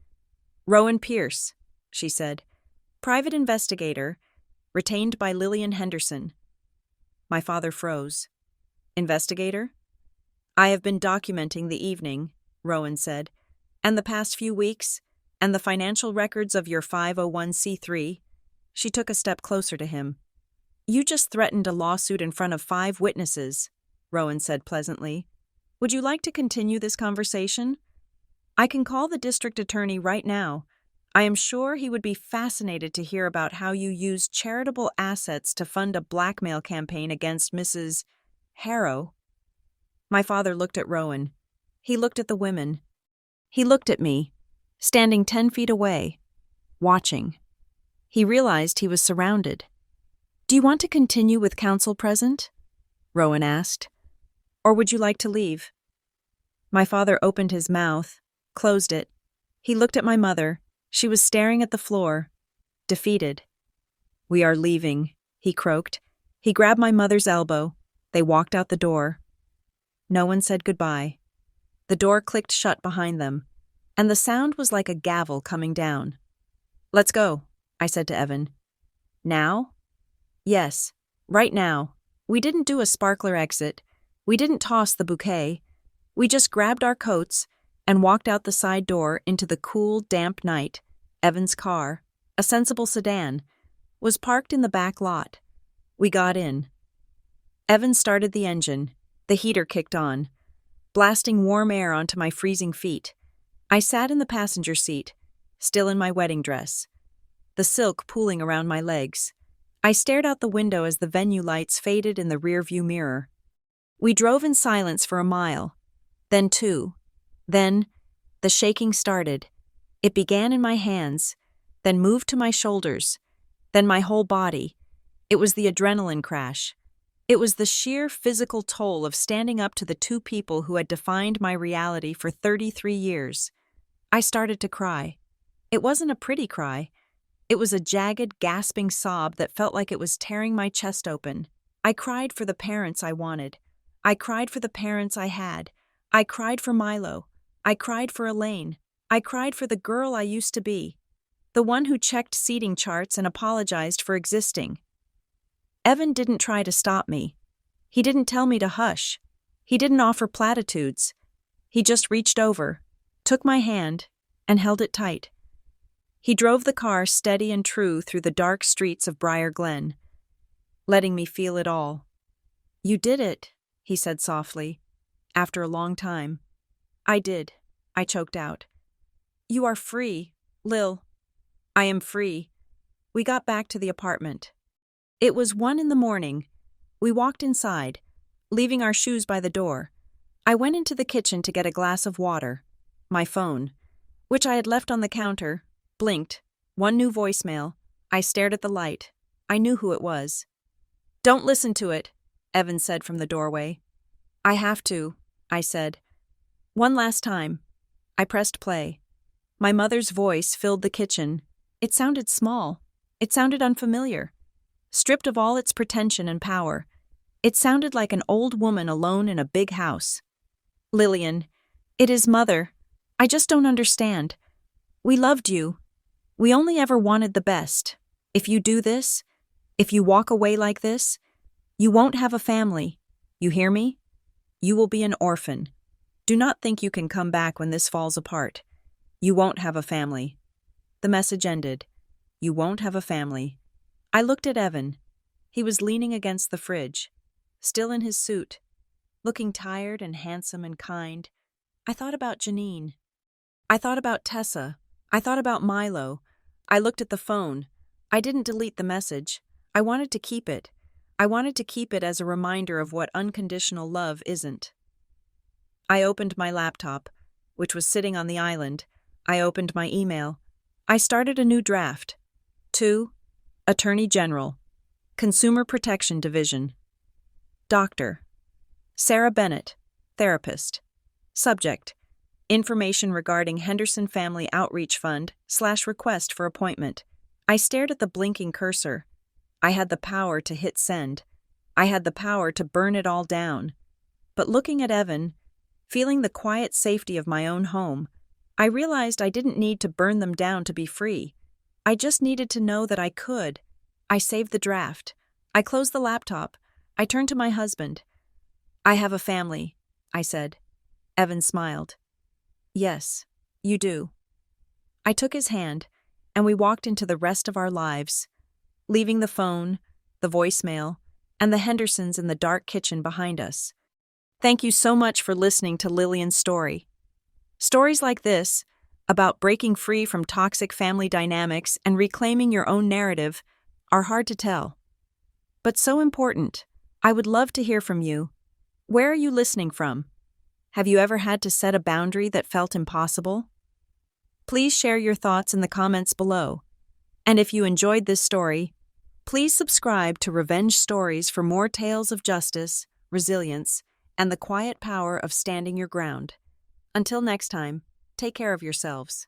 "Rowan Pierce," she said. "Private investigator, retained by Lillian Henderson." My father froze. "Investigator?" "I have been documenting the evening," Rowan said, "and the past few weeks, and the financial records of your 501c3. She took a step closer to him. "You just threatened a lawsuit in front of 5 witnesses," Rowan said pleasantly. Would you like to continue this conversation? I can call the district attorney right now. I am sure he would be fascinated to hear about how you used charitable assets to fund a blackmail campaign against Mrs. Harrow. My father looked at Rowan. He looked at the women. He looked at me, standing 10 feet away, watching. He realized he was surrounded. Do you want to continue with counsel present? Rowan asked. Or would you like to leave? My father opened his mouth, closed it. He looked at my mother. She was staring at the floor, defeated. We are leaving, he croaked. He grabbed my mother's elbow. They walked out the door. No one said goodbye. The door clicked shut behind them, and the sound was like a gavel coming down. Let's go, I said to Evan. Now? Yes, right now. We didn't do a sparkler exit. We didn't toss the bouquet. We just grabbed our coats and walked out the side door into the cool, damp night. Evan's car, a sensible sedan, was parked in the back lot. We got in. Evan started the engine. The heater kicked on, blasting warm air onto my freezing feet. I sat in the passenger seat, still in my wedding dress, the silk pooling around my legs. I stared out the window as the venue lights faded in the rearview mirror. We drove in silence for a mile, then 2. Then, the shaking started. It began in my hands, then moved to my shoulders, then my whole body. It was the adrenaline crash. It was the sheer physical toll of standing up to the 2 people who had defined my reality for 33 years. I started to cry. It wasn't a pretty cry. It was a jagged, gasping sob that felt like it was tearing my chest open. I cried for the parents I wanted. I cried for the parents I had. I cried for Milo. I cried for Elaine. I cried for the girl I used to be. The one who checked seating charts and apologized for existing. Evan didn't try to stop me. He didn't tell me to hush. He didn't offer platitudes. He just reached over, took my hand, and held it tight. He drove the car steady and true through the dark streets of Briar Glen, letting me feel it all. You did it, he said softly, after a long time. I did, I choked out. You are free, Lil. I am free. We got back to the apartment. It was 1 a.m. We walked inside, leaving our shoes by the door. I went into the kitchen to get a glass of water. My phone, which I had left on the counter, blinked. 1 new voicemail. I stared at the light. I knew who it was. Don't listen to it, Evan said from the doorway. I have to, I said. One last time. I pressed play. My mother's voice filled the kitchen. It sounded small. It sounded unfamiliar. Stripped of all its pretension and power. It sounded like an old woman alone in a big house. Lillian, it is Mother. I just don't understand. We loved you. We only ever wanted the best. If you do this, if you walk away like this, you won't have a family. You hear me? You will be an orphan. Do not think you can come back when this falls apart. You won't have a family. The message ended. You won't have a family. I looked at Evan. He was leaning against the fridge, still in his suit, looking tired and handsome and kind. I thought about Janine. I thought about Tessa. I thought about Milo. I looked at the phone. I didn't delete the message. I wanted to keep it. I wanted to keep it as a reminder of what unconditional love isn't. I opened my laptop, which was sitting on the island. I opened my email. I started a new draft. To Attorney General, Consumer Protection Division. Doctor. Sarah Bennett, therapist. Subject. Information regarding Henderson Family Outreach Fund / request for appointment. I stared at the blinking cursor. I had the power to hit send. I had the power to burn it all down. But looking at Evan, feeling the quiet safety of my own home, I realized I didn't need to burn them down to be free. I just needed to know that I could. I saved the draft. I closed the laptop. I turned to my husband. I have a family, I said. Evan smiled. Yes, you do. I took his hand, and we walked into the rest of our lives, leaving the phone, the voicemail, and the Hendersons in the dark kitchen behind us. Thank you so much for listening to Lillian's story. Stories like this, about breaking free from toxic family dynamics and reclaiming your own narrative, are hard to tell, but so important. I would love to hear from you. Where are you listening from? Have you ever had to set a boundary that felt impossible? Please share your thoughts in the comments below. And if you enjoyed this story, please subscribe to Revenge Stories for more tales of justice, resilience, and the quiet power of standing your ground. Until next time, take care of yourselves.